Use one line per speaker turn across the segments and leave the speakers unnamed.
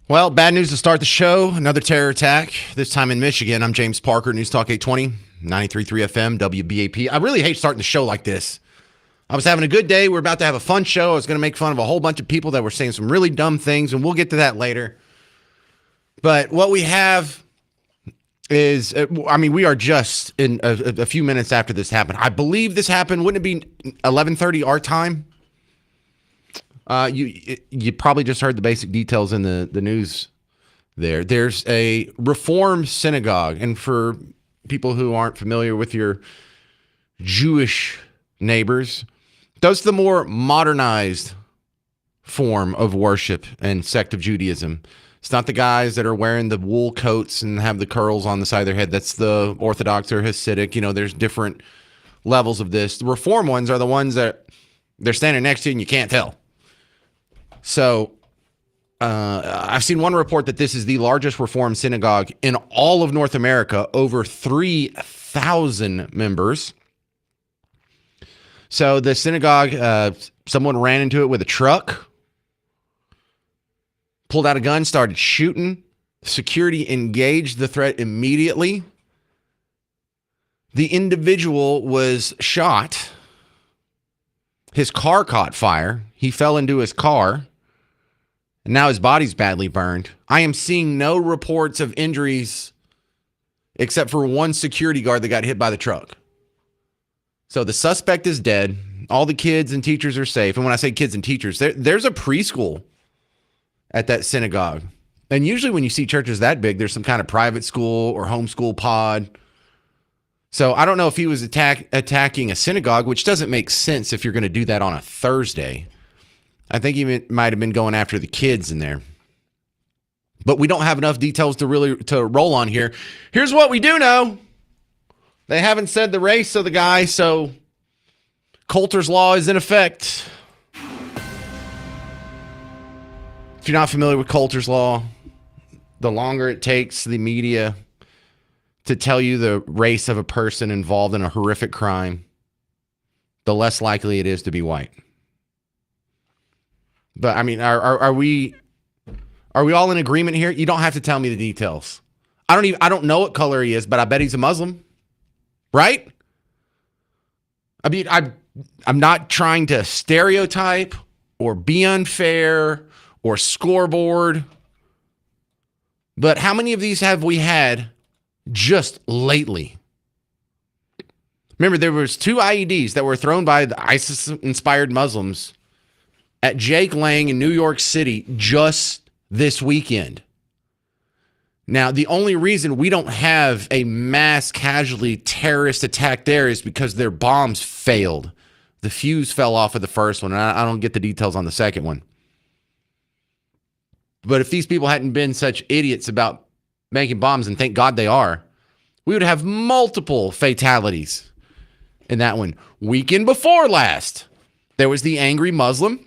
Well, bad news to start the show. Another terror attack, this time in Michigan. I'm James Parker, News Talk 820, 93.3 FM, WBAP. I really hate starting the show like this. I was having a good day. We're about to have a fun show. I was going to make fun of a whole bunch of people that were saying some really dumb things, and we'll get to that later. But what we have is, we are just in a few minutes after this happened. I believe this happened. Wouldn't it be 11:30 our time? You probably just heard the basic details in the news there. There's a Reform synagogue. And for people who aren't familiar with your Jewish neighbors, that's the more modernized form of worship and sect of Judaism. It's not the guys that are wearing the wool coats and have the curls on the side of their head. That's the Orthodox or Hasidic. You know, there's different levels of this. The Reform ones are the ones that they're standing next to you and you can't tell. So I've seen one report that this is the largest Reform synagogue in all of North America, over 3,000 members. So the synagogue, someone ran into it with a truck, pulled out a gun, started shooting. Security engaged the threat immediately. The individual was shot. His car caught fire. He fell into his car. And now his body's badly burned. I am seeing no reports of injuries except for one security guard that got hit by the truck. So the suspect is dead. All the kids and teachers are safe. And when I say kids and teachers, there's a preschool at that synagogue. And usually when you see churches that big, there's some kind of private school or homeschool pod. So I don't know if he was attacking a synagogue, which doesn't make sense if you're going to do that on a Thursday. I think he might have been going after the kids in there. But we don't have enough details to roll on here. Here's what we do know. They haven't said the race of the guy, so Coulter's law is in effect. If you're not familiar with Coulter's law, the longer it takes the media to tell you the race of a person involved in a horrific crime, the less likely it is to be white. But I mean, are we all in agreement here? You don't have to tell me the details. I don't know what color he is, but I bet he's a Muslim, right? I mean, I'm not trying to stereotype or be unfair or scoreboard, but how many of these have we had just lately? Remember, there was 2 IEDs that were thrown by the ISIS-inspired Muslims at Jake Lang in New York City just this weekend. Now, the only reason we don't have a mass casualty terrorist attack there is because their bombs failed. The fuse fell off of the first one, and I don't get the details on the second one. But if these people hadn't been such idiots about making bombs, and thank God they are, we would have multiple fatalities in that one. Weekend before last, there was the angry Muslim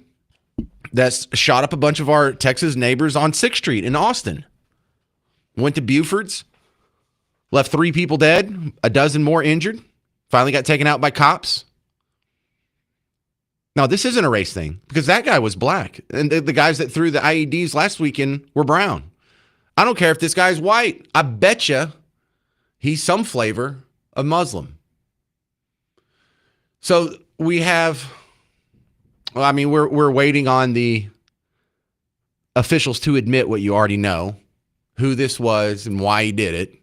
that shot up a bunch of our Texas neighbors on 6th Street in Austin. Went to Buford's, left 3 people dead, a dozen more injured, finally got taken out by cops. Now, this isn't a race thing because that guy was black. And the guys that threw the IEDs last weekend were brown. I don't care if this guy's white. I bet you he's some flavor of Muslim. So we have... Well, I mean, we're waiting on the officials to admit what you already know, who this was and why he did it.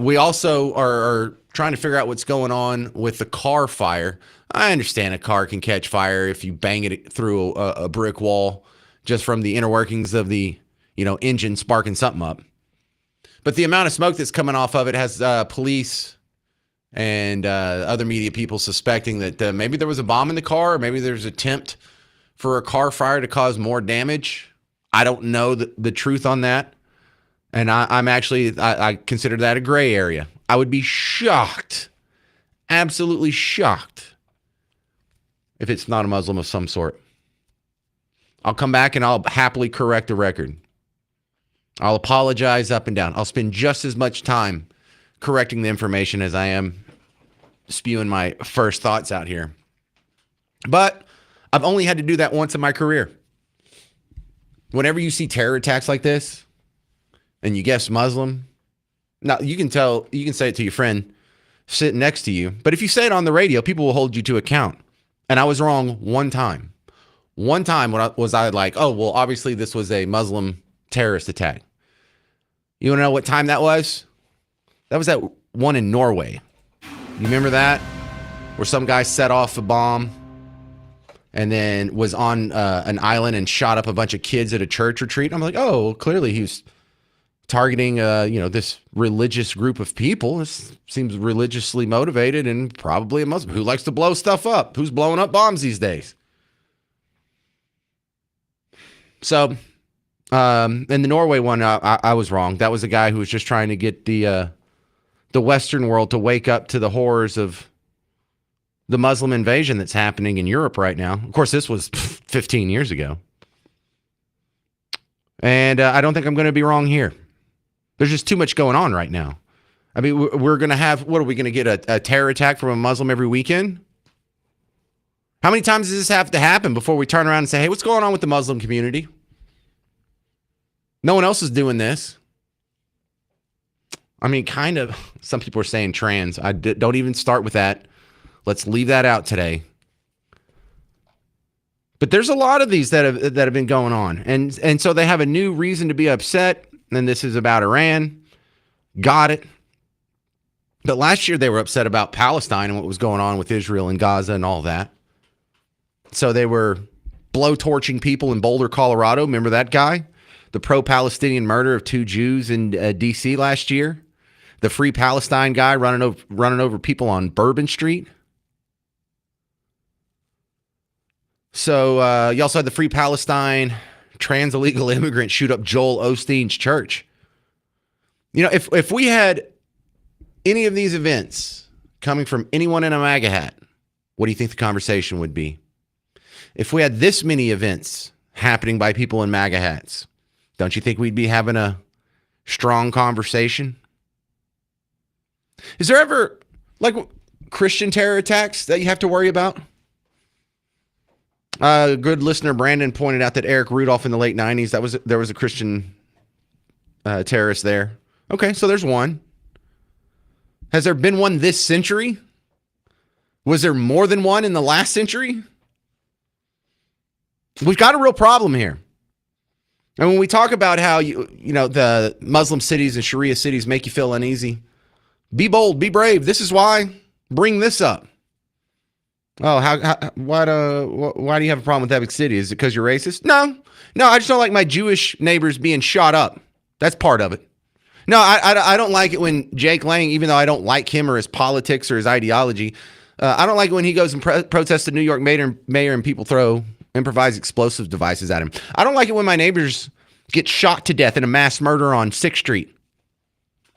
We also are trying to figure out what's going on with the car fire. I understand a car can catch fire if you bang it through a brick wall just from the inner workings of the engine sparking something up. But the amount of smoke that's coming off of it has police and other media people suspecting that maybe there was a bomb in the car, or maybe there's an attempt for a car fire to cause more damage. I don't know the truth on that. And I consider that a gray area. I would be shocked, absolutely shocked, if it's not a Muslim of some sort. I'll come back and I'll happily correct the record. I'll apologize up and down. I'll spend just as much time correcting the information as I am spewing my first thoughts out here. But I've only had to do that once in my career. Whenever you see terror attacks like this and you guess Muslim, now you can say it to your friend sitting next to you. But if you say it on the radio, people will hold you to account. And I was wrong one time. One time when I like, oh, well, obviously this was a Muslim terrorist attack. You want to know what time that was? That was that one in Norway. You remember that? Where some guy set off a bomb and then was on an island and shot up a bunch of kids at a church retreat. I'm like, oh, well, clearly he was targeting, this religious group of people. This seems religiously motivated and probably a Muslim. Who likes to blow stuff up? Who's blowing up bombs these days? So, in the Norway one, I was wrong. That was a guy who was just trying to get the Western world to wake up to the horrors of the Muslim invasion that's happening in Europe right now. Of course, this was 15 years ago. And I don't think I'm going to be wrong here. There's just too much going on right now. I mean, we're going to have, what are we going to get, a terror attack from a Muslim every weekend? How many times does this have to happen before we turn around and say, hey, what's going on with the Muslim community? No one else is doing this. I mean, kind of. Some people are saying trans. Don't even start with that. Let's leave that out today. But there's a lot of these that have been going on. And so they have a new reason to be upset. And this is about Iran. Got it. But last year they were upset about Palestine and what was going on with Israel and Gaza and all that. So they were blowtorching people in Boulder, Colorado. Remember that guy? The pro-Palestinian murder of 2 Jews in D.C. last year. The Free Palestine guy running over people on Bourbon Street. So you also had the Free Palestine trans illegal immigrant shoot up Joel Osteen's church. You know, if we had any of these events coming from anyone in a MAGA hat, what do you think the conversation would be? If we had this many events happening by people in MAGA hats, don't you think we'd be having a strong conversation? Is there ever, like, Christian terror attacks that you have to worry about? A good listener, Brandon, pointed out that Eric Rudolph in the late 90s, there was a Christian terrorist there. Okay, so there's one. Has there been one this century? Was there more than one in the last century? We've got a real problem here. And when we talk about how the Muslim cities and Sharia cities make you feel uneasy, be bold, be brave. This is why. Bring this up. Oh, why do you have a problem with Epic City? Is it because you're racist? No, I just don't like my Jewish neighbors being shot up. That's part of it. No, I don't like it when Jake Lang, even though I don't like him or his politics or his ideology, I don't like it when he goes and protests the New York mayor and people throw improvised explosive devices at him. I don't like it when my neighbors get shot to death in a mass murder on 6th Street.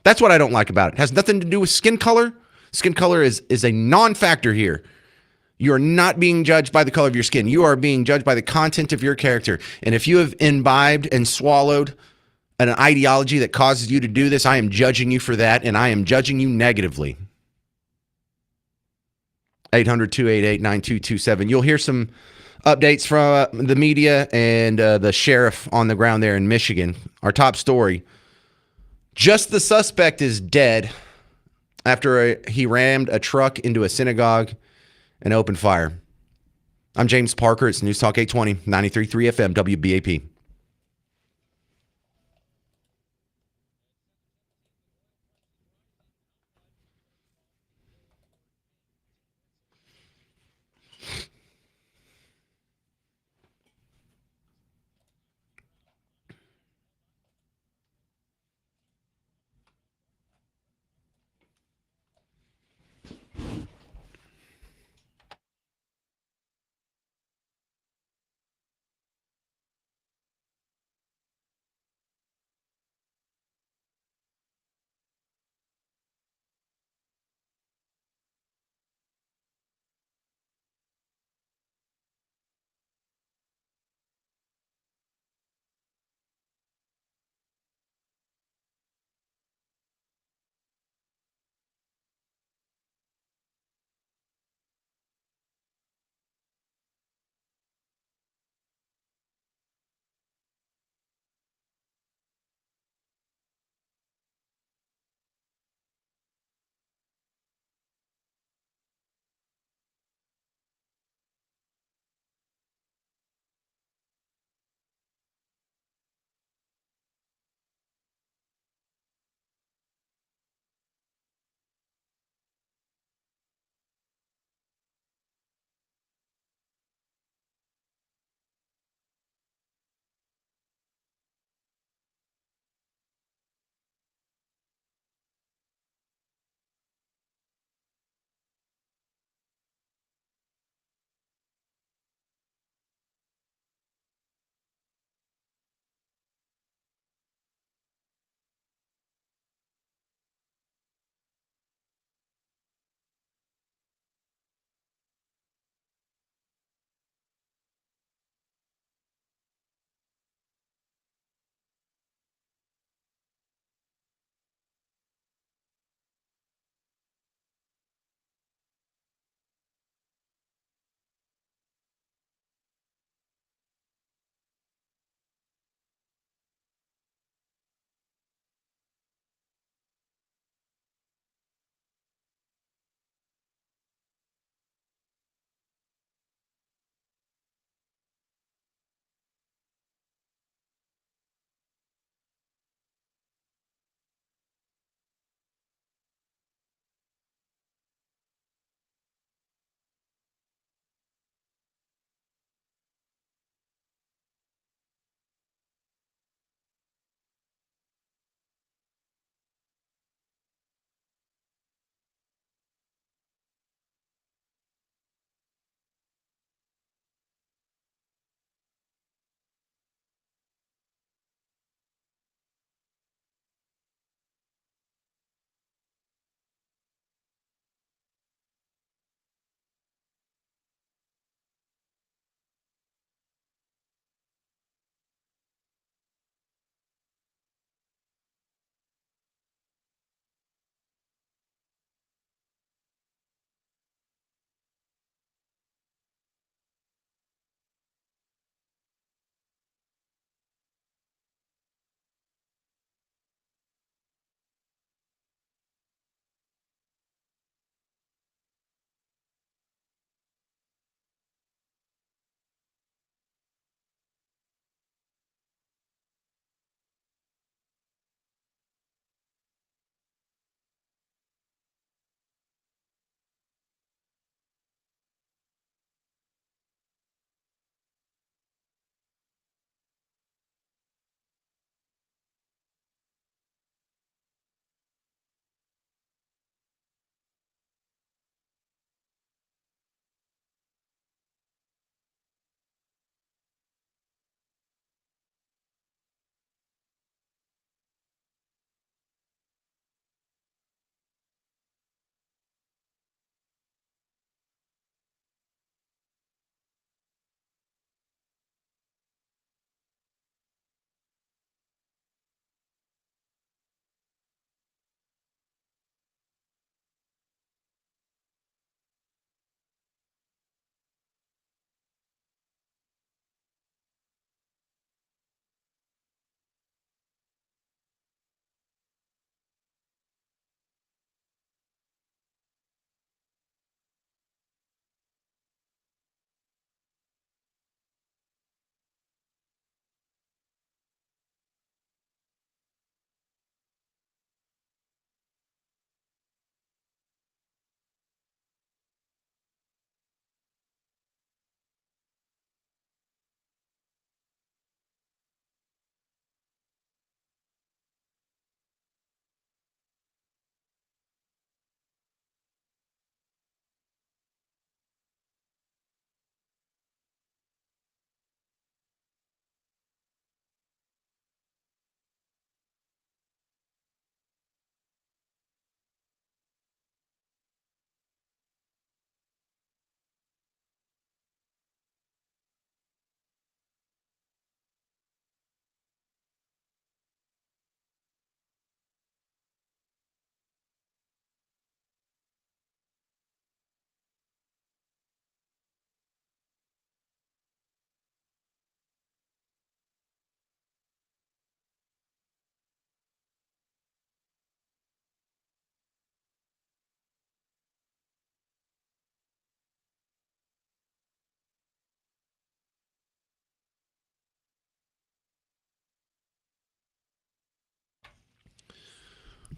That's what I don't like about it. It has nothing to do with skin color. Skin color is a non-factor here. You are not being judged by the color of your skin. You are being judged by the content of your character. And if you have imbibed and swallowed an ideology that causes you to do this, I am judging you for that, and I am judging you negatively. 800-288-9227. You'll hear some updates from the media and the sheriff on the ground there in Michigan. Our top story, just the suspect is dead after he rammed a truck into a synagogue and opened fire. I'm James Parker. It's News Talk 820, 93.3 FM, WBAP.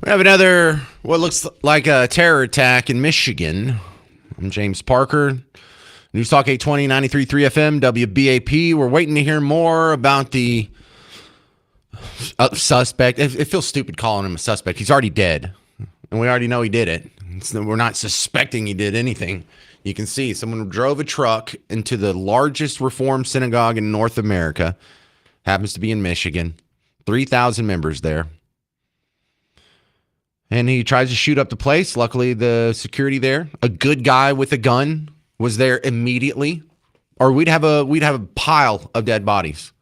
We have another, what looks like a terror attack in Michigan. I'm James Parker. News Talk 820, 93.3 FM, WBAP. We're waiting to hear more about the suspect. It feels stupid calling him a suspect. He's already dead, and we already know he did it. We're not suspecting he did anything. You can see someone drove a truck into the largest Reform synagogue in North America. Happens to be in Michigan. 3,000 members there. And he tries to shoot up the place. Luckily, the security there, a good guy with a gun, was there immediately, or we'd have a pile of dead bodies.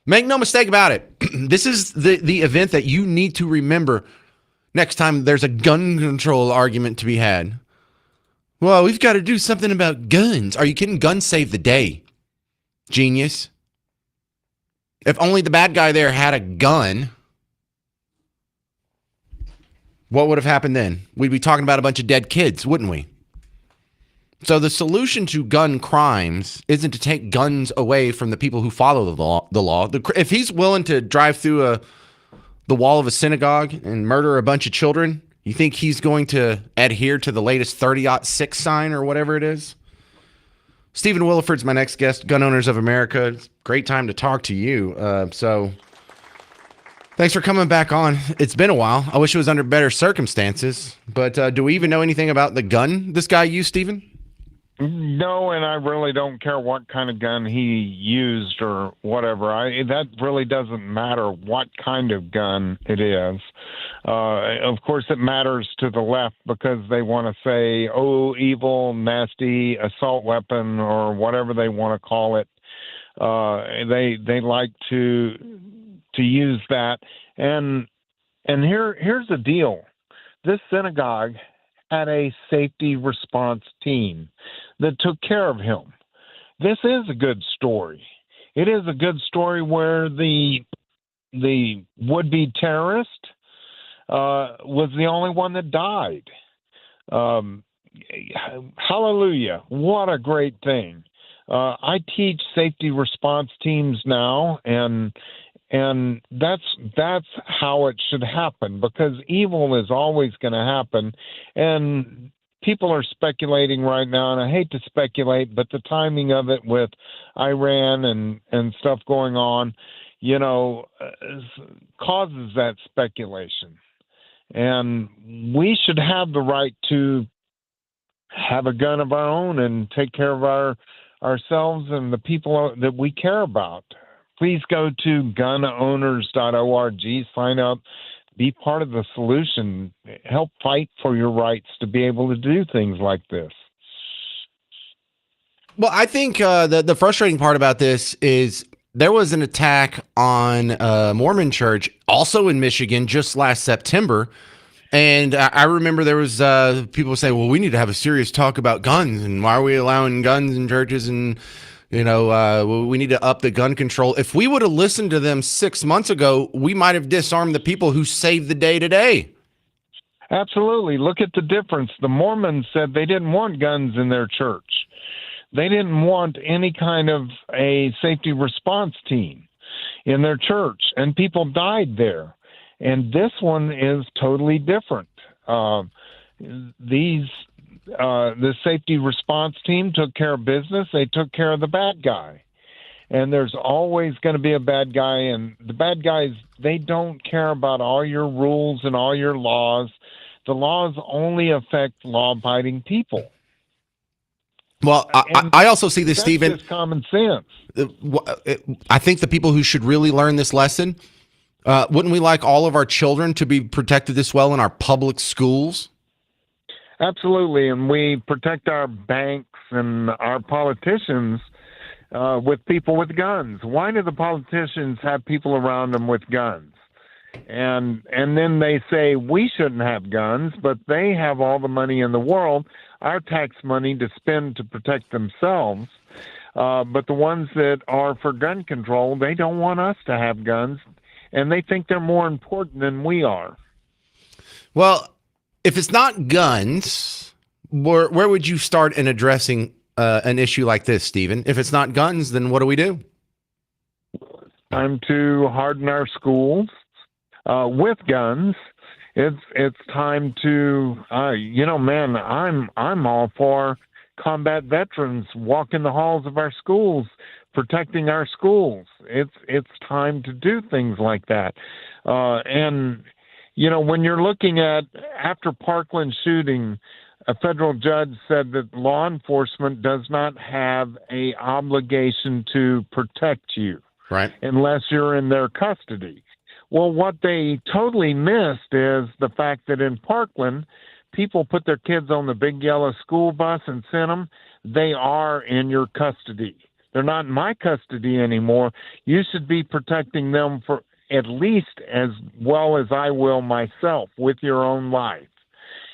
Make no mistake about it. This is the event that you need to remember next time there's a gun control argument to be had. Well, we've got to do something about guns. Are you kidding? Guns save the day. Genius. If only the bad guy there had a gun, what would have happened then? We'd be talking about a bunch of dead kids, wouldn't we? So the solution to gun crimes isn't to take guns away from the people who follow the law. If he's willing to drive through the wall of a synagogue and murder a bunch of children, you think he's going to adhere to the latest 30-06 sign or whatever it is? Stephen Williford's my next guest, Gun Owners of America. It's a great time to talk to you. So thanks for coming back on. It's been a while. I wish it was under better circumstances. But do we even know anything about the gun this guy used, Stephen?
No, and I really don't care what kind of gun he used or whatever. That really doesn't matter what kind of gun it is. Of course, it matters to the left because they want to say, oh, evil, nasty assault weapon or whatever they want to call it. They like to use that. And here's the deal. This synagogue had a safety response team that took care of him. This is a good story. It is a good story where the would-be terrorist was the only one that died. Hallelujah. What a great thing. I teach safety response teams now, and that's how it should happen, because evil is always going to happen. And people are speculating right now, and I hate to speculate, but the timing of it with Iran and stuff going on, causes that speculation. And we should have the right to have a gun of our own and take care of ourselves and the people that we care about. Please go to gunowners.org, sign up, be part of the solution, help fight for your rights to be able to do things like this.
Well, I think the frustrating part about this is there was an attack on a Mormon church, also in Michigan, just last September. And I remember there was people say, well, we need to have a serious talk about guns, and why are we allowing guns in churches, and we need to up the gun control. If we would have listened to them 6 months ago, we might have disarmed the people who saved the day today.
Absolutely. Look at the difference. The Mormons said they didn't want guns in their church. They didn't want any kind of a safety response team in their church, and people died there. And this one is totally different. The safety response team took care of business. They took care of the bad guy. And there's always going to be a bad guy. And the bad guys, they don't care about all your rules and all your laws. The laws only affect law-abiding people.
Well, I also see this, Stephen.
That's just common sense.
I think the people who should really learn this lesson, wouldn't we like all of our children to be protected this well in our public schools?
Absolutely, and we protect our banks and our politicians with people with guns. Why do the politicians have people around them with guns? And then they say we shouldn't have guns, but they have all the money in the world, our tax money, to spend to protect themselves. But the ones that are for gun control, they don't want us to have guns, and they think they're more important than we are.
Well, if it's not guns, where would you start in addressing an issue like this, Stephen? If it's not guns, then what do we do?
Time to harden our schools with guns. It's time to man, I'm all for combat veterans walking the halls of our schools, protecting our schools. It's time to do things like that. And when you're looking at after Parkland shooting, a federal judge said that law enforcement does not have a obligation to protect you
Right.
unless you're in their custody. Well, what they totally missed is the fact that in Parkland, people put their kids on the big yellow school bus and sent them. They are in your custody. They're not in my custody anymore. You should be protecting them for at least as well as I will myself with your own life.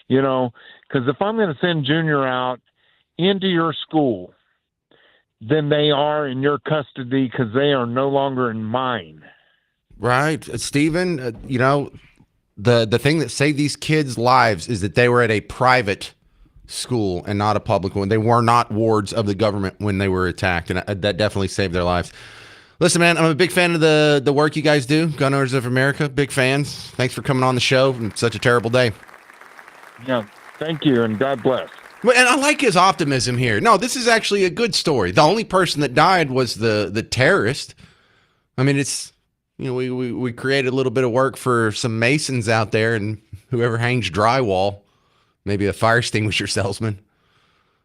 Because if I'm going to send Junior out into your school, then they are in your custody because they are no longer in mine.
Right. Stephen, the thing that saved these kids' lives is that they were at a private school and not a public one. They were not wards of the government when they were attacked, and that definitely saved their lives. Listen, man, I'm a big fan of the work you guys do, Gun Owners of America. Big fans. Thanks for coming on the show. It's such a terrible day.
Yeah, thank you, and God bless.
And I like his optimism here. No, this is actually a good story. The only person that died was the terrorist. I mean, it's we created a little bit of work for some masons out there, and whoever hangs drywall, maybe a fire extinguisher salesman.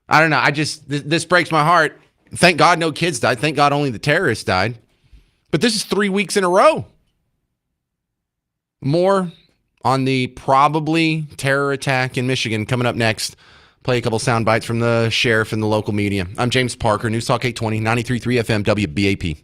I don't know. This breaks my heart. Thank God no kids died. Thank God only the terrorists died. But this is 3 weeks in a row. More on the probably terror attack in Michigan coming up next. Play a couple sound bites from the sheriff and the local media. I'm James Parker, News Talk 820, 93.3 FM, WBAP.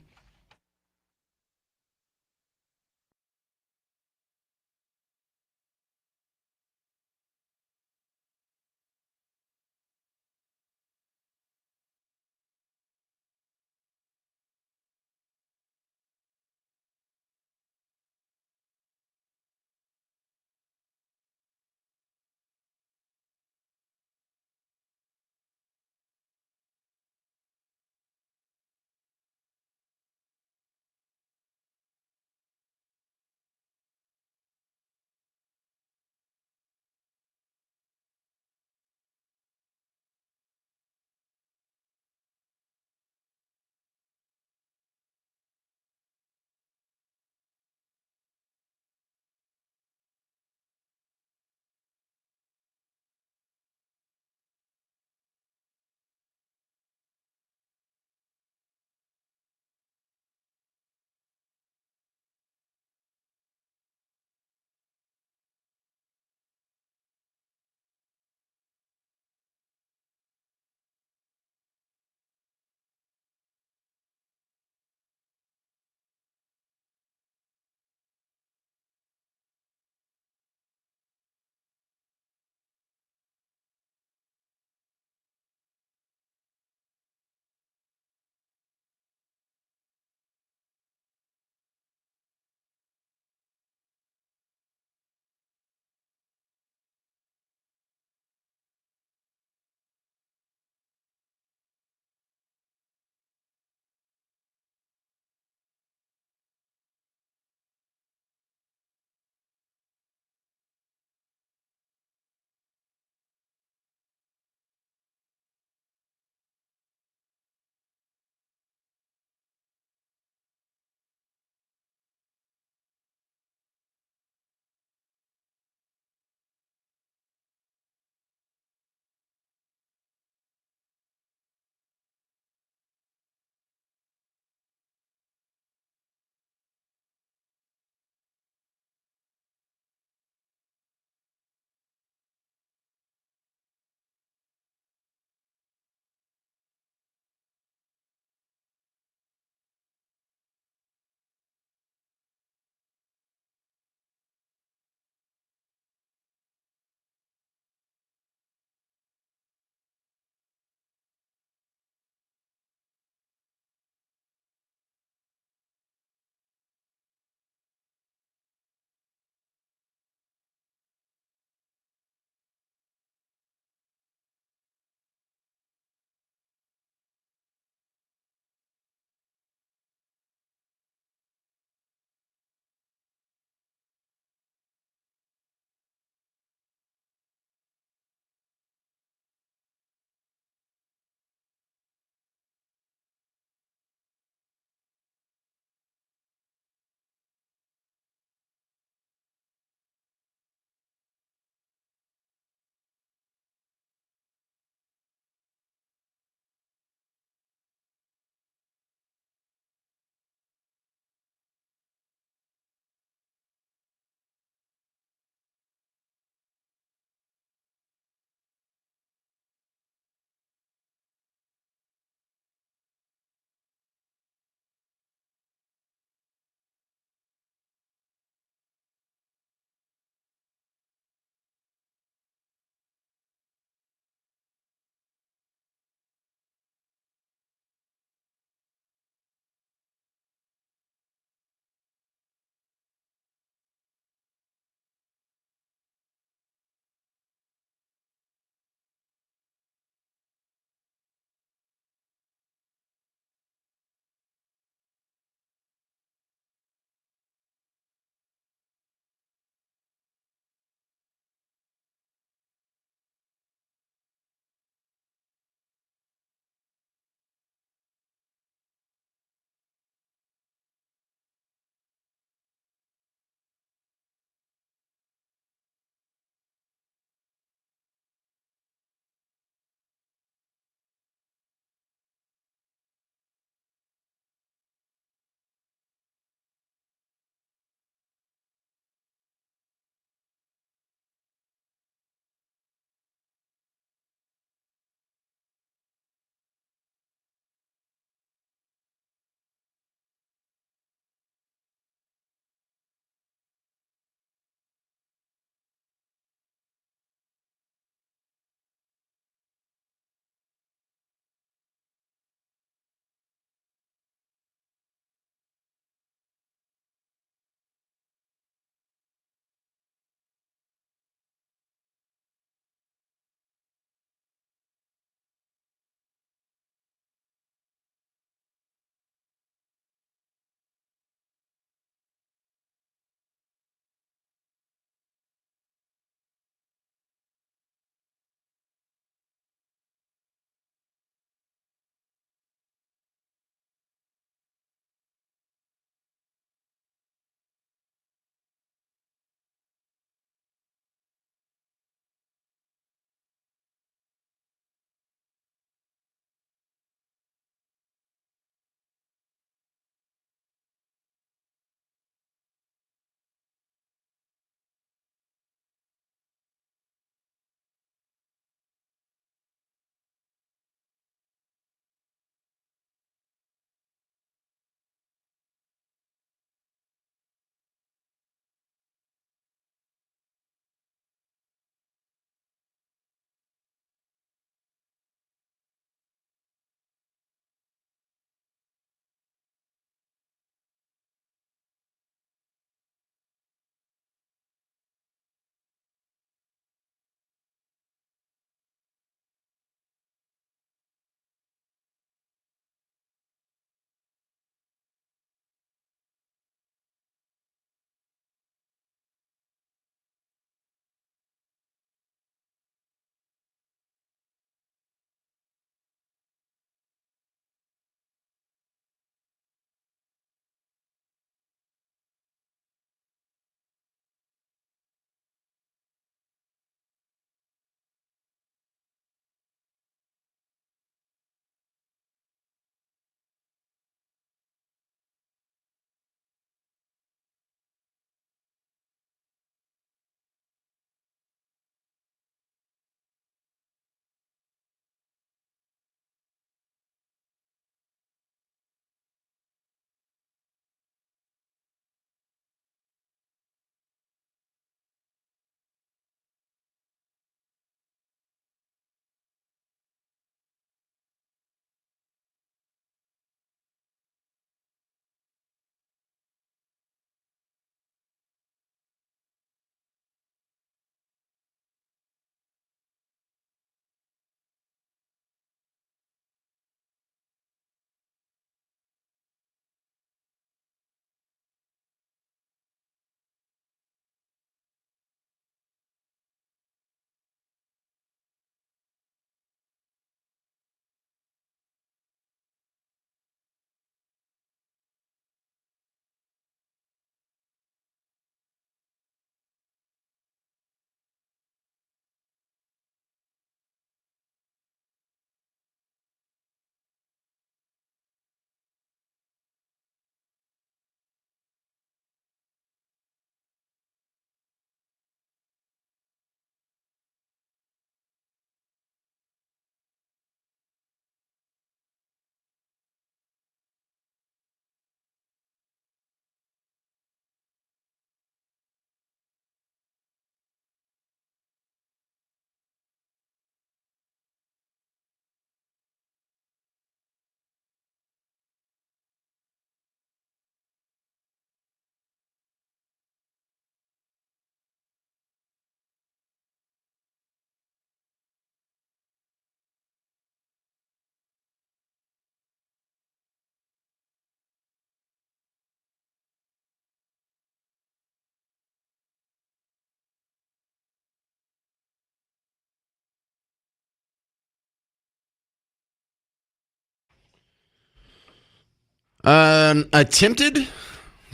Attempted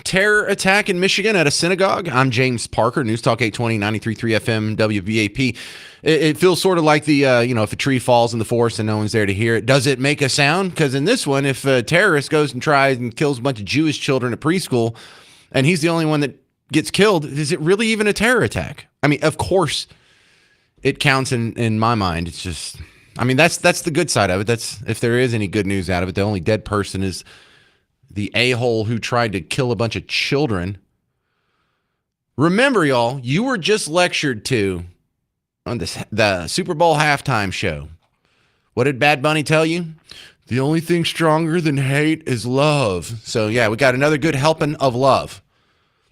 terror attack in Michigan at a synagogue. I'm James Parker, News Talk 820, 93.3 FM, WBAP. It feels sort of like the, if a tree falls in the forest and no one's there to hear it, does it make a sound? Because in this one, if a terrorist goes and tries and kills a bunch of Jewish children at preschool, and he's the only one that gets killed, is it really even a terror attack? I mean, of course it counts in my mind. It's just, I mean, that's the good side of it. That's, if there is any good news out of it, the only dead person is the a-hole who tried to kill a bunch of children. Remember, y'all, you were just lectured to on the Super Bowl halftime show. What did Bad Bunny tell you? The only thing stronger than hate is love. So, yeah, we got another good helping of love.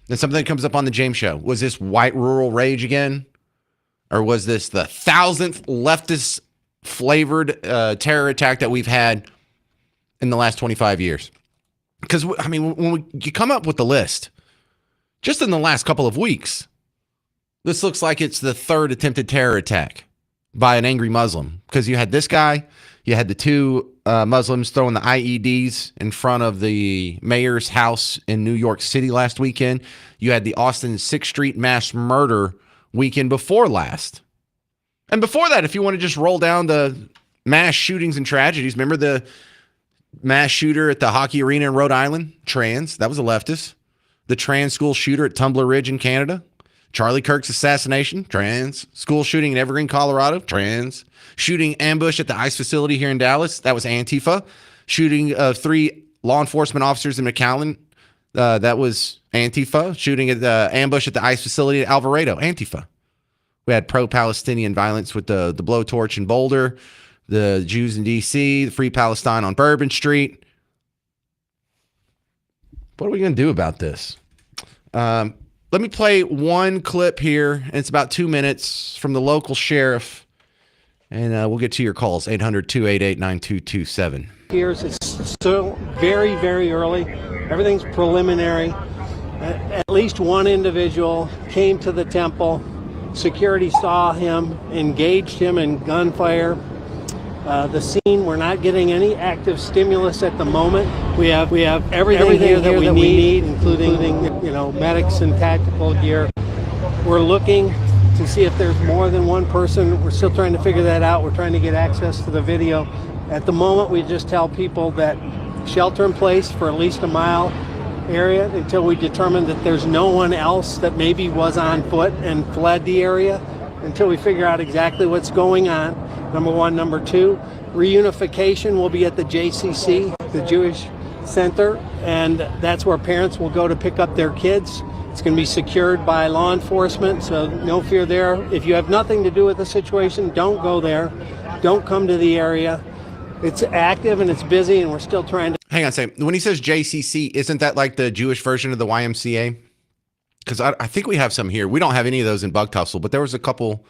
Then something that comes up on the James Show. Was this white rural rage again? Or was this the 1,000th leftist flavored terror attack that we've had in the last 25 years? Because, I mean, when you come up with the list, just in the last couple of weeks, this looks like it's the third attempted terror attack by an angry Muslim. Because you had this guy, you had the two Muslims throwing the IEDs in front of the mayor's house in New York City last weekend. You had the Austin 6th Street mass murder weekend before last. And before that, if you want to just roll down the mass shootings and tragedies, remember the mass shooter at the hockey arena in Rhode Island? Trans. That was a leftist. The trans school shooter at Tumbler Ridge in Canada. Charlie Kirk's assassination. Trans. School shooting in Evergreen, Colorado. Trans. Shooting ambush at the ICE facility here in Dallas. That was Antifa. Shooting of 3 law enforcement officers in McAllen. That was Antifa. Shooting at the ambush at the ICE facility at Alvarado. Antifa. We had pro-Palestinian violence with the blowtorch in Boulder. The Jews in D.C., the Free Palestine on Bourbon Street. What are we going to do about this? Let me play one clip here, and it's about 2 minutes from the local sheriff, and we'll get to your calls, 800-288-9227.
Years, it's still very, very early. Everything's preliminary. At least one individual came to the temple. Security saw him, engaged him in gunfire. The scene, we're not getting any active stimulus at the moment. We have everything here that we need, including medics and tactical gear. We're looking to see if there's more than one person. We're still trying to figure that out. We're trying to get access to the video. At the moment, we just tell people that shelter in place for at least a mile area until we determine that there's no one else that maybe was on foot and fled the area, until we figure out exactly what's going on. Number one. Number two, reunification will be at the JCC, the Jewish Center, and that's where parents will go to pick up their kids. It's going to be secured by law enforcement, so no fear there. If you have nothing to do with the situation, don't go there. Don't come to the area. It's active and it's busy, and we're still trying to...
Hang on a second. When he says JCC, isn't that like the Jewish version of the YMCA? Because I think we have some here. We don't have any of those in Bug Tussle, but there was a couple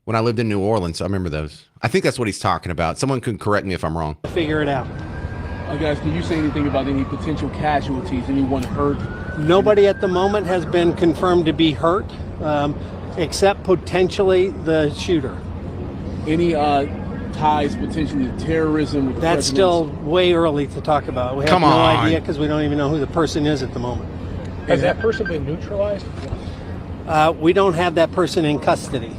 when I lived in New Orleans. I remember those. I think that's what he's talking about. Someone can correct me if I'm wrong.
Figure it out.
Guys, can you say anything about any potential casualties, anyone hurt?
Nobody at the moment has been confirmed to be hurt, except potentially the shooter.
Any ties potentially to terrorism? With the
That's still way early to talk about. We have no idea because we don't even know who the person is at the moment.
Has that person been neutralized?
We don't have that person in custody.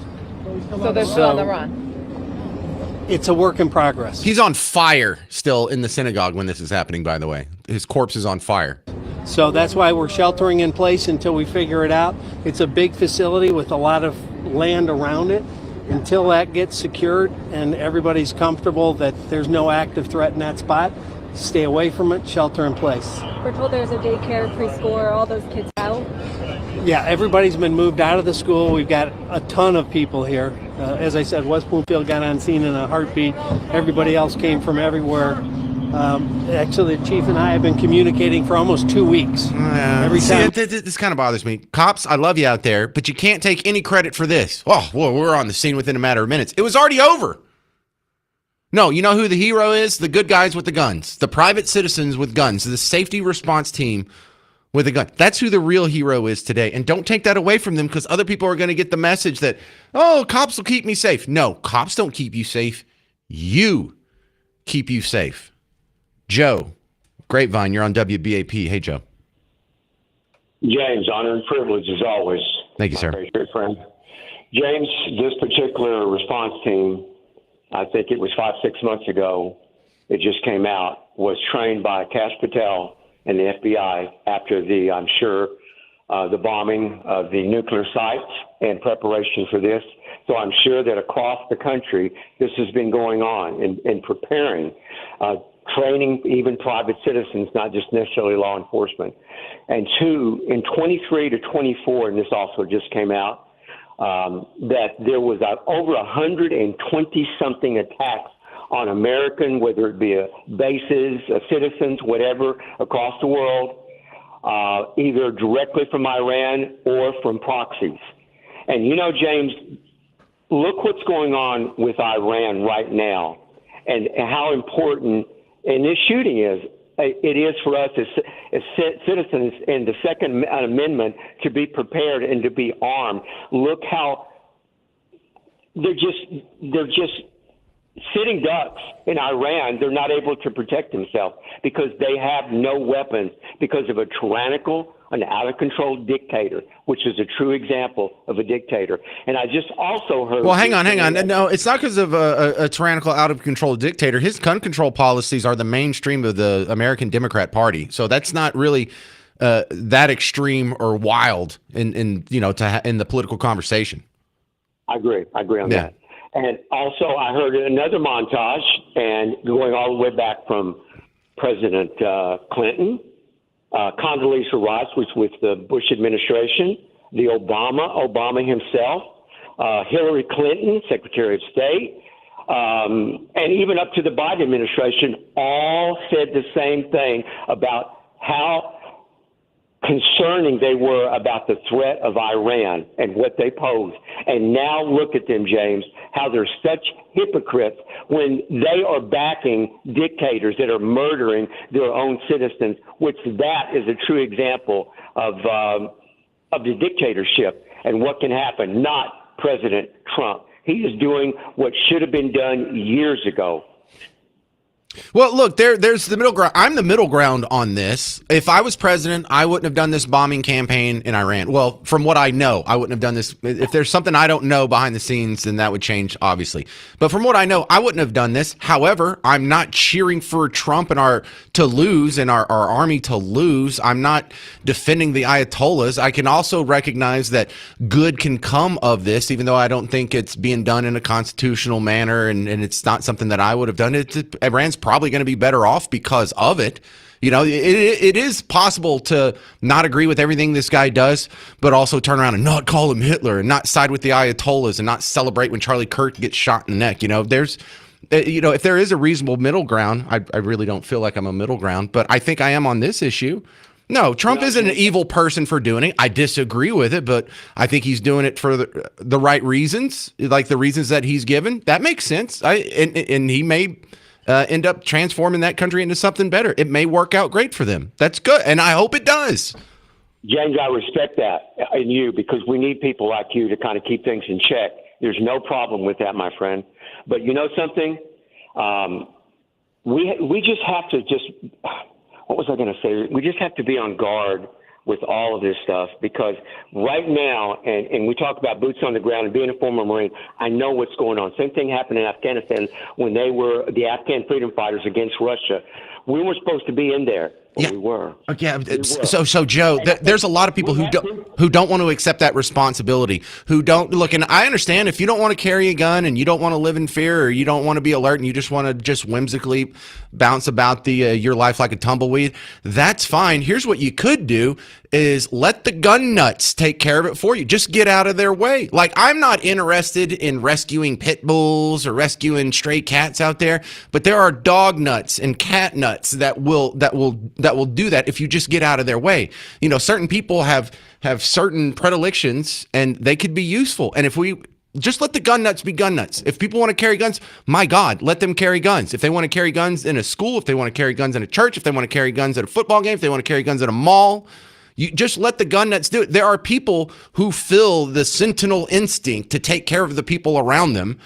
So they're still on the run.
It's a work in progress.
He's on fire still in the synagogue when this is happening, by the way. His corpse is on fire.
So that's why we're sheltering in place until we figure it out. It's a big facility with a lot of land around it. Until that gets secured and everybody's comfortable that there's no active threat in that spot, stay away from it, shelter in place.
We're told there's a daycare, preschool, are all those kids out?
Yeah, everybody's been moved out of the school. We've got a ton of people here. As I said, West Bloomfield got on scene in a heartbeat. Everybody else came from everywhere. Actually, the chief and I have been communicating for almost 2 weeks. Every time.
This kind of bothers me. Cops, I love you out there, but you can't take any credit for this. Oh, well, we're on the scene within a matter of minutes. It was already over. No, you know who the hero is? The good guys with the guns. The private citizens with guns. The safety response team with a gun. That's who the real hero is today. And don't take that away from them, because other people are going to get the message that, oh, cops will keep me safe. No, cops don't keep you safe. You keep you safe. Joe, Grapevine, you're on WBAP. Hey, Joe.
James, honor and privilege as always.
Thank you, sir.
My very good friend. James, this particular response team, I think it was 5-6 months ago, it just came out, was trained by Kash Patel and the FBI after the, I'm sure, the bombing of the nuclear sites and preparation for this. So I'm sure that across the country, this has been going on in preparing, training even private citizens, not just necessarily law enforcement. And two, in 23 to 24, and this also just came out, that there was over 120-something attacks on American, whether it be bases, citizens, whatever, across the world, either directly from Iran or from proxies. And, you know, James, look what's going on with Iran right now and how important, and this shooting is, it is for us as citizens in the Second Amendment to be prepared and to be armed. Look how they're just sitting ducks in Iran. They're not able to protect themselves because they have no weapons because of a tyrannical, an out-of-control dictator, which is a true example of a dictator. And I just also heard...
Well, hang on. No, it's not because of a tyrannical, out-of-control dictator. His gun control policies are the mainstream of the American Democrat Party. So that's not really that extreme or wild in the political conversation.
I agree on that. And also, I heard another montage, and going all the way back from President Clinton, Condoleezza Rice was with the Bush administration, the Obama himself, Hillary Clinton, Secretary of State, and even up to the Biden administration, all said the same thing about how concerning they were about the threat of Iran and what they posed. And now look at them, James, how they're such hypocrites when they are backing dictators that are murdering their own citizens, which that is a true example of the dictatorship and what can happen, not President Trump. He is doing what should have been done years ago.
Well, look, there's the middle ground. I'm the middle ground on this. If I was president, I wouldn't have done this bombing campaign in Iran. Well, from what I know, I wouldn't have done this. If there's something I don't know behind the scenes, then that would change, obviously. But from what I know, I wouldn't have done this. However, I'm not cheering for Trump and our army to lose. I'm not defending the Ayatollahs. I can also recognize that good can come of this, even though I don't think it's being done in a constitutional manner, and it's not something that I would have done. Iran's probably going to be better off because of it. You know, it is possible to not agree with everything this guy does, but also turn around and not call him Hitler and not side with the Ayatollahs and not celebrate when Charlie Kirk gets shot in the neck. You know, if there is a reasonable middle ground, I really don't feel like I'm a middle ground, but I think I am on this issue. No, Trump isn't an evil person for doing it. I disagree with it, but I think he's doing it for the right reasons, like the reasons that he's given. That makes sense. And he may end up transforming that country into something better. It may work out great for them. That's good, and I hope it does.
James, I respect that in you because we need people like you to kind of keep things in check. There's no problem with that, my friend. But you know something? We just have to what was I going to say? We just have to be on guard with all of this stuff because right now, and we talk about boots on the ground and being a former Marine, I know what's going on. Same thing happened in Afghanistan when they were the Afghan freedom fighters against Russia. We were supposed to be in there. Well, we were.
Yeah. So Joe, there's a lot of people who don't want to accept that responsibility, who don't look. And I understand if you don't want to carry a gun and you don't want to live in fear or you don't want to be alert and you just want to just whimsically bounce about your life like a tumbleweed, that's fine. Here's what you could do is let the gun nuts take care of it for you. Just get out of their way. Like, I'm not interested in rescuing pit bulls or rescuing stray cats out there, but there are dog nuts and cat nuts that will do that if you just get out of their way. You know, certain people have certain predilections and they could be useful. And if we just let the gun nuts be gun nuts. If people want to carry guns, my God, let them carry guns. If they want to carry guns in a school, if they want to carry guns in a church, if they want to carry guns at a football game, if they want to carry guns at a mall, you just let the gun nuts do it. There are people who feel the sentinel instinct to take care of the people around them.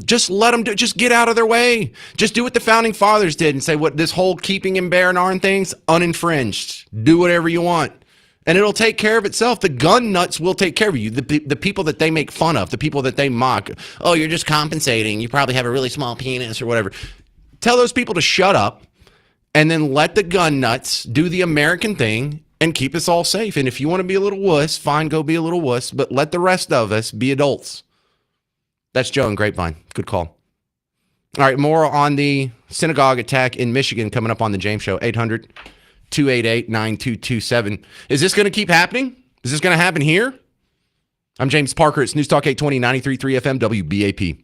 Just let them do. Just get out of their way. Just do what the founding fathers did and say, what this whole keeping and bear and arm things uninfringed. Do whatever you want, and it'll take care of itself. The gun nuts will take care of you. The people that they make fun of, the people that they mock. Oh, you're just compensating. You probably have a really small penis or whatever. Tell those people to shut up, and then let the gun nuts do the American thing and keep us all safe. And if you want to be a little wuss, fine, go be a little wuss. But let the rest of us be adults. That's Joe in Grapevine. Good call. All right, more on the synagogue attack in Michigan coming up on the James Show. 800-288-9227. Is this going to keep happening? Is this going to happen here? I'm James Parker. It's News Talk 820, 93.3 FM, WBAP.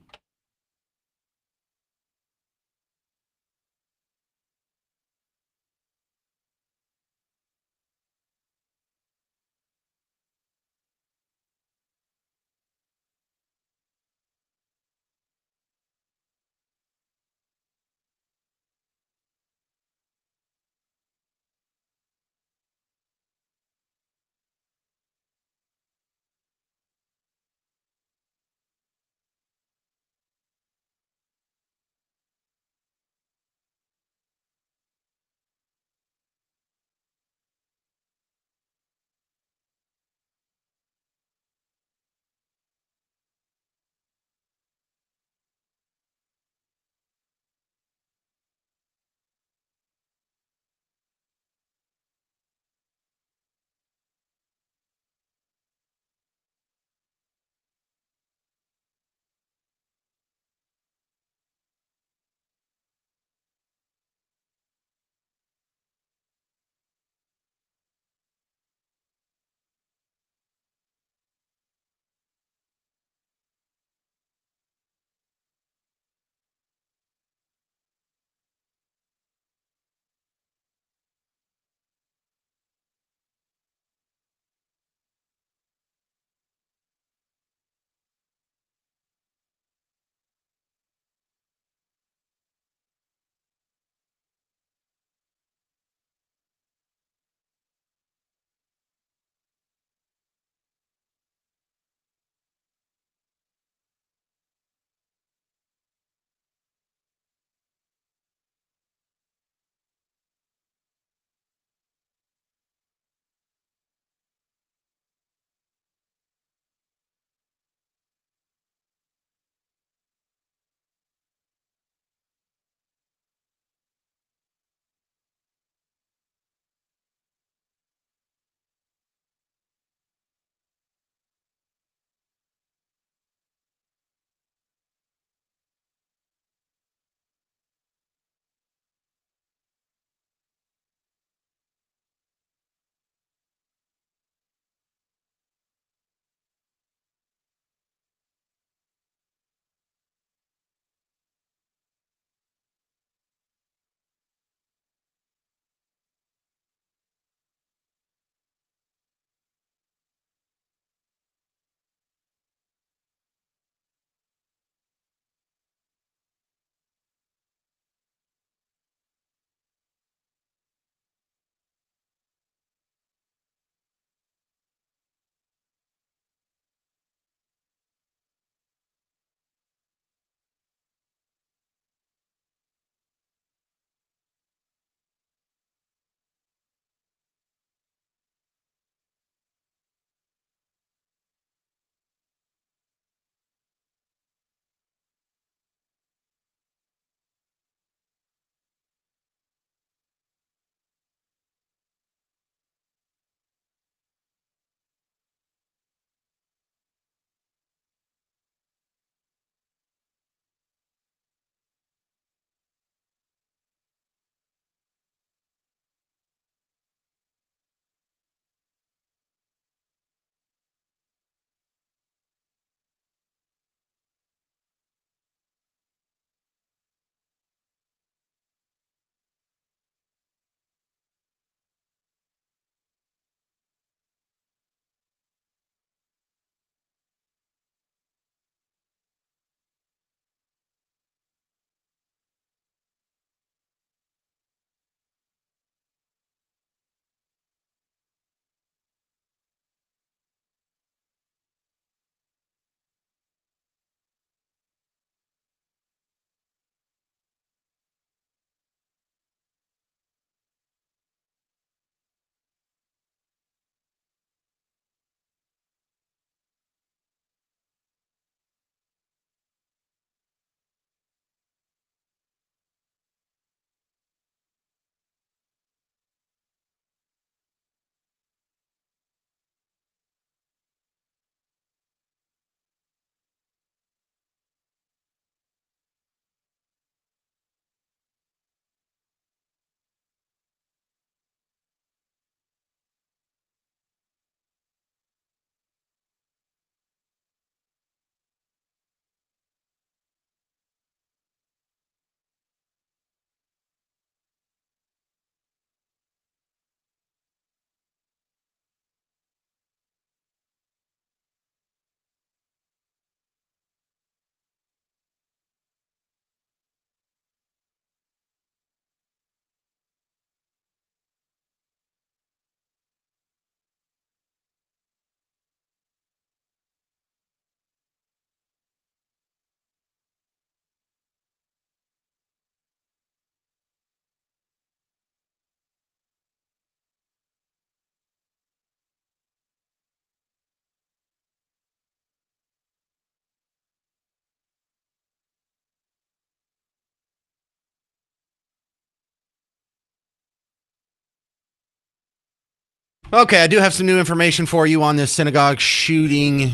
Okay, I do have some new information for you on this synagogue shooting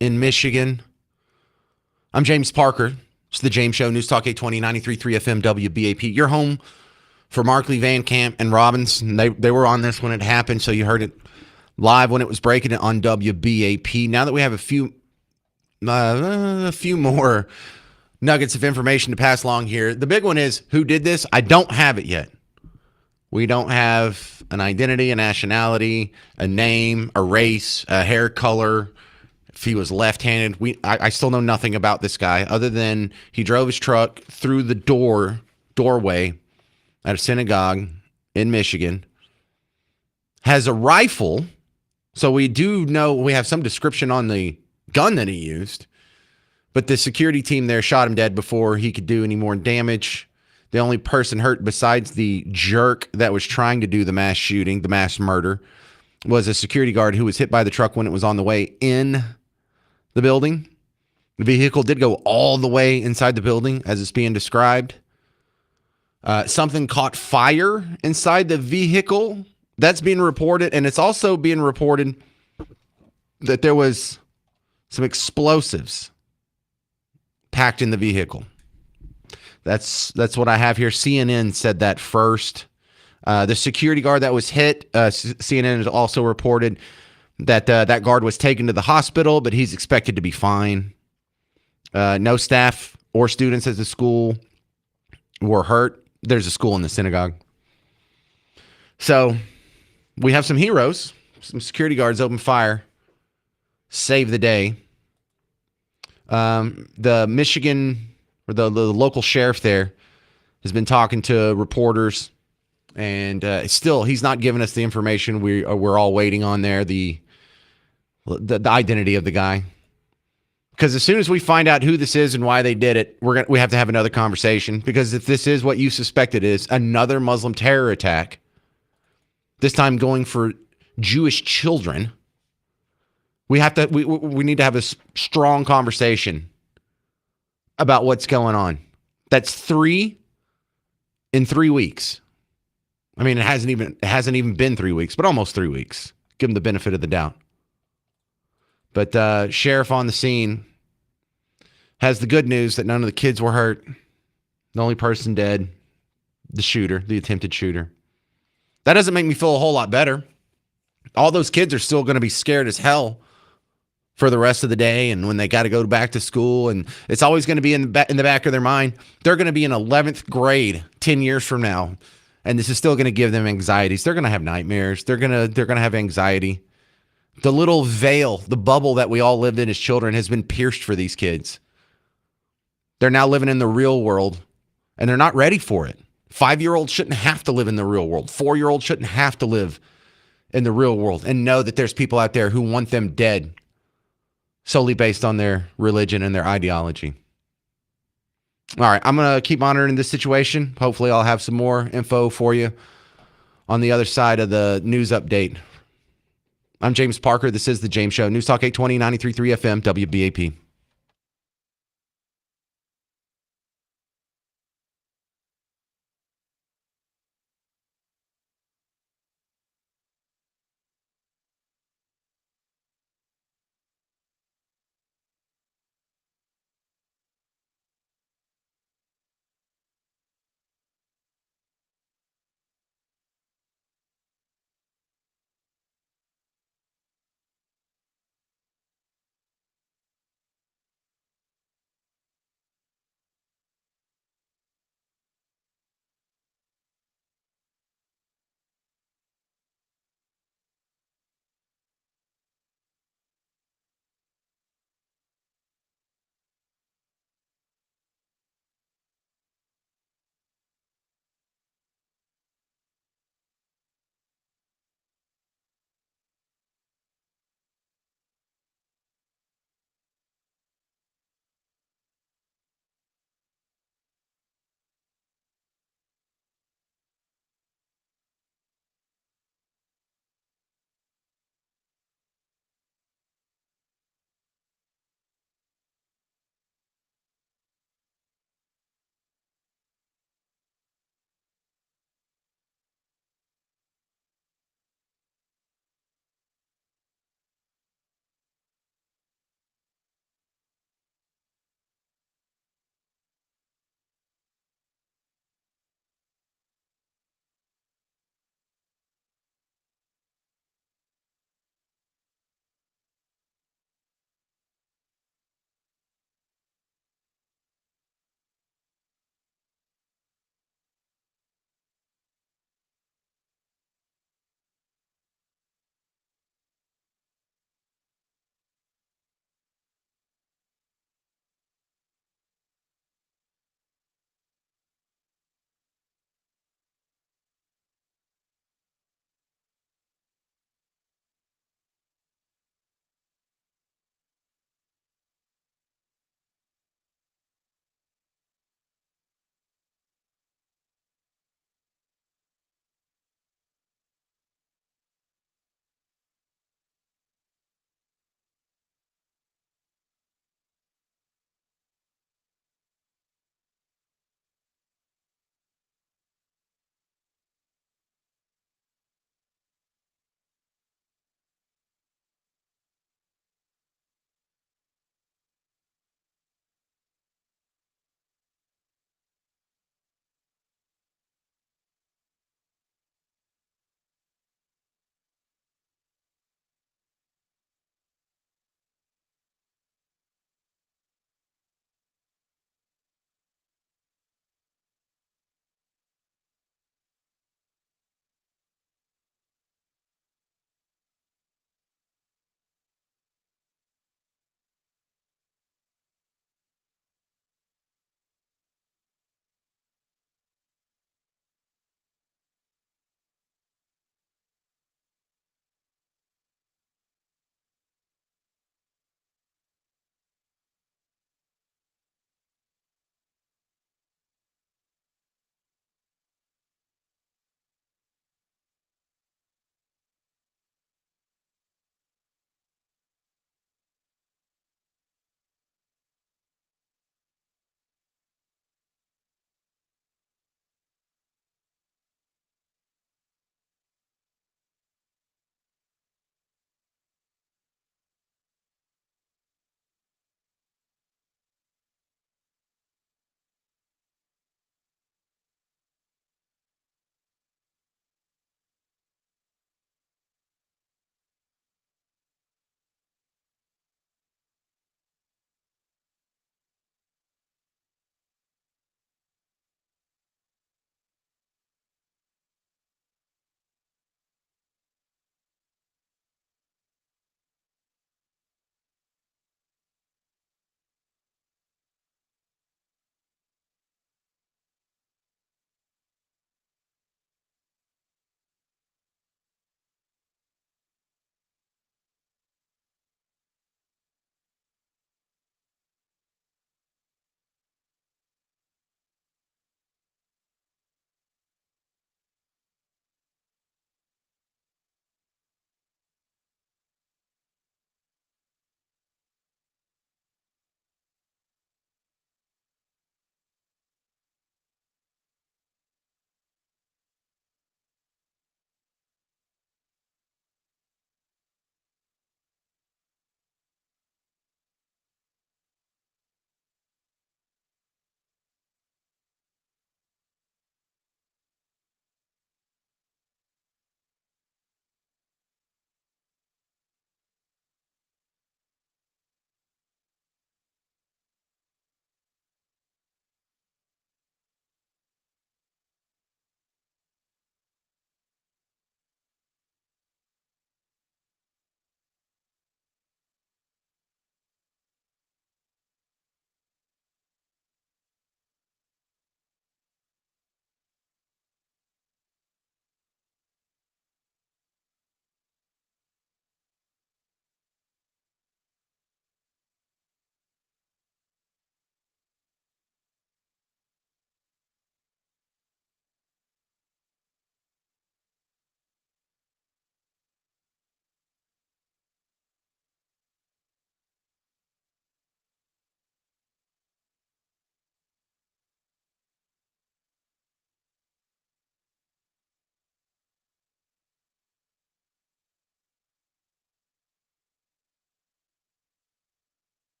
in Michigan. I'm James Parker. It's the James Show, News Talk 820, 93.3 FM, WBAP. Your home for Markley, Van Camp, and Robbins. And they were on this when it happened, so you heard it live when it was breaking it on WBAP. Now that we have a few more nuggets of information to pass along here, the big one is who did this? I don't have it yet. We don't have an identity, a nationality, a name, a race, a hair color. If he was left-handed, I still know nothing about this guy other than he drove his truck through the doorway at a synagogue in Michigan, has a rifle. So we do know, we have some description on the gun that he used, but the security team there shot him dead before he could do any more damage. The only person hurt besides the jerk that was trying to do the mass shooting, the mass murder, was a security guard who was hit by the truck when it was on the way in the building. The vehicle did go all the way inside the building as it's being described. Something caught fire inside the vehicle. That's being reported, and it's also being reported that there was some explosives packed in the vehicle. That's what I have here. CNN said that first. The security guard that was hit, CNN has also reported that that guard was taken to the hospital, but he's expected to be fine. No staff or students at the school were hurt. There's a school in the synagogue. So we have some heroes. Some security guards open fire, save the day. The Michigan, or the local sheriff there, has been talking to reporters, and still he's not giving us the information we're all waiting on there, the identity of the guy. Because as soon as we find out who this is and why they did it, we have to have another conversation. Because if this is what you suspect it is, another Muslim terror attack, this time going for Jewish children, we need to have a strong conversation about what's going on. That's 3 in 3 weeks. I mean, it hasn't even been 3 weeks, but almost 3 weeks. Give them the benefit of the doubt. But sheriff on the scene has the good news that none of the kids were hurt. The only person dead, the attempted shooter. That doesn't make me feel a whole lot better. All those kids are still going to be scared as hell for the rest of the day, and when they got to go back to school, and it's always going to be in the back of their mind. They're going to be in 11th grade 10 years from now, and this is still going to give them anxieties. They're going to have nightmares. They're going to have anxiety. The little veil, the bubble that we all lived in as children has been pierced for these kids. They're now living in the real world, and they're not ready for it. 5-year-olds shouldn't have to live in the real world. 4-year-olds shouldn't have to live in the real world and know that there's people out there who want them dead solely based on their religion and their ideology. All right, I'm going to keep monitoring this situation. Hopefully I'll have some more info for you on the other side of the news update. I'm James Parker. This is The James Show. News Talk 820, 93.3 FM, WBAP.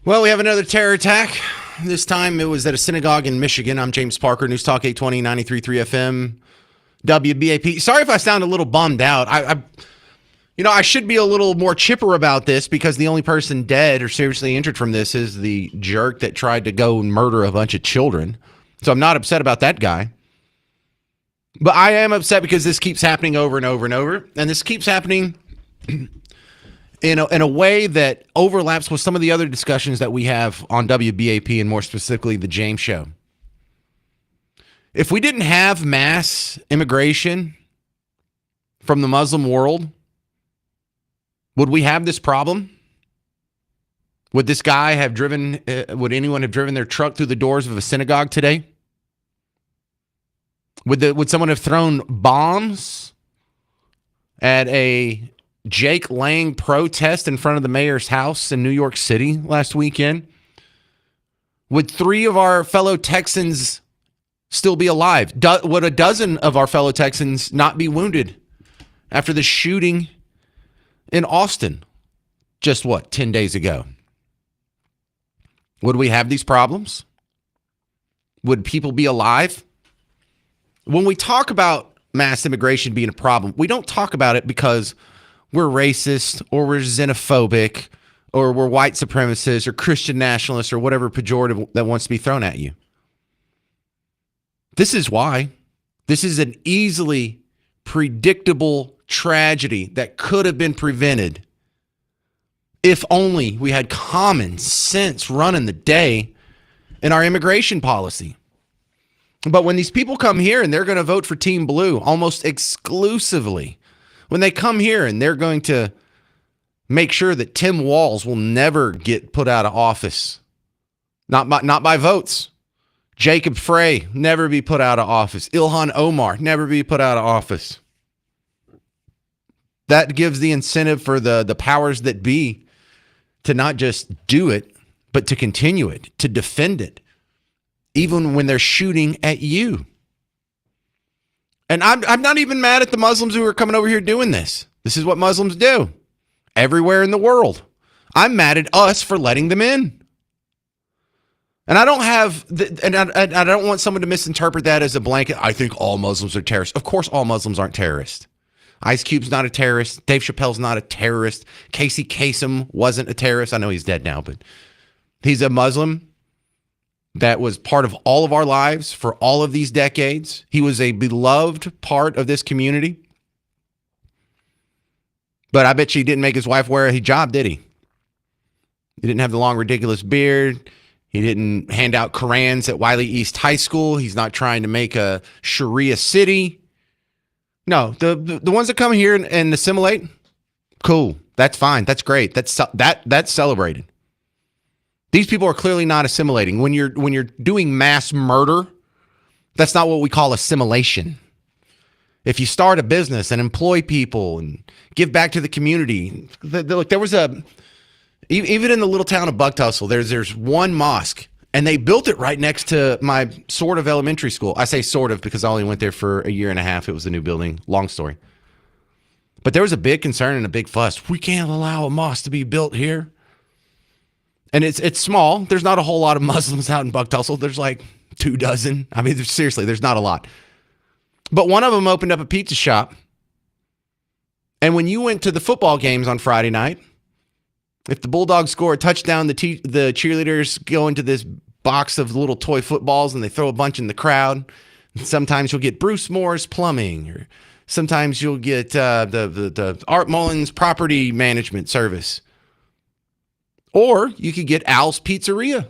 Well, we have another terror attack. This time it was at a synagogue in Michigan. I'm James Parker, News Talk 820, 93.3 FM, WBAP. Sorry if I sound a little bummed out. I should be a little more chipper about this because the only person dead or seriously injured from this is the jerk that tried to go and murder a bunch of children. So I'm not upset about that guy. But I am upset because this keeps happening over and over and over. And this keeps happening in a way that overlaps with some of the other discussions that we have on WBAP and more specifically the James Show. If we didn't have mass immigration from the Muslim world, would we have this problem? Would this guy have driven, would anyone have driven their truck through the doors of a synagogue today? Would someone have thrown bombs at a Jake Lang protest in front of the mayor's house in New York City last weekend? Would 3 of our fellow Texans still be alive? Would a dozen of our fellow Texans not be wounded after the shooting in Austin just 10 days ago? Would we have these problems? Would people be alive? When we talk about mass immigration being a problem, we don't talk about it because we're racist or we're xenophobic or we're white supremacists or Christian nationalists or whatever pejorative that wants to be thrown at you. This is why. This is an easily predictable tragedy that could have been prevented if only we had common sense running the day in our immigration policy. But when these people come here and they're going to vote for Team Blue almost exclusively, when they come here and they're going to make sure that Tim Walz will never get put out of office, not by votes. Jacob Frey, never be put out of office. Ilhan Omar, never be put out of office. That gives the incentive for the powers that be to not just do it, but to continue it, to defend it, even when they're shooting at you. And I'm not even mad at the Muslims who are coming over here doing this. This is what Muslims do everywhere in the world. I'm mad at us for letting them in. And I don't have, I don't want someone to misinterpret that as a blanket. I think all Muslims are terrorists. Of course, all Muslims aren't terrorists. Ice Cube's not a terrorist. Dave Chappelle's not a terrorist. Casey Kasem wasn't a terrorist. I know he's dead now, but he's a Muslim that was part of all of our lives for all of these decades. He was a beloved part of this community. But I bet you he didn't make his wife wear a hijab, did he? He didn't have the long, ridiculous beard. He didn't hand out Korans at Wiley East High School. He's not trying to make a Sharia city. No, the ones that come here and assimilate, cool. That's fine. That's great. That's celebrated. These people are clearly not assimilating. When you're doing mass murder, that's not what we call assimilation. If you start a business and employ people and give back to the community, look, there was even in the little town of Bucktussle, there's one mosque, and they built it right next to my sort of elementary school. I say sort of because I only went there for a year and a half. It was a new building. Long story. But there was a big concern and a big fuss. We can't allow a mosque to be built here. And it's small. There's not a whole lot of Muslims out in Bucktussle. There's like 24. I mean, seriously, there's not a lot. But one of them opened up a pizza shop. And when you went to the football games on Friday night, if the Bulldogs score a touchdown, the cheerleaders go into this box of little toy footballs and they throw a bunch in the crowd. And sometimes you'll get Bruce Moore's Plumbing, or sometimes you'll get the Art Mullins Property Management Service. Or you could get Al's Pizzeria.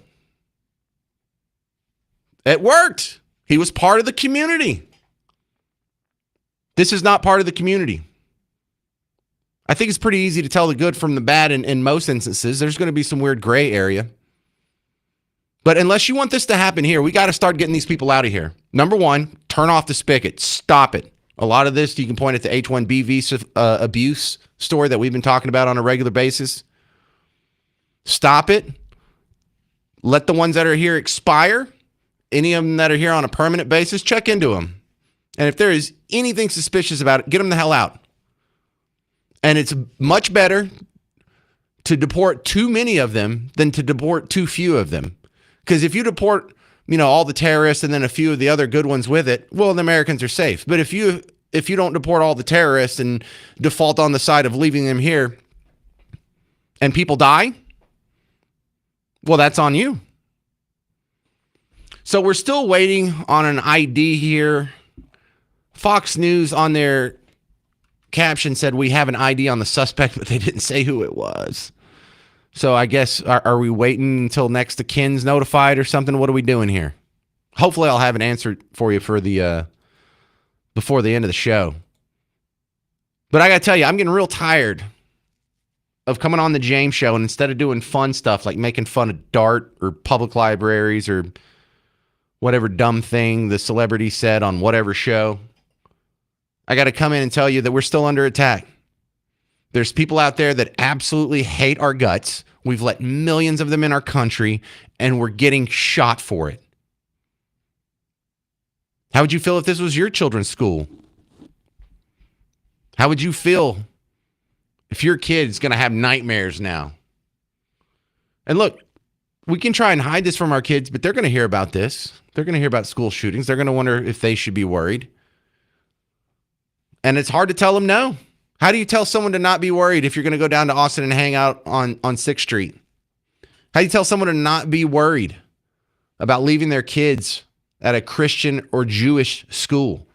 It worked. He was part of the community. This is not part of the community. I think it's pretty easy to tell the good from the bad in most instances. There's going to be some weird gray area. But unless you want this to happen here, we got to start getting these people out of here. Number one, turn off the spigot. Stop it. A lot of this, you can point at the H-1B visa abuse story that we've been talking about on a regular basis. Stop it. Let the ones that are here expire. Any of them that are here on a permanent basis, check into them. And if there is anything suspicious about it, get them the hell out. And it's much better to deport too many of them than to deport too few of them. Because if you deport, all the terrorists and then a few of the other good ones with it, well, the Americans are safe. But if you don't deport all the terrorists and default on the side of leaving them here and people die, well, that's on you. So we're still waiting on an ID here. Fox News on their caption said we have an ID on the suspect, but they didn't say who it was. So I guess, are we waiting until next to kin's notified or something? What are we doing here? Hopefully I'll have an answer for you for the before the end of the show. But I got to tell you, I'm getting real tired of coming on the James Show, and instead of doing fun stuff like making fun of DART or public libraries or whatever dumb thing the celebrity said on whatever show, I got to come in and tell you that we're still under attack. There's people out there that absolutely hate our guts. We've let millions of them in our country, and we're getting shot for it. How would you feel if this was your children's school? How would you feel if your kid's going to have nightmares now? And look, we can try and hide this from our kids, but they're going to hear about this. They're going to hear about school shootings. They're going to wonder if they should be worried. And it's hard to tell them no. How do you tell someone to not be worried if you're going to go down to Austin and hang out on 6th Street? How do you tell someone to not be worried about leaving their kids at a Christian or Jewish school?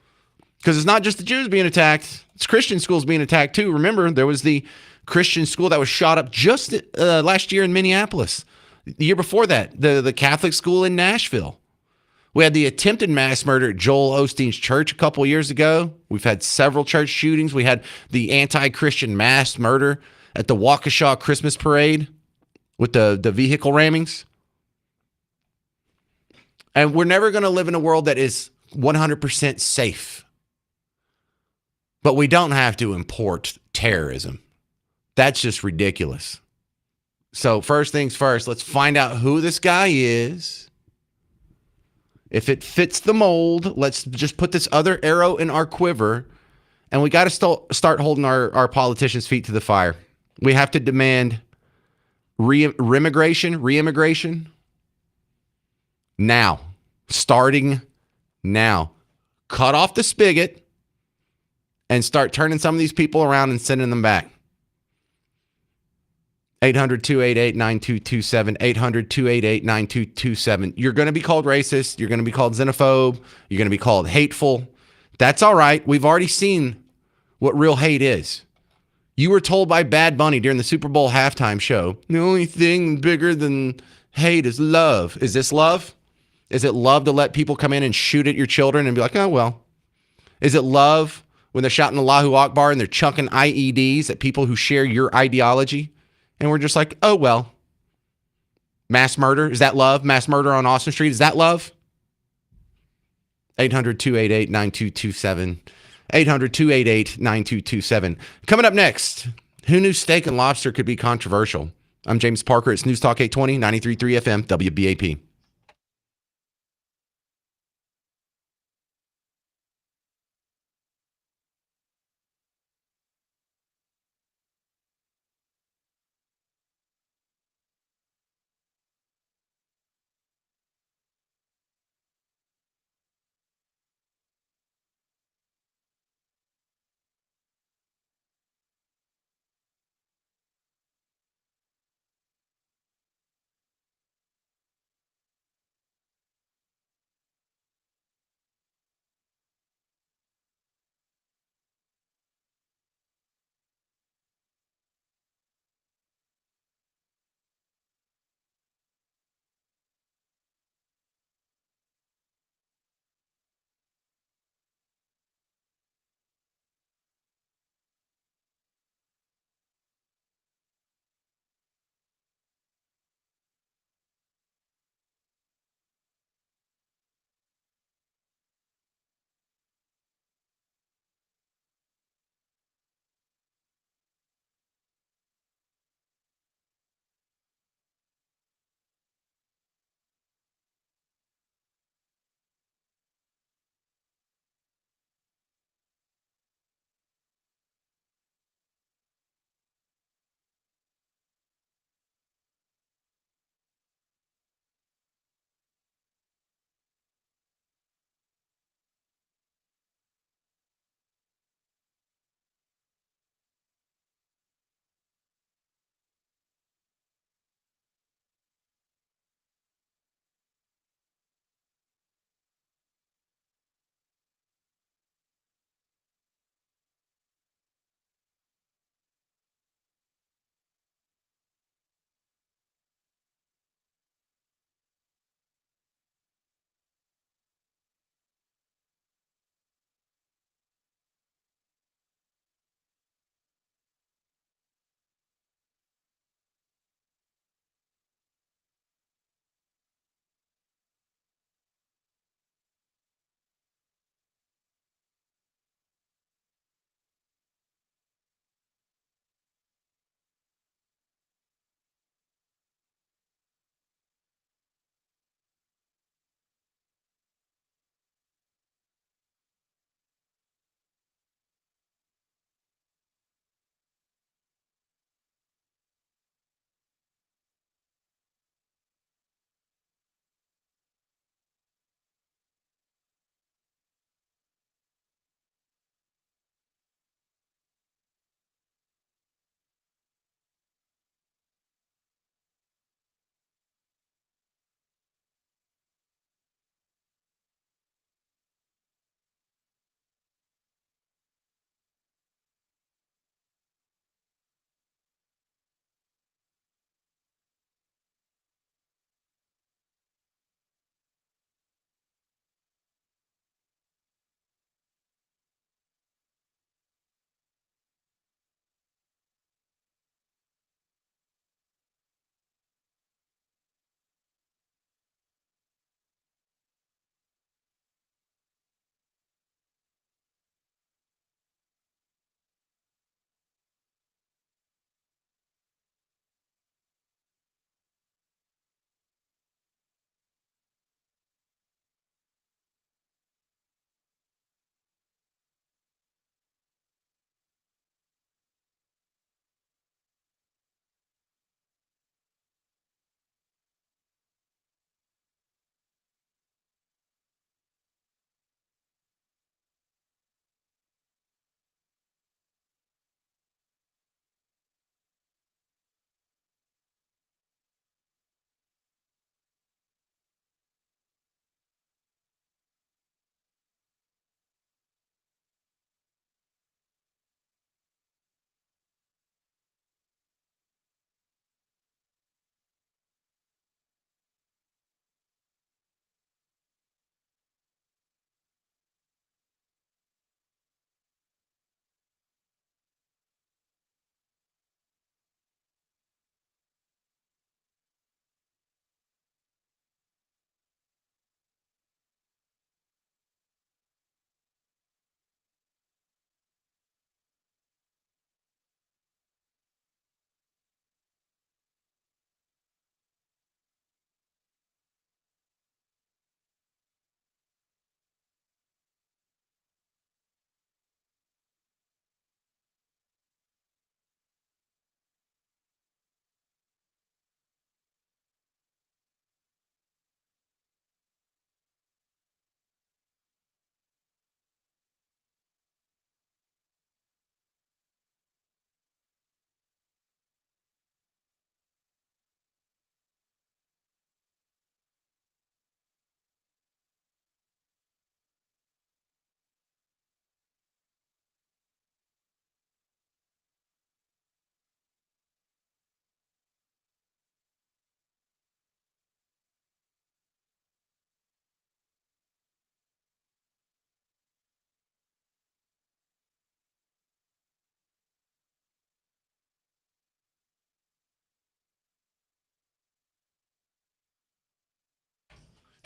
Because it's not just the Jews being attacked. It's Christian schools being attacked too. Remember, there was the Christian school that was shot up just last year in Minneapolis. The year before that, the Catholic school in Nashville. We had the attempted mass murder at Joel Osteen's church a couple years ago. We've had several church shootings. We had the anti-Christian mass murder at the Waukesha Christmas parade with the vehicle rammings. And we're never going to live in a world that is 100% safe. But we don't have to import terrorism. That's just ridiculous. So first things first, let's find out who this guy is. If it fits the mold, let's just put this other arrow in our quiver. And we got to start holding our politicians' feet to the fire. We have to demand reimmigration now. Starting now. Cut off the spigot and start turning some of these people around and sending them back. 800-288-9227, 800-288-9227. You're going to be called racist. You're going to be called xenophobe. You're going to be called hateful. That's all right. We've already seen what real hate is. You were told by Bad Bunny during the Super Bowl halftime show, the only thing bigger than hate is love. Is this love? Is it love to let people come in and shoot at your children and be like, oh, well? Is it love when they're shouting Allahu Akbar and they're chunking IEDs at people who share your ideology? And we're just like, oh, well, mass murder, is that love? Mass murder on Austin Street, is that love? 800-288-9227. 800-288-9227. Coming up next, who knew steak and lobster could be controversial? I'm James Parker. It's News Talk 820, 93.3 FM, WBAP.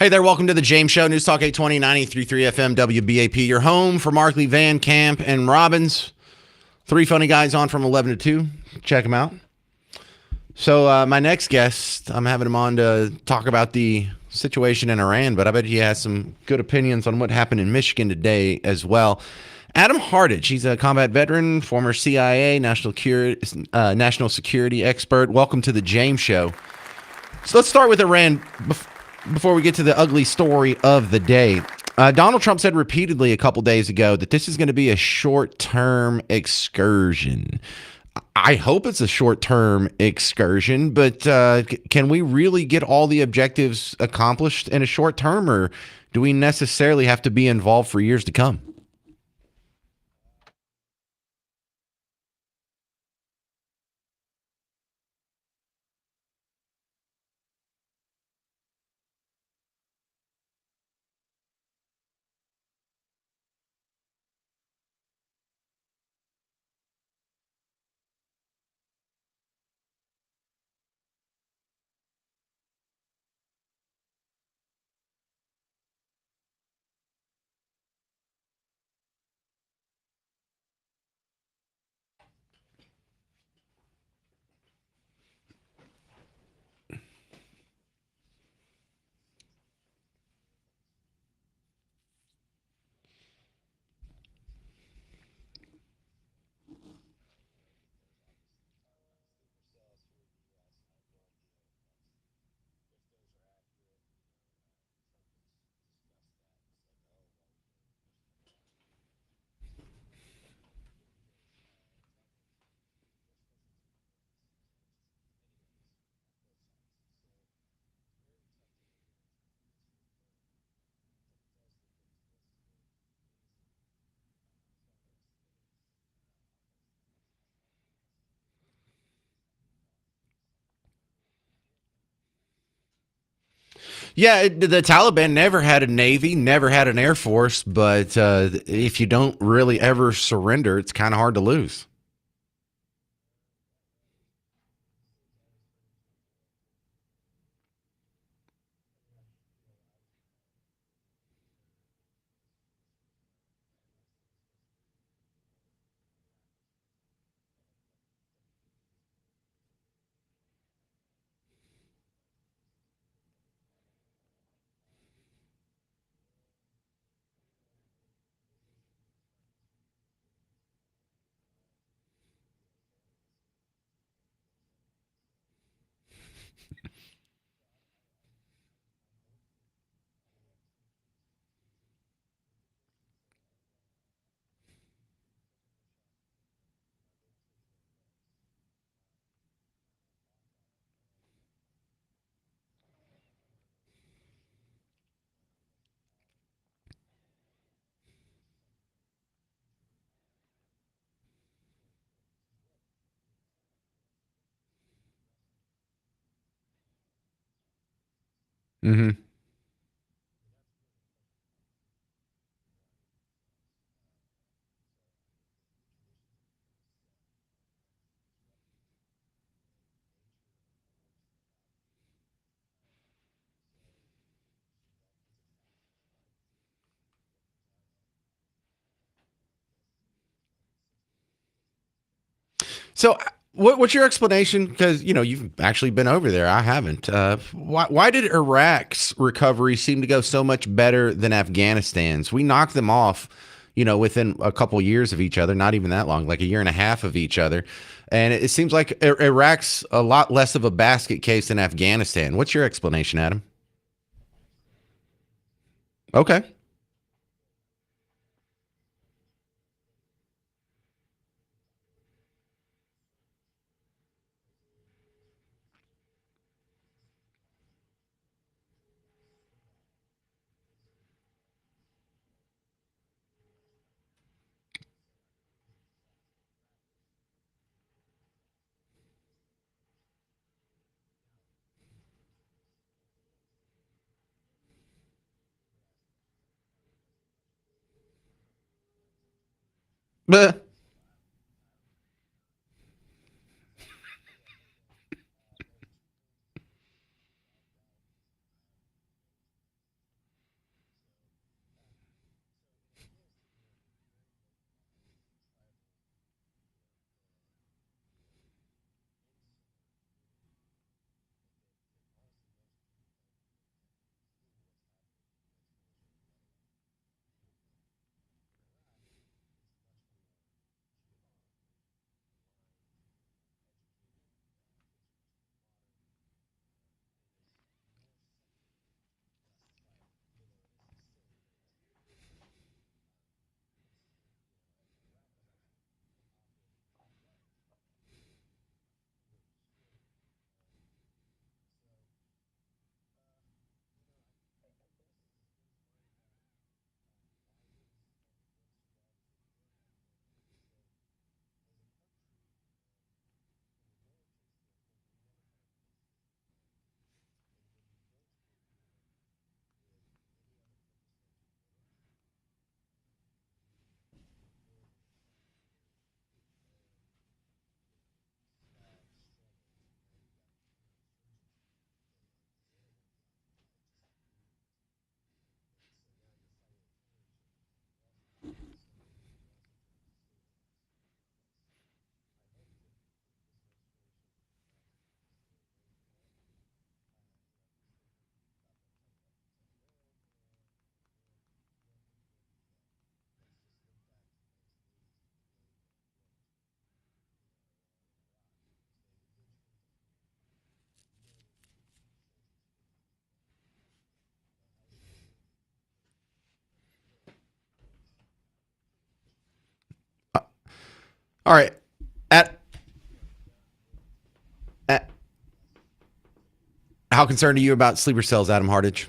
Hey there, welcome to the James Show, News Talk 820, 93.3 FM, WBAP. Your home for Markley, Van Camp, and Robbins. 3 funny guys on from 11 to 2. Check them out. So my next guest, I'm having him on to talk about the situation in Iran, but I bet he has some good opinions on what happened in Michigan today as well. Adam Hardage, he's a combat veteran, former CIA, national security expert. Welcome to the James Show. So let's start with Iran before we get to the ugly story of the day. Donald Trump said repeatedly a couple days ago that this is going to be a short-term excursion. I hope it's a short-term excursion, but can we really get all the objectives accomplished in a short term, or do we necessarily have to be involved for years to come? Yeah, the Taliban never had a navy, never had an air force, but if you don't really ever surrender, it's kind of hard to lose. Mm-hmm. So, what's your explanation? Because you've actually been over there. I haven't. Why did Iraq's recovery seem to go so much better than Afghanistan's? We knocked them off, within a couple years of each other. Not even that long, like a year and a half of each other. And it seems like Iraq's a lot less of a basket case than Afghanistan. What's your explanation, Adam? Okay. But All right. At how concerned are you about sleeper cells, Adam Hardage?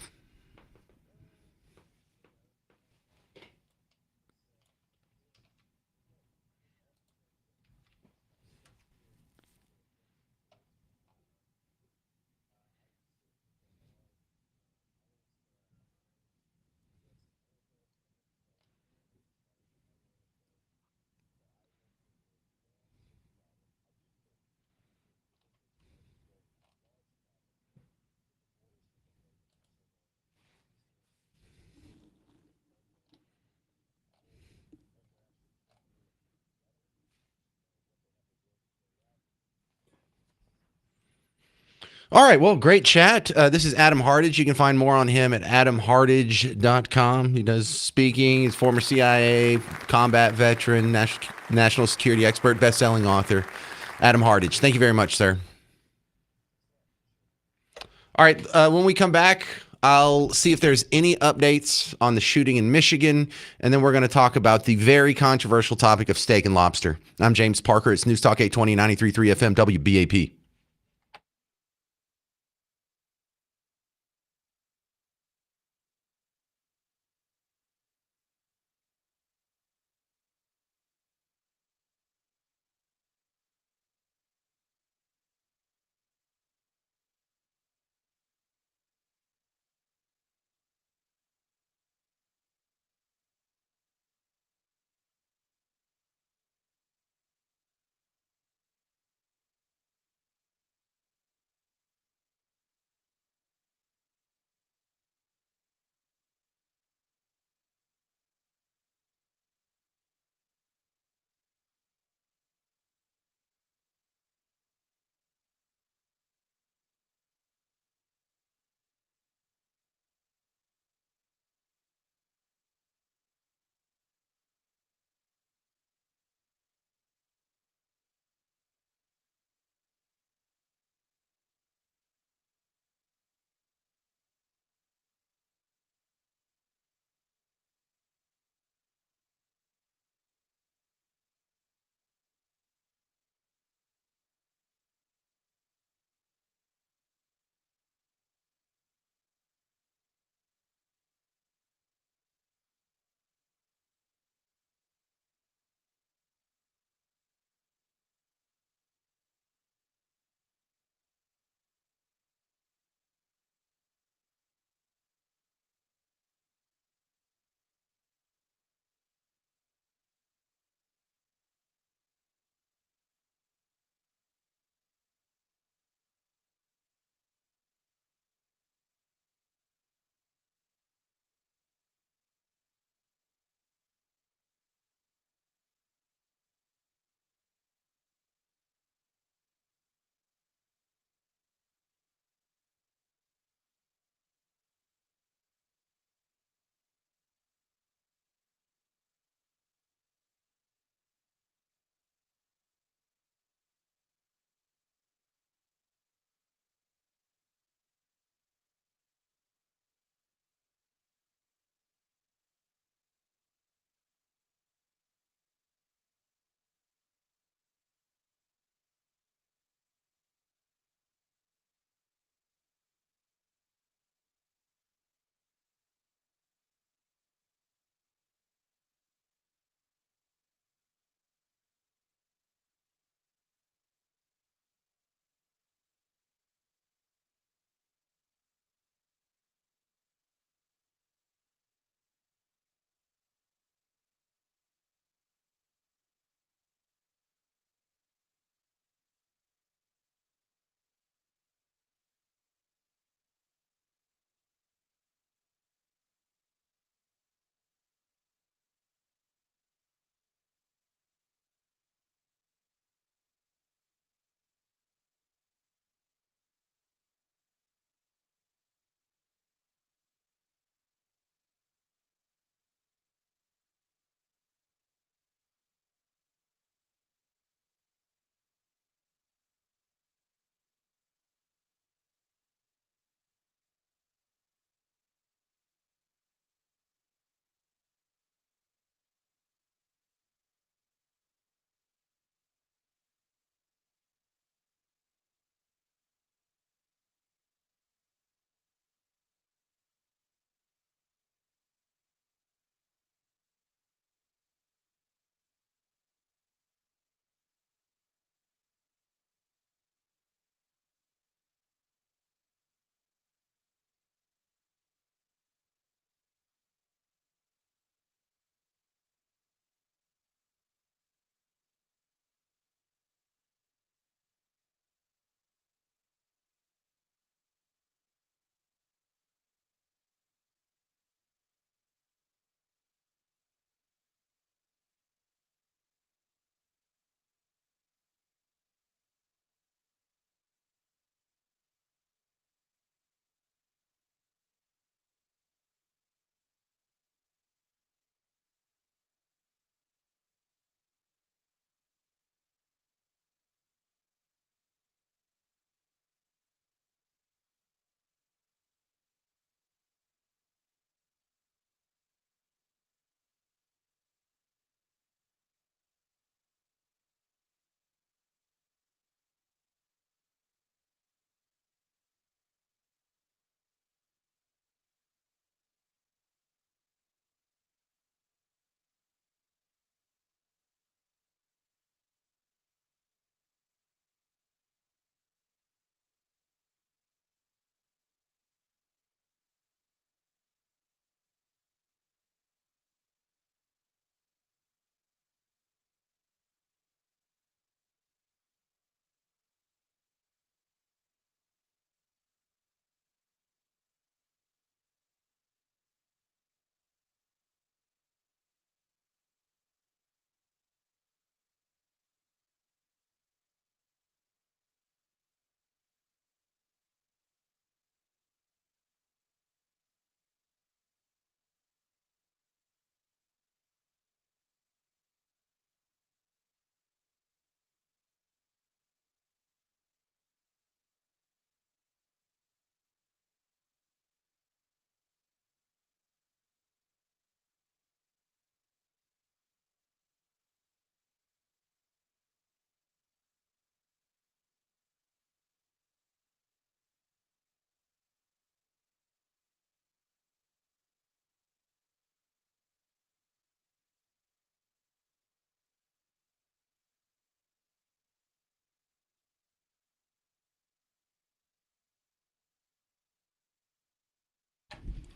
All right. Well, great chat. This is Adam Hardage. You can find more on him at adamhardage.com. He does speaking. He's former CIA, combat veteran, national security expert, best-selling author. Adam Hardage. Thank you very much, sir. All right. When we come back, I'll see if there's any updates on the shooting in Michigan, and then we're going to talk about the very controversial topic of steak and lobster. I'm James Parker. It's News Talk 820, 93.3 FM, WBAP.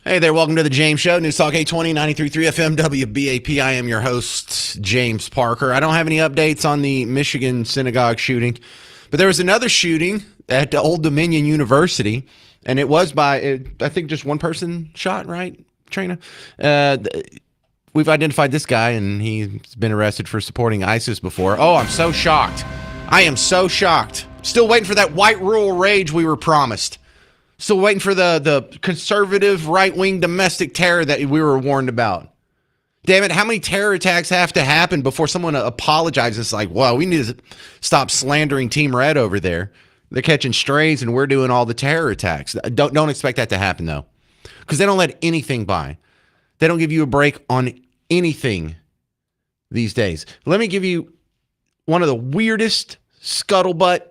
Hey there, welcome to the James Show, News Talk 820, 93.3 FM, WBAP. I am your host, James Parker. I don't have any updates on the Michigan synagogue shooting, but there was another shooting at Old Dominion University, and it was by, I think, just one person shot, right, Trina? We've identified this guy, and he's been arrested for supporting ISIS before. Oh, I'm so shocked. I am so shocked. Still waiting for that white rural rage we were promised. Still waiting for the conservative right-wing domestic terror that we were warned about. Damn it, how many terror attacks have to happen before someone apologizes like, well, we need to stop slandering Team Red over there. They're catching strays and we're doing all the terror attacks. Don't expect that to happen, though, because they don't let anything by. They don't give you a break on anything these days. Let me give you one of the weirdest scuttlebutt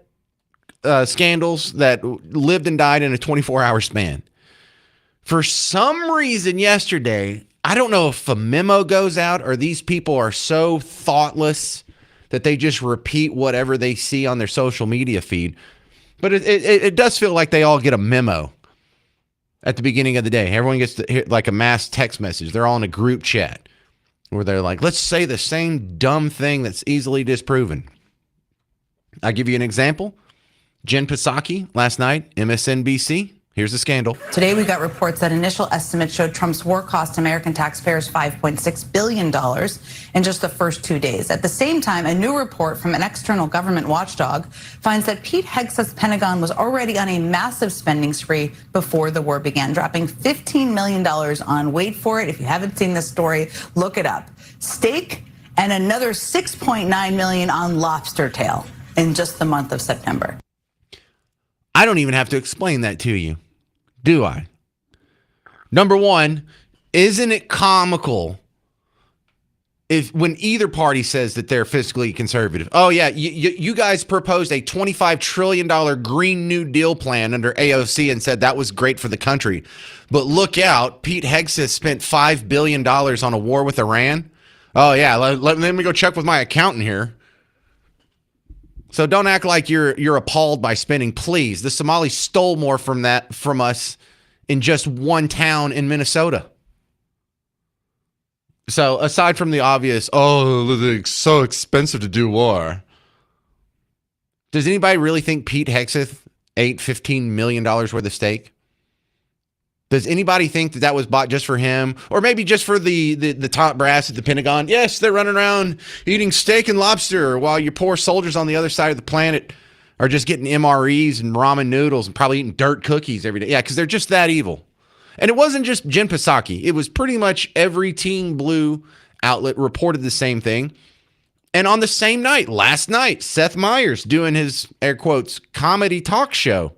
scandals that lived and died in a 24-hour span. For some reason yesterday, I don't know if a memo goes out or these people are so thoughtless that they just repeat whatever they see on their social media feed. But it does feel like they all get a memo at the beginning of the day. Everyone gets like a mass text message. They're all in a group chat where they're like, let's say the same dumb thing that's easily disproven. I'll give you an example. Jen Psaki last night, MSNBC. Here's the scandal.
Today, we got reports that initial estimates showed Trump's war cost American taxpayers $5.6 billion in just the first 2 days. At the same time, a new report from an external government watchdog finds that Pete Hegseth's Pentagon was already on a massive spending spree before the war began, dropping $15 million on, wait for it, if you haven't seen this story, look it up, steak, and another $6.9 million on lobster tail in just the month of September.
I don't even have to explain that to you, do I? Number one, isn't it comical if when either party says that they're fiscally conservative? Oh, yeah, you guys proposed a $25 trillion Green New Deal plan under AOC and said that was great for the country. But look out, Pete Hegseth spent $5 billion on a war with Iran. Oh, yeah, let me go check with my accountant here. So don't act like you're appalled by spending, please. The Somalis stole more from us in just one town in Minnesota. So aside from the obvious, it's so expensive to do war. Does anybody really think Pete Hegseth ate $15 million worth of steak? Does anybody think that was bought just for him? Or maybe just for the top brass at the Pentagon? Yes, they're running around eating steak and lobster while your poor soldiers on the other side of the planet are just getting MREs and ramen noodles and probably eating dirt cookies every day. Yeah, because they're just that evil. And it wasn't just Jen Psaki. It was pretty much every Team Blue outlet reported the same thing. And on the same night, last night, Seth Meyers, doing his, air quotes, comedy talk show,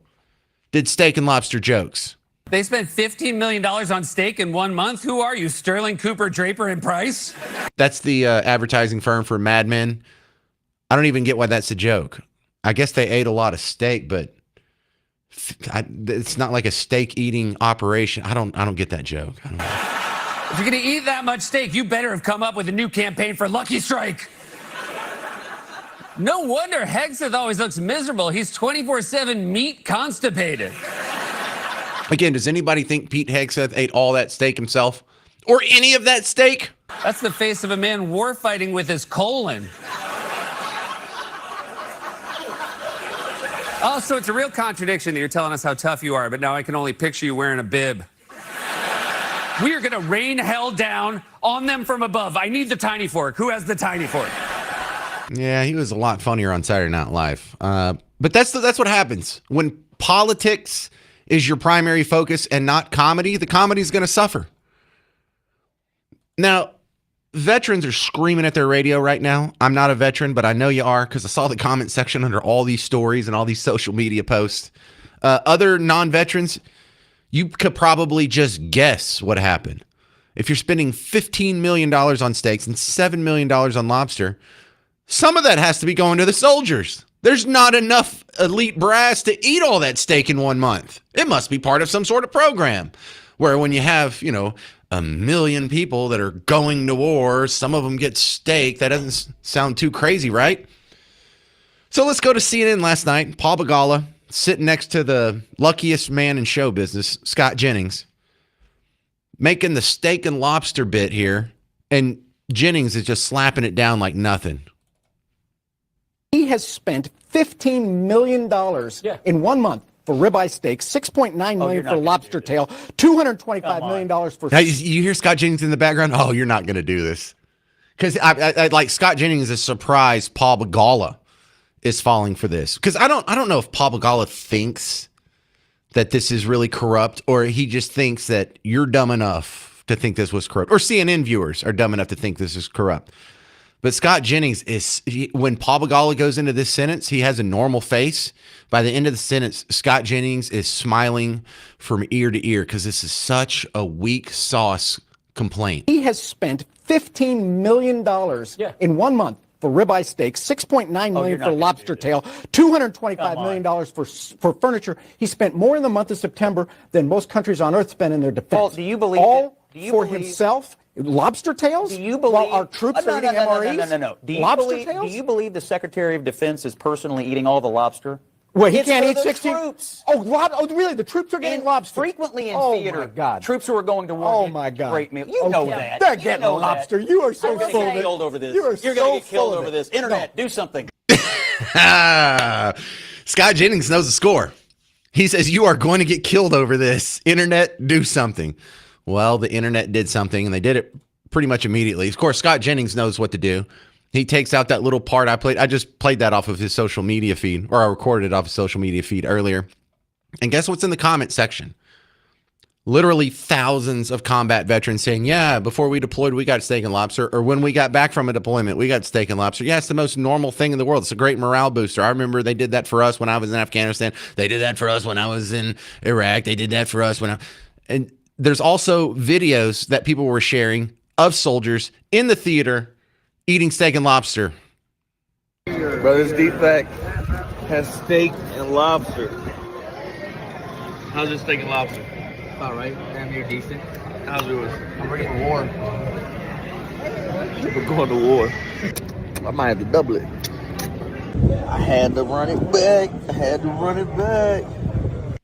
did steak and lobster jokes.
They spent $15 million on steak in 1 month. Who are you, Sterling, Cooper, Draper, and Price?
That's the advertising firm for Mad Men. I don't even get why that's a joke. I guess they ate a lot of steak, but it's not like a steak eating operation. I don't get that joke. I don't know.
If you're going to eat that much steak, you better have come up with a new campaign for Lucky Strike. No wonder Hegseth always looks miserable. He's 24/7 meat constipated.
Again, does anybody think Pete Hegseth ate all that steak himself? Or any of that steak?
That's the face of a man war fighting with his colon. Also, it's a real contradiction that you're telling us how tough you are, but now I can only picture you wearing a bib. We are going to rain hell down on them from above. I need the tiny fork. Who has the tiny fork?
Yeah, he was a lot funnier on Saturday Night Live. But that's what happens. When politics is your primary focus and not comedy, the comedy is going to suffer. Now, veterans are screaming at their radio right now. I'm not a veteran, but I know you are because I saw the comment section under all these stories and all these social media posts. Other non-veterans, you could probably just guess what happened. If you're spending $15 million on steaks and $7 million on lobster, some of that has to be going to the soldiers. There's not enough elite brass to eat all that steak in 1 month. It must be part of some sort of program where when you have, 1 million people that are going to war, some of them get steak. That doesn't sound too crazy, right? So let's go to CNN last night. Paul Begala sitting next to the luckiest man in show business, Scott Jennings. making the steak and lobster bit here, and Jennings is just slapping it down like nothing.
He has spent $15 million in 1 month for ribeye steak, $6.9 million for lobster tail, $225 million for.
Now, you hear Scott Jennings in the background? Oh, you're not going to do this. Because I like Scott Jennings is surprised Paul Begala is falling for this. Because I don't know if Paul Begala thinks that this is really corrupt, or he just thinks that you're dumb enough to think this was corrupt, or CNN viewers are dumb enough to think this is corrupt. But Scott Jennings when Paul Begala goes into this sentence, he has a normal face. By the end of the sentence, Scott Jennings is smiling from ear to ear because this is such a weak sauce complaint.
He has spent $15 million in 1 month for ribeye steak, $6.9 million for lobster tail, $225 million for furniture. He spent more in the month of September than most countries on earth spend in their defense.
Paul, do you believe
all for himself? Lobster tails?
Do you believe
while our troops are eating MREs?
No. Do you believe the Secretary of Defense is personally eating all the lobster?
Well, he
It's
can't
for
eat
the
16.
Troops.
Oh, really? The troops are getting lobster
frequently in theater.
Oh my God!
Troops who are going to war.
Oh
get
my God!
Great meal. You know that.
They're getting lobster. You are so
You're
full
gonna
of
get
it.
killed over this.
You are
You're
so
gonna get killed
full of
over
it.
this. Internet, do something.
Scott Jennings knows the score. He says you are going to get killed over this. Internet, do something. Well, the internet did something, and they did it pretty much immediately. Of course, Scott Jennings knows what to do. He takes out that little part I played. I just played that off of his social media feed, or I recorded it off his social media feed earlier. And guess what's in the comment section? Literally thousands of combat veterans saying, yeah, before we deployed, we got steak and lobster. Or when we got back from a deployment, we got steak and lobster. Yeah, it's the most normal thing in the world. It's a great morale booster. I remember they did that for us when I was in Afghanistan. They did that for us when I was in Iraq. They did that for us and there's also videos that people were sharing of soldiers in the theater eating steak and lobster.
Brothers Defect has steak and lobster. How's your steak and lobster?
All right, damn near decent.
How's yours?
I'm ready for war.
We're going to war. I might have to double it. I had to run it back.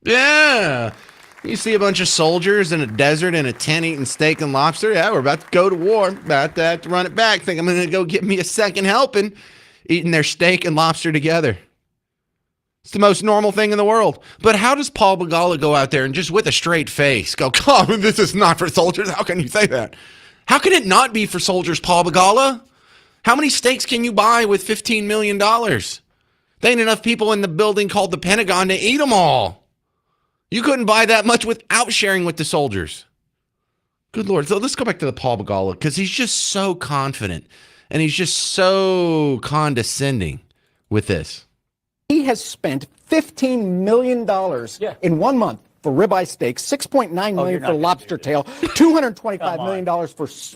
Yeah. You see a bunch of soldiers in a desert in a tent eating steak and lobster. Yeah, we're about to go to war. About to have to run it back. Think I'm going to go get me a second helping, eating their steak and lobster together. It's the most normal thing in the world. But how does Paul Begala go out there and just with a straight face go, come, this is not for soldiers? How can you say that? How can it not be for soldiers, Paul Begala? How many steaks can you buy with $15 million? There ain't enough people in the building called the Pentagon to eat them all. You couldn't buy that much without sharing with the soldiers. Good Lord. So let's go back to the Paul Begala because he's just so confident and he's just so condescending with this.
He has spent $15 million in 1 month for ribeye steak, $6.9 million for lobster tail, $225 million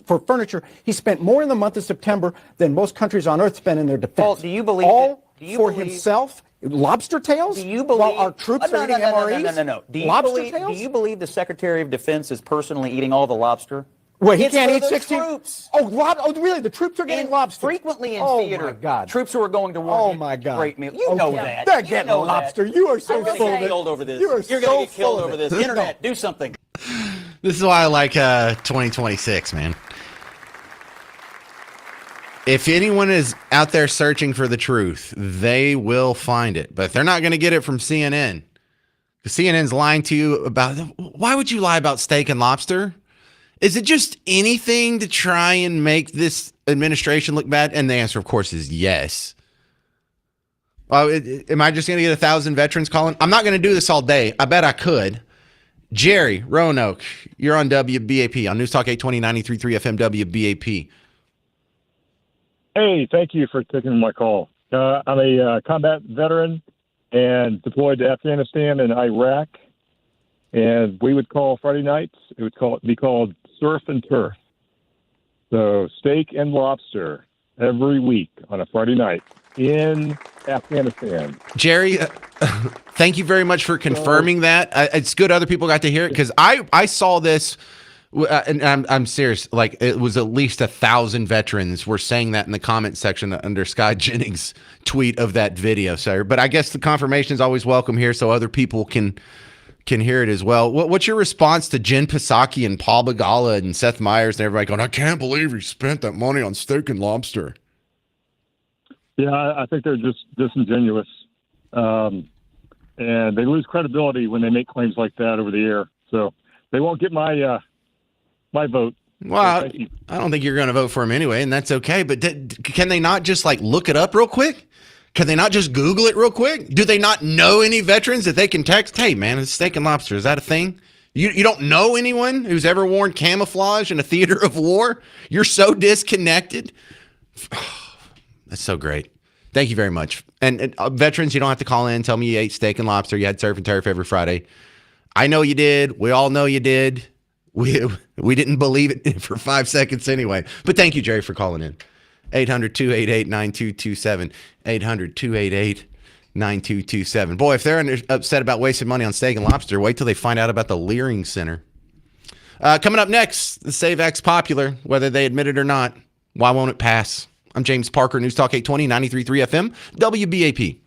for furniture. He spent more in the month of September than most countries on earth spend in their defense.
Paul, do you believe
all for himself? Lobster tails?
Do you believe
while our troops are eating MREs?
No. Do you believe the Secretary of Defense is personally eating all the lobster?
Well, he
It's
can't
for
eat
the
16.
Troops.
Oh, really? The troops are getting lobster
frequently in
Oh
theater.
my God!
Troops who are going to war.
Oh my God!
Great meal. You know that.
They're getting lobster. You are so
You're
full
gonna
of
get
it.
killed over this.
You are
You're
so
gonna get killed
full of
over
it.
this. Internet, do something.
This is why I like 2026, man. If anyone is out there searching for the truth, they will find it. But they're not going to get it from CNN. Because CNN's lying to you about... Why would you lie about steak and lobster? Is it just anything to try and make this administration look bad? And the answer, of course, is yes. Am I just going to get 1,000 veterans calling? I'm not going to do this all day. I bet I could. Jerry, Roanoke, you're on WBAP, on News Talk 820, 93.3 FM, WBAP.
Hey, thank you for taking my call. I'm a combat veteran and deployed to Afghanistan and Iraq. And we would call Friday nights, it would be called surf and turf. So steak and lobster every week on a Friday night in Afghanistan.
Jerry, thank you very much for confirming that. It's good other people got to hear it because I saw this. And I'm serious. Like it was at least 1,000 veterans were saying that in the comment section under Scott Jennings' tweet of that video, sir. But I guess the confirmation is always welcome here, so other people can can hear it as well. What's your response to Jen Psaki and Paul Begala and Seth Meyers and everybody going, I can't believe he spent that money on steak and lobster?
Yeah, I think they're just disingenuous. And they lose credibility when they make claims like that over the air. So they won't get my vote.
Well,
So thank you.
I don't think you're going to vote for him anyway, and that's okay. But can they not just like look it up real quick? Can they not just Google it real quick? Do they not know any veterans that they can text? Hey, man, it's steak and lobster. Is that a thing? You don't know anyone who's ever worn camouflage in a theater of war? You're so disconnected. That's so great. Thank you very much. And veterans, you don't have to call in. Tell me you ate steak and lobster. You had surf and turf every Friday. I know you did. We all know you did. We didn't believe it for 5 seconds anyway. But thank you, Jerry, for calling in. 800-288-9227. 800-288-9227. Boy, if they're upset about wasting money on steak and lobster, wait till they find out about the Leering Center. Coming up next, the Save X Popular, whether they admit it or not. Why won't it pass? I'm James Parker, News Talk 820, 93.3 FM, WBAP.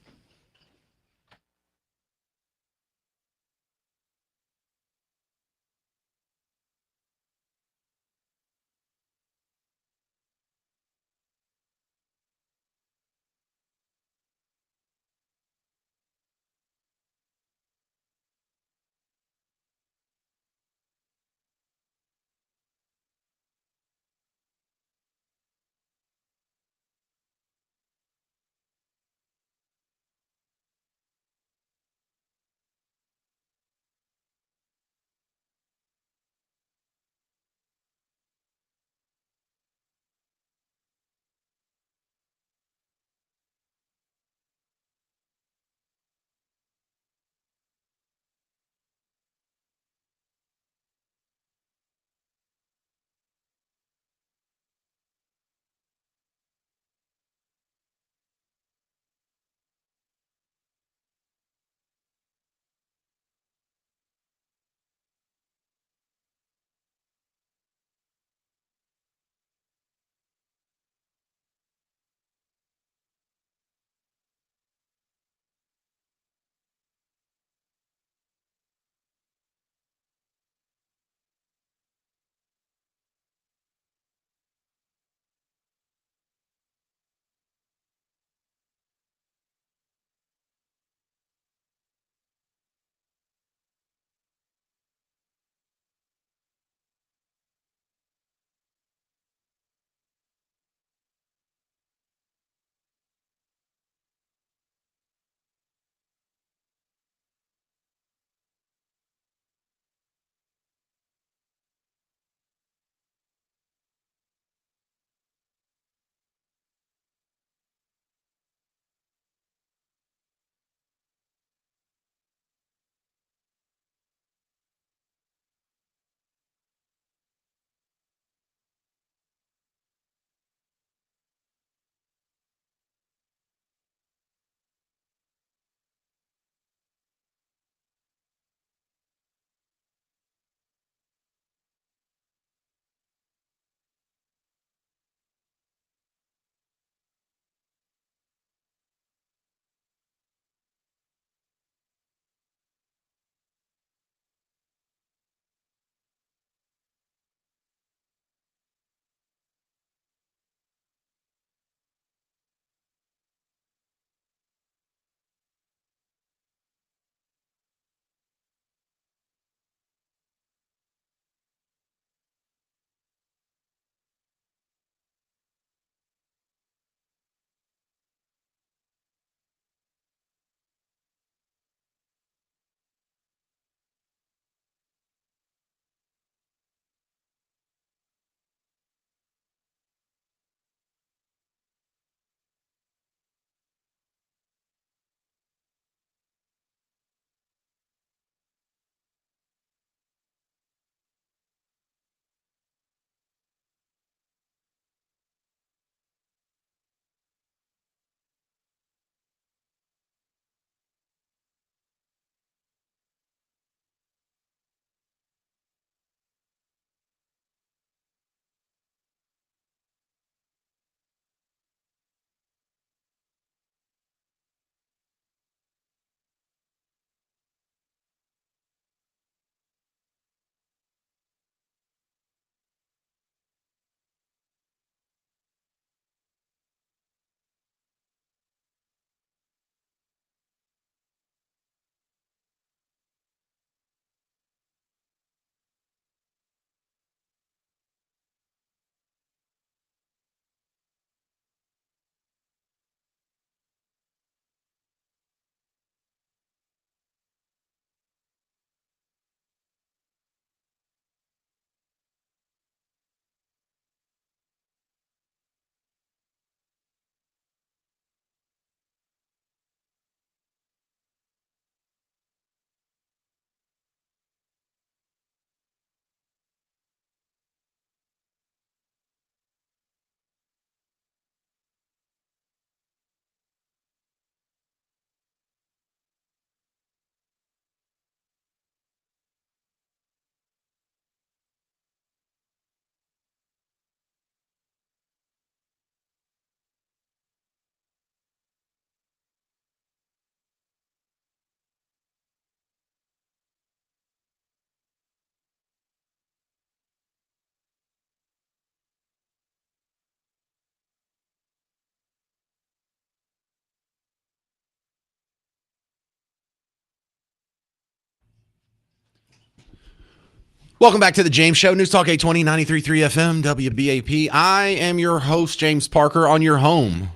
Welcome back to the James Show, News Talk 820, 93.3 FM, WBAP. I am your host, James Parker, on your home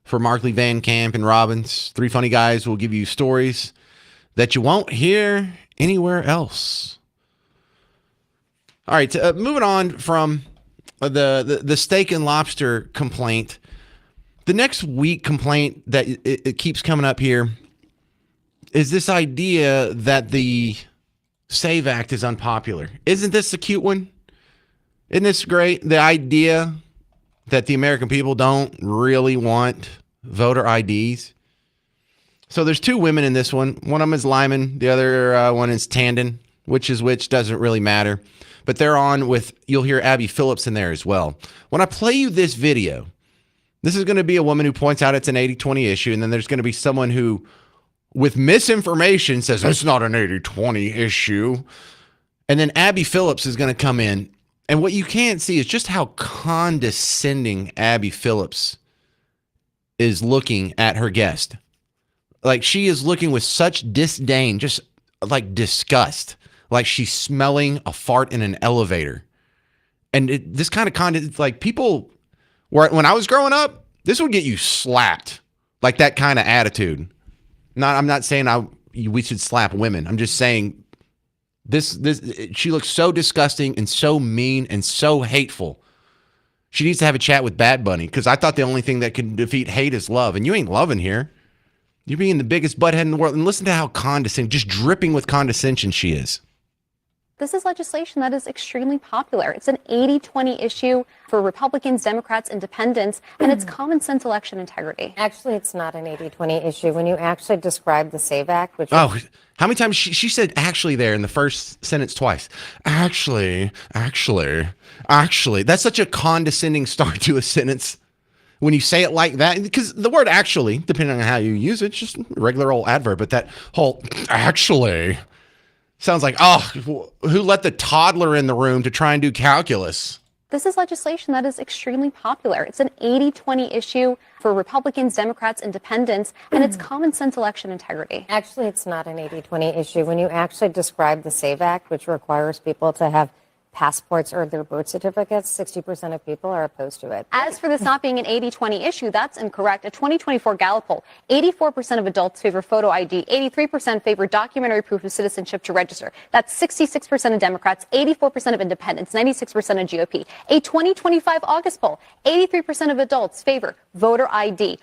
for Markley, Van Camp, and Robbins. Three funny guys will give you stories that you won't hear anywhere else. All right, moving on from the steak and lobster complaint. The next week complaint that it keeps coming up here is this idea that the SAVE Act is unpopular. Isn't this a cute one? Isn't this great? The idea that the American people don't really want voter IDs. So there's two women in this one. One of them is Lyman. The other one is Tandon. Which is which doesn't really matter. But they're on with, you'll hear Abby Phillips in there as well. When I play you this video, this is going to be a woman who points out it's an 80-20 issue. And then there's going to be someone who, with misinformation, says it's not an 80-20 issue. And then Abby Phillips is going to come in. And what you can't see is just how condescending Abby Phillips is looking at her guest. Like, she is looking with such disdain, just like disgust, like she's smelling a fart in an elevator. And this kind of like people, when I was growing up, this would get you slapped, like that kind of attitude. I'm not saying we should slap women. I'm just saying she looks so disgusting and so mean and so hateful. She needs to have a chat with Bad Bunny, because I thought the only thing that can defeat hate is love. And you ain't loving here. You're being the biggest butthead in the world. And listen to how condescending, just dripping with condescension she is.
This is legislation that is extremely popular. It's an 80-20 issue for Republicans, Democrats, Independents, and it's common sense election integrity.
Actually, it's not an 80-20 issue. When you actually describe the SAVE Act, which
how many times she said actually there in the first sentence twice? Actually. That's such a condescending start to a sentence when you say it like that, because the word actually, depending on how you use it, it's just a regular old adverb, but that whole actually sounds like, oh, who let the toddler in the room to try and do calculus?
This is legislation that is extremely popular. It's an 80-20 issue for Republicans, Democrats, Independents, and it's common sense election integrity.
actually it's not an 80-20 issue. When you actually describe the SAVE Act, which requires people to have passports or their birth certificates, 60% of people are opposed to it.
As for this not being an 80-20 issue, that's incorrect. A 2024 Gallup poll, 84% of adults favor photo ID, 83% favor documentary proof of citizenship to register. That's 66% of Democrats, 84% of independents, 96% of GOP. A 2025 August poll, 83% of adults favor voter ID.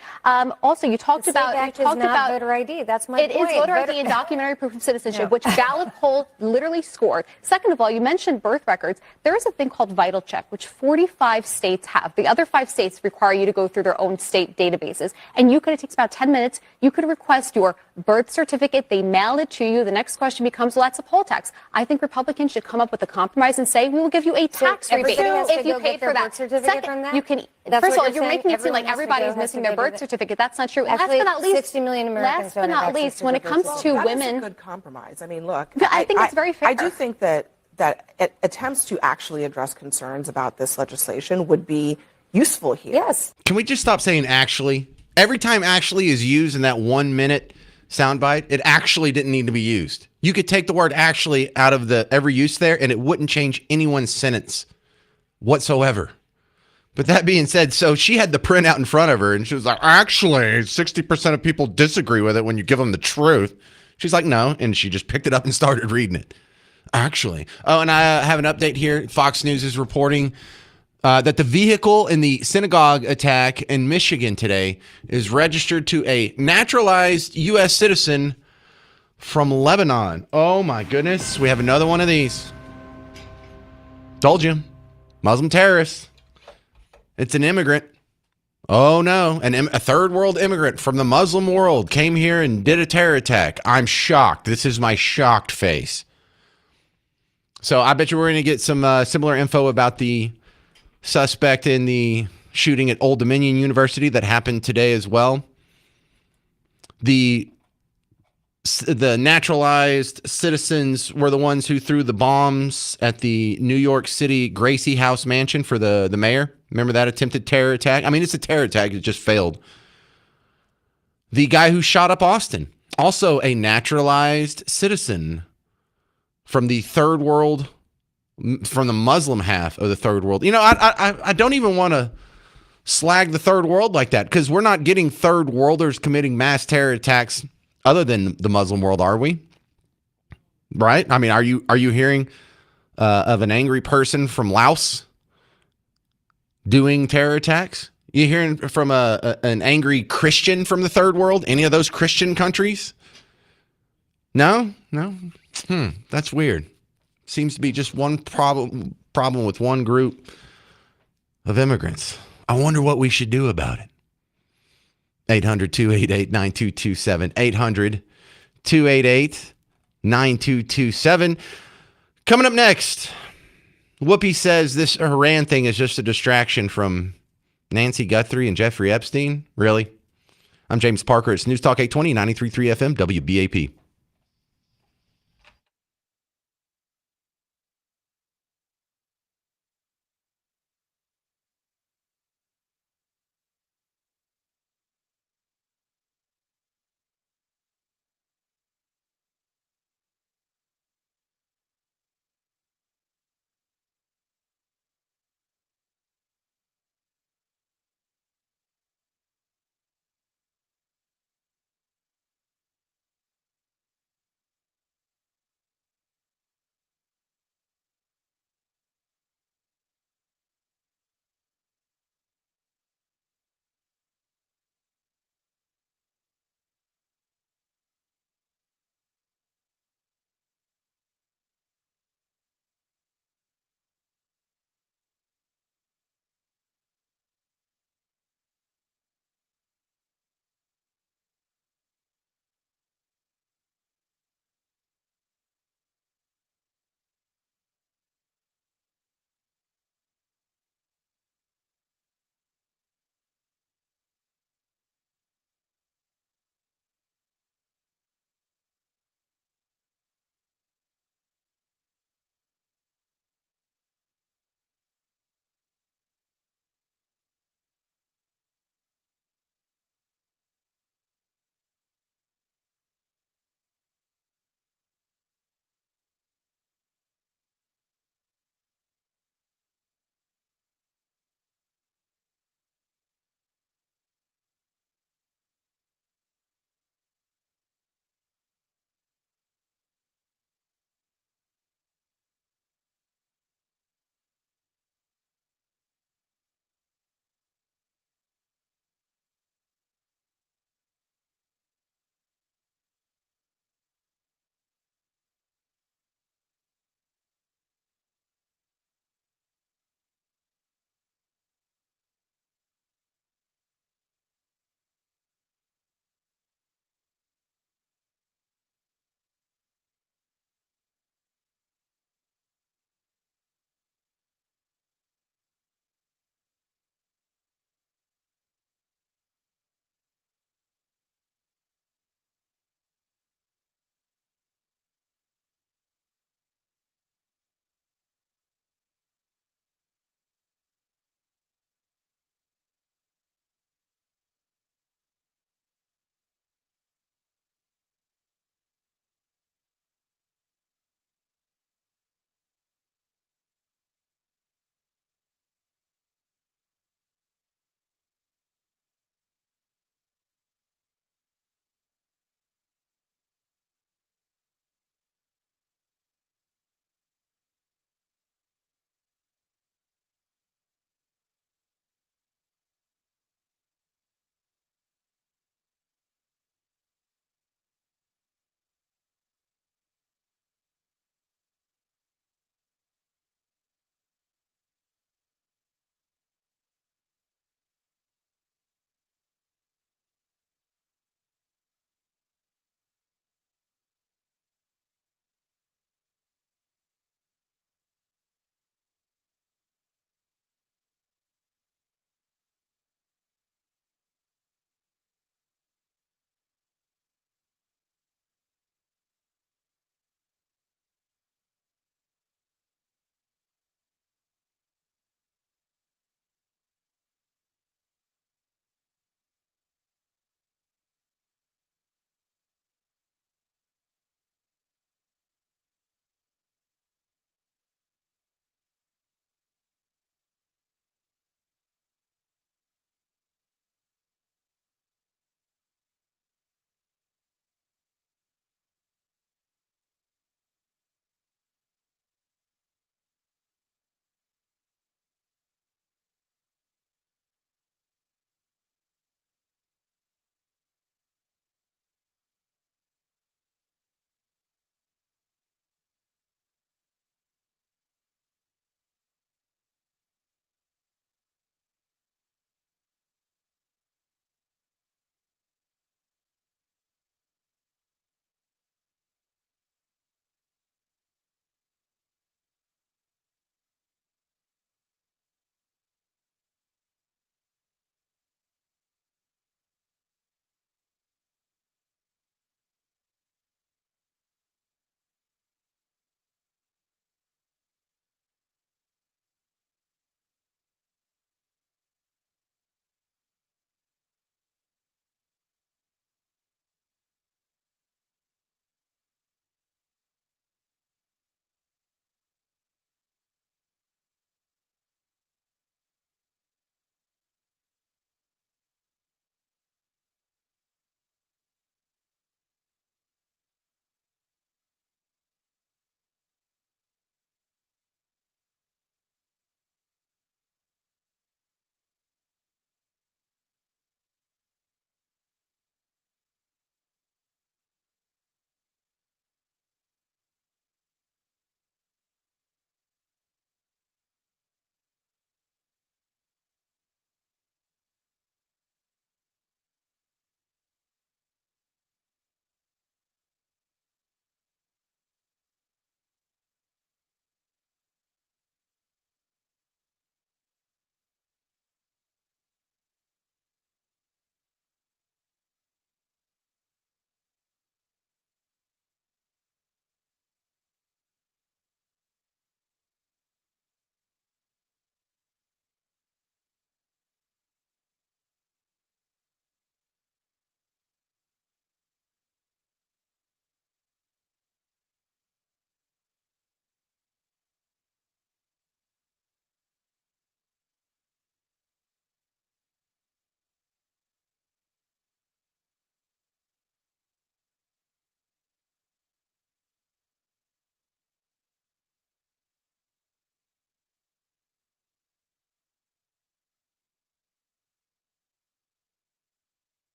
Also, you talked about
voter ID. That's my point.
It is voter ID and documentary proof of citizenship, which Gallup poll literally scored. Second of all, you mentioned birth records. There is a thing called Vital Check, which 45 states have. The other 5 states require you to go through their own state databases. And it takes about 10 minutes. You could request your birth certificate. They mail it to you. The next question becomes, well, that's a poll tax. I think Republicans should come up with a compromise and say, we will give you a tax rebate if you paid for that. Second, you can, first of all, you're making it seem like everybody is missing their birth certificate. That's not true.
Actually,
last but not least,
60 million Americans
last but not least, when it comes to women.
That is a good compromise. I mean, look.
I think it's very fair.
I do think that attempts to actually address concerns about this legislation would be useful here.
Yes.
Can we just stop saying actually? Every time actually is used in that 1 minute soundbite, it actually didn't need to be used. You could take the word actually out of every use there and it wouldn't change anyone's sentence whatsoever. But that being said, so she had the printout in front of her and she was like, actually, 60% of people disagree with it when you give them the truth. She's like, no. And she just picked it up and started reading it. Actually. Oh, and I have an update here. Fox News is reporting that the vehicle in the synagogue attack in Michigan today is registered to a naturalized U.S. citizen from Lebanon. Oh, my goodness. We have another one of these. Told you. Muslim terrorists. It's an immigrant. Oh, no. A third world immigrant from the Muslim world came here and did a terror attack. I'm shocked. This is my shocked face. So I bet you we're going to get some similar info about the suspect in the shooting at Old Dominion University that happened today as well. The naturalized citizens were the ones who threw the bombs at the New York City Gracie House mansion for the mayor. Remember that attempted terror attack? I mean, it's a terror attack. It just failed. The guy who shot up Austin, also a naturalized citizen from the third world from the Muslim half of the third world. I don't even want to slag the third world like that, because we're not getting third worlders committing mass terror attacks other than the Muslim world, are we? Right? I mean, are you hearing of an angry person from Laos doing terror attacks? You hearing from an angry Christian from the third world? Any of those Christian countries? No. That's weird. Seems to be just one problem with one group of immigrants. I wonder what we should do about it. 800-288-9227. 800-288-9227. Coming up next, Whoopi says this Iran thing is just a distraction from Nancy Guthrie and Jeffrey Epstein. Really? I'm James Parker. It's News Talk 820, 93.3 FM, WBAP.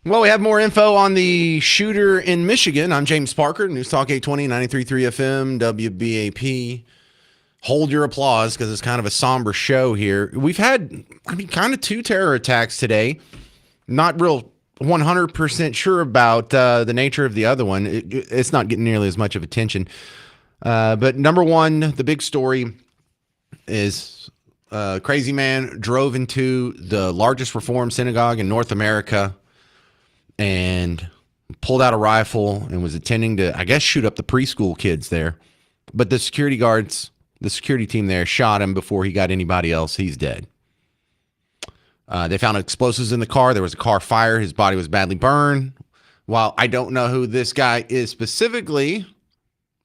Well, we have more info on the shooter in Michigan. I'm James Parker, News Talk 820, 93.3 FM, WBAP. Hold your applause because it's kind of a somber show here. We've had, kind of 2 terror attacks today. Not real 100% sure about the nature of the other one. It's not getting nearly as much of attention. But number one, the big story is a crazy man drove into the largest Reform synagogue in North America and pulled out a rifle and was intending to, I guess, shoot up the preschool kids there. But the security team there shot him before he got anybody else. He's dead. They found explosives in the car. There was a car fire. His body was badly burned. While I don't know who this guy is specifically,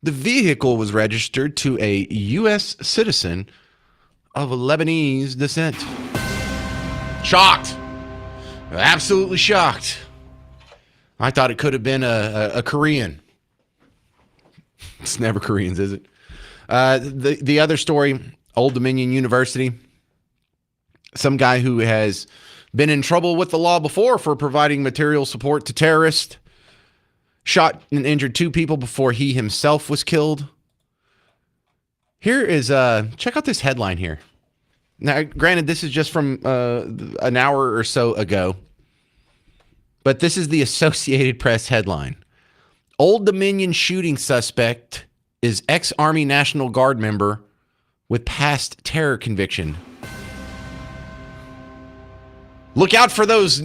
the vehicle was registered to a U.S. citizen of Lebanese descent. Shocked. Absolutely shocked. I thought it could have been a Korean. It's never Koreans, is it? The other story, Old Dominion University. Some guy who has been in trouble with the law before for providing material support to terrorists shot and injured 2 people before he himself was killed. Here is, check out this headline here. Now, granted, this is just from an hour or so ago, but this is the Associated Press headline. Old Dominion shooting suspect is ex-Army National Guard member with past terror conviction. Look out for those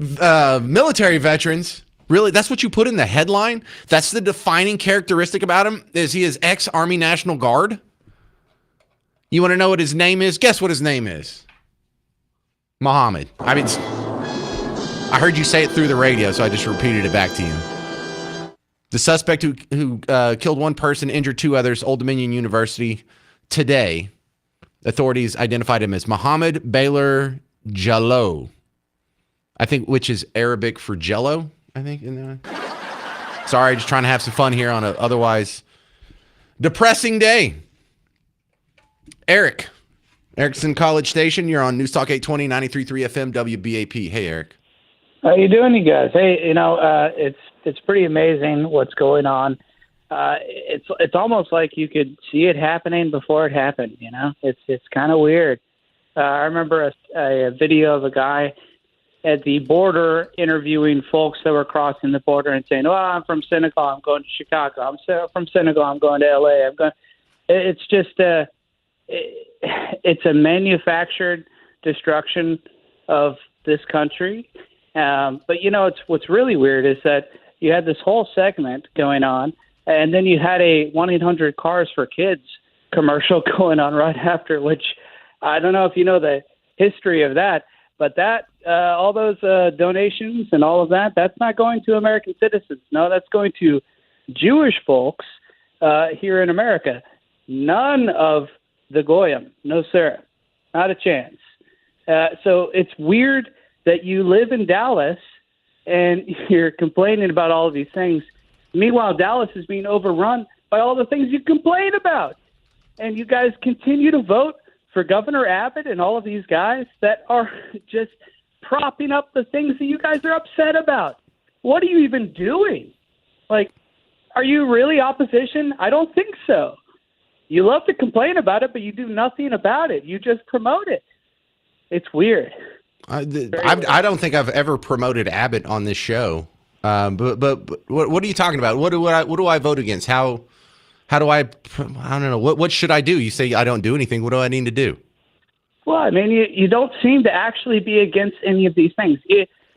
military veterans. Really, that's what you put in the headline? That's the defining characteristic about him, is he is ex-Army National Guard? You want to know what his name is? Guess what his name is. Muhammad. I mean, I heard you say it through the radio, so I just repeated it back to you. The suspect who killed 1 person, injured 2 others, Old Dominion University, today, authorities identified him as Muhammad Baylor Jallo, I think, which is Arabic for Jello, I think. Sorry, just trying to have some fun here on an otherwise depressing day. Eric's in College Station. You're on News Talk 820, 93.3 FM, WBAP. Hey, Eric.
How you doing, you guys? Hey, it's pretty amazing what's going on. It's almost like you could see it happening before it happened. It's kind of weird. I remember a video of a guy at the border interviewing folks that were crossing the border and saying, "Oh, I'm from Senegal. I'm going to Chicago. I'm from Senegal. I'm going to LA. I'm going." It's just it's a manufactured destruction of this country. But what's really weird is that you had this whole segment going on, and then you had a 1-800 Cars for Kids commercial going on right after, which I don't know if you know the history of that, but that all those donations and all of that, that's not going to American citizens. No, that's going to Jewish folks here in America. None of the Goyim. No, sir. Not a chance. So it's weird that you live in Dallas and you're complaining about all of these things. Meanwhile, Dallas is being overrun by all the things you complain about. And you guys continue to vote for Governor Abbott and all of these guys that are just propping up the things that you guys are upset about. What are you even doing? Like, are you really opposition? I don't think so. You love to complain about it, but you do nothing about it. You just promote it. It's weird.
I don't think I've ever promoted Abbott on this show. But what are you talking about? What do I vote against? How do I don't know. What should I do? You say I don't do anything. What do I need to do?
Well, I mean, you don't seem to actually be against any of these things.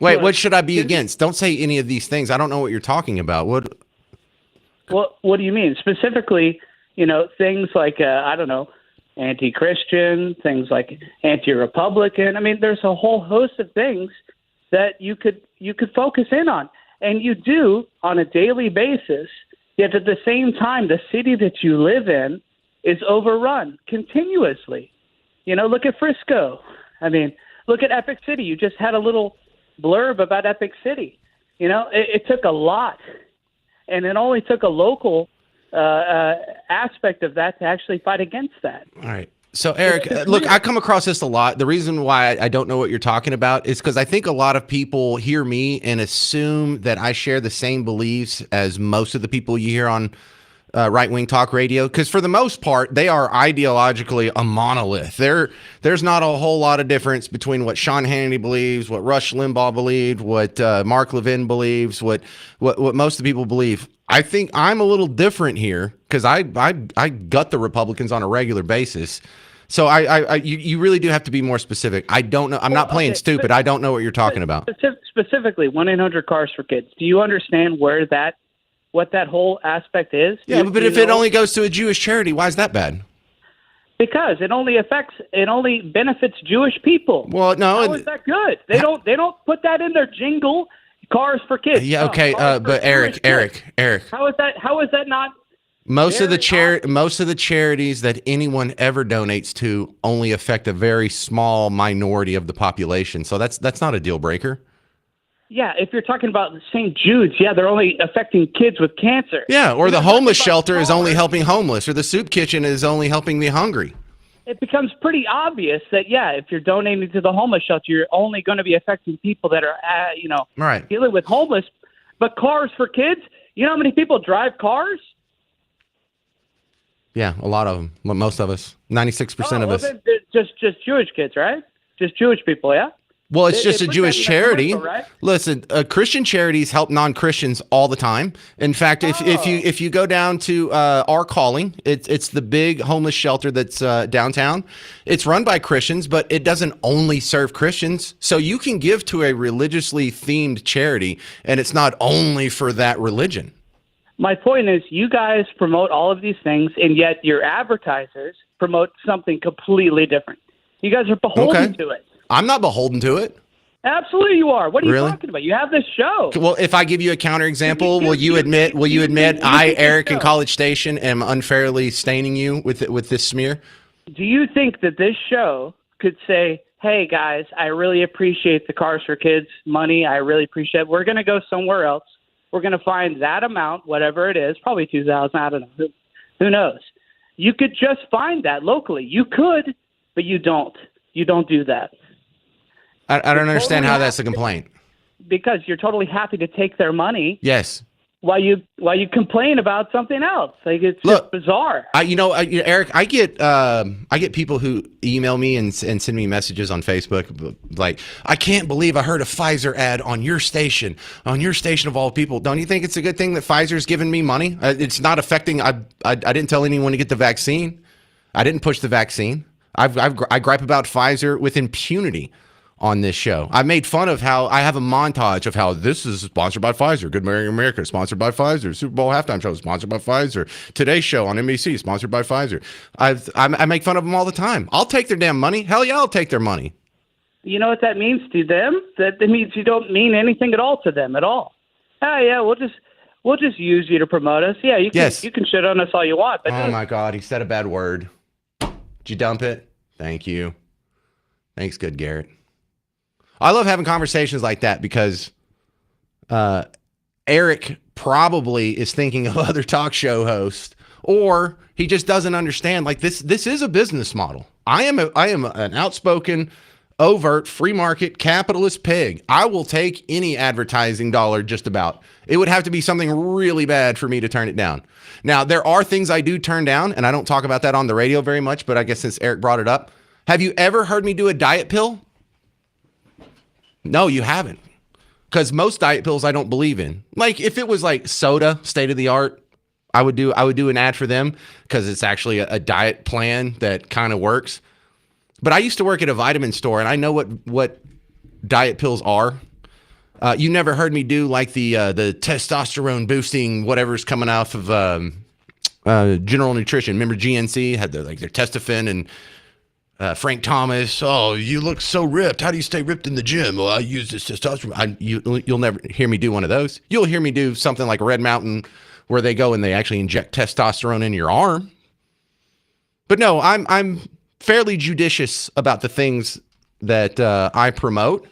Wait, what should I be against? Don't say any of these things. I don't know what you're talking about.
What do you mean? Specifically, things like, I don't know, anti-Christian, things like anti-Republican. I mean, there's a whole host of things that you could focus in on. And you do on a daily basis, yet at the same time, the city that you live in is overrun continuously. Look at Frisco. I mean, look at Epic City. You just had a little blurb about Epic City. It took a lot. And it only took a local aspect of that to actually fight against that.
All right. So, Eric, look, I come across this a lot. The reason why I don't know what you're talking about is because I think a lot of people hear me and assume that I share the same beliefs as most of the people you hear on right-wing talk radio. Because for the most part, they are ideologically a monolith. There's not a whole lot of difference between what Sean Hannity believes, what Rush Limbaugh believed, what Mark Levin believes, what most of the people believe. I think I'm a little different here because I gut the Republicans on a regular basis. So you really do have to be more specific. I don't know. I'm not playing stupid. I don't know what you're talking about.
Specifically, 1-800-CARS-FOR-KIDS. Do you understand what that whole aspect is?
Yeah, but if it only goes to a Jewish charity, why is that bad?
Because it only benefits Jewish people.
Well, no.
How is that good? They don't put that in their jingle. Cars for kids.
Yeah, okay, but Eric.
How is that not?
Most of the charities that anyone ever donates to only affect a very small minority of the population. So that's not a deal breaker.
Yeah, if you're talking about St. Jude's, yeah, they're only affecting kids with cancer.
Yeah, or the homeless shelter is only helping homeless, or the soup kitchen is only helping the hungry.
It becomes pretty obvious that, yeah, if you're donating to the homeless shelter, you're only going to be affecting people that are,
right,
dealing with homeless. But Cars for Kids, you know how many people drive cars?
Yeah, a lot of them. Most of us. 96% of us.
Just Jewish kids, right? Just Jewish people, yeah?
Well, it's just a Jewish charity.
Right?
Listen, Christian charities help non-Christians all the time. In fact, if you go down to Our Calling, it's the big homeless shelter that's downtown. It's run by Christians, but it doesn't only serve Christians. So you can give to a religiously themed charity, and it's not only for that religion.
My point is, you guys promote all of these things, and yet your advertisers promote something completely different. You guys are beholden to it.
I'm not beholden to it.
Absolutely, you are. What are you
Really?
talking about? You have this show.
Well, if I give you a counterexample, will you admit I, Eric, in College Station, am unfairly staining you with this smear?
Do you think that this show could say, hey, guys, I really appreciate the Cars for Kids money. I really appreciate it. We're going to go somewhere else. We're going to find that amount, whatever it is, probably $2,000. I don't know. Who knows? You could just find that locally. You could, but you don't. You don't do that.
I don't understand how that's a complaint.
Because you're totally happy to take their money.
Yes.
While you complain about something else. Like, it's just bizarre.
Eric, I get people who email me and send me messages on Facebook like, I can't believe I heard a Pfizer ad on your station of all people. Don't you think it's a good thing that Pfizer's giving me money? It's not affecting. I didn't tell anyone to get the vaccine. I didn't push the vaccine. I gripe about Pfizer with impunity on this show. I made fun of how I have a montage of how this is sponsored by Pfizer. Good Morning America, sponsored by Pfizer. Super Bowl halftime show, sponsored by Pfizer. Today's show on NBC, sponsored by Pfizer. I make fun of them all the time. I'll take their damn money. Hell yeah, I'll take their money.
You know what that means to them? That means you don't mean anything at all to them at all. Oh yeah, we'll just use you to promote us. Yeah, you can shit on us all you want. But
oh my God, he said a bad word. Did you dump it? Thank you. Thanks, good Garrett. I love having conversations like that because Eric probably is thinking of other talk show hosts, or he just doesn't understand. Like this is a business model. I am an outspoken, overt, free market capitalist pig. I will take any advertising dollar just about. It would have to be something really bad for me to turn it down. Now, there are things I do turn down, and I don't talk about that on the radio very much, but I guess since Eric brought it up, have you ever heard me do a diet pill? No, you haven't. Because most diet pills I don't believe in. Like if it was like soda, state of the art, I would do an ad for them because it's actually a diet plan that kind of works. But I used to work at a vitamin store and I know what diet pills are. You never heard me do like the testosterone boosting whatever's coming off of General Nutrition. Remember GNC had their Testofen and Frank Thomas. Oh, you look so ripped. How do you stay ripped in the gym? Well, I use this testosterone. You'll never hear me do one of those. You'll hear me do something like Red Mountain where they go and they actually inject testosterone in your arm. But no, I'm fairly judicious about the things that I promote.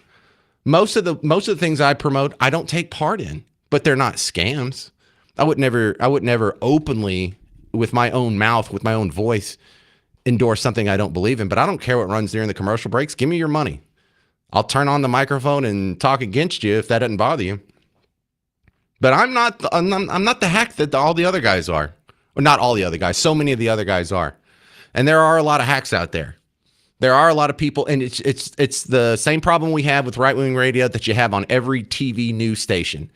Most of the things I promote, I don't take part in, but they're not scams. I would never openly, with my own mouth, with my own voice, endorse something I don't believe in, but I don't care what runs during the commercial breaks. Give me your money. I'll turn on the microphone and talk against you if that doesn't bother you. But I'm not the hack that all the other guys are. Well, not all the other guys. So many of the other guys are. And there are a lot of hacks out there. There are a lot of people, and it's the same problem we have with right-wing radio that you have on every TV news station.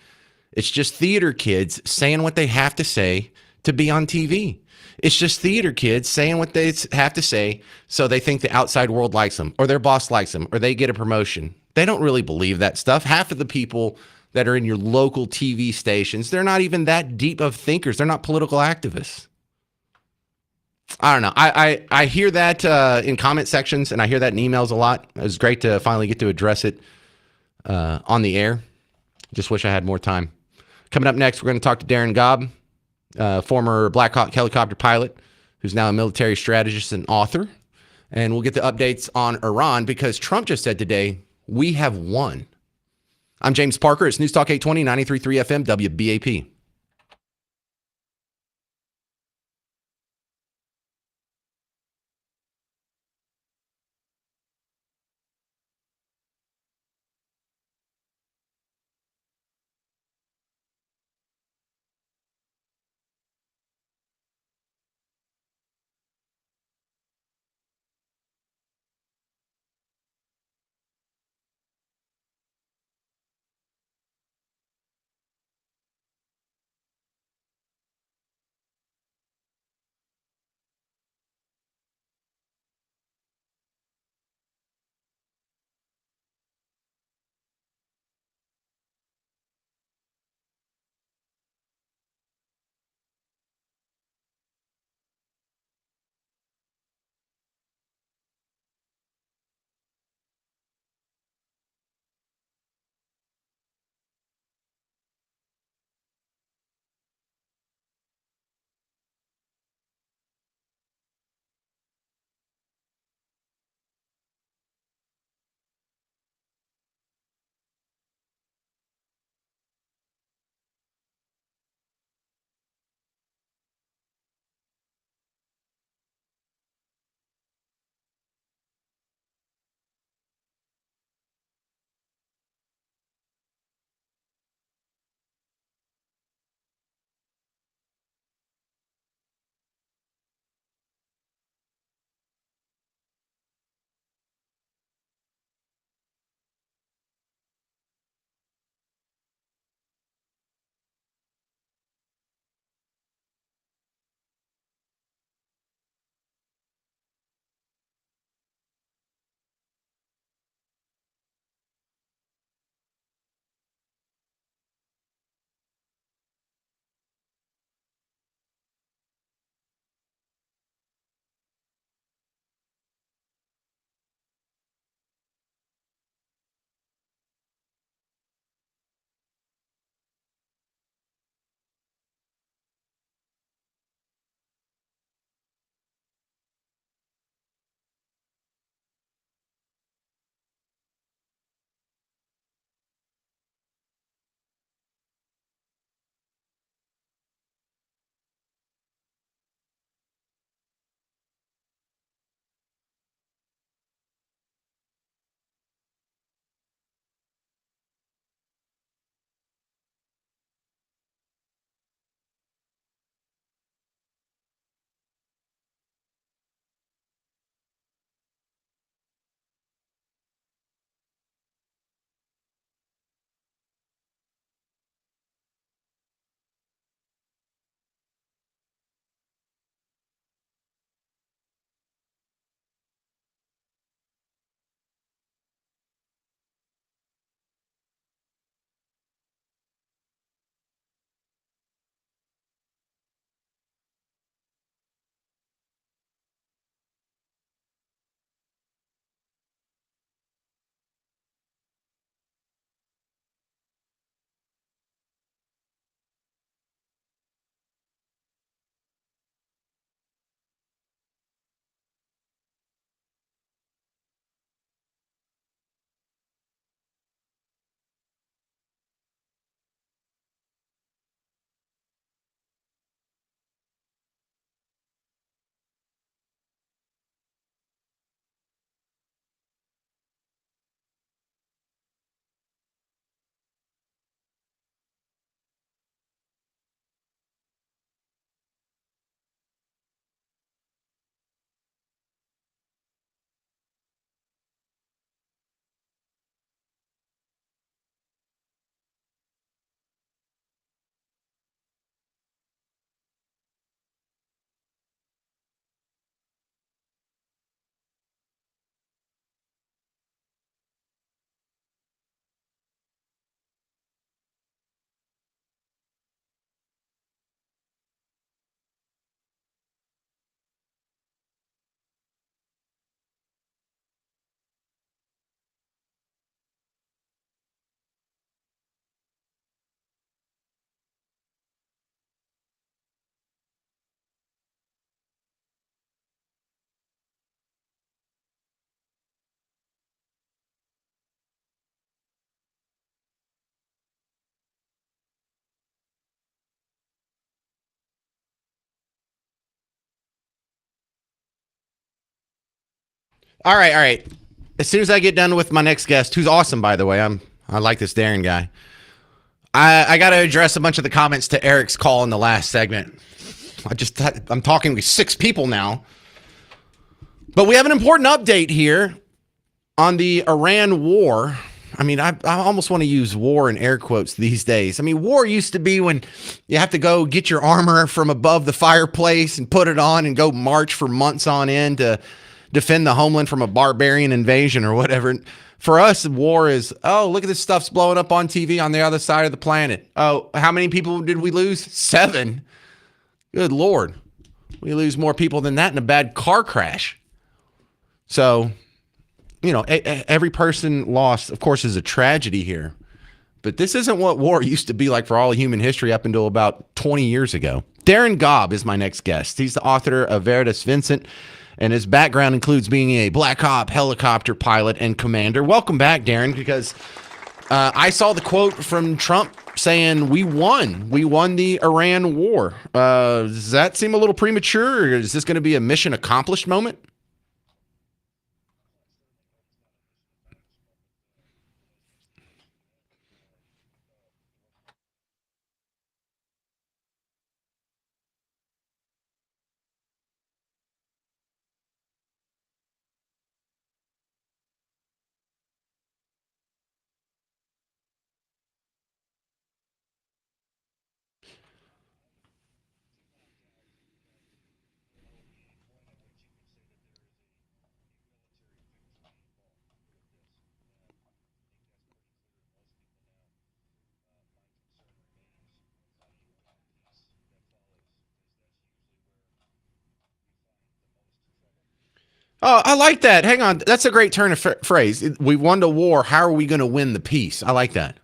It's just theater kids saying what they have to say to be on TV. It's just theater kids saying what they have to say so they think the outside world likes them, or their boss likes them, or they get a promotion. They don't really believe that stuff. Half of the people that are in your local TV stations, they're not even that deep of thinkers. They're not political activists. I don't know. I hear that in comment sections, and I hear that in emails a lot. It was great to finally get to address it on the air. Just wish I had more time. Coming up next, we're going to talk to Darren Gobb, former Black Hawk helicopter pilot, who's now a military strategist and author. And we'll get the updates on Iran because Trump just said today, we have won. I'm James Parker. It's News Talk 820, 93.3 FM, WBAP. All right, all right. As soon as I get done with my next guest, who's awesome, by the way, I like this Darren guy. I got to address a bunch of the comments to Eric's call in the last segment. I'm talking with 6 people now, but we have an important update here on the Iran war. I mean, I almost want to use war in air quotes these days. I mean, war used to be when you have to go get your armor from above the fireplace and put it on and go march for months on end to defend the homeland from a barbarian invasion or whatever. For us, war is, oh, look at this stuff's blowing up on TV on the other side of the planet. Oh, how many people did we lose? 7. Good Lord. We lose more people than that in a bad car crash. So, you know, every person lost, of course, is a tragedy here. But this isn't what war used to be like for all of human history up until about 20 years ago. Darren Gobb is my next guest. He's the author of Veritas Vincent, and his background includes being a Black Hawk helicopter pilot and commander. Welcome back, Darren, because I saw the quote from Trump saying we won the Iran war. Does that seem a little premature, or is this going to be a mission accomplished moment? Oh, I like that. Hang on. That's a great turn of phrase. We won the war. How are we going to win the peace? I like that.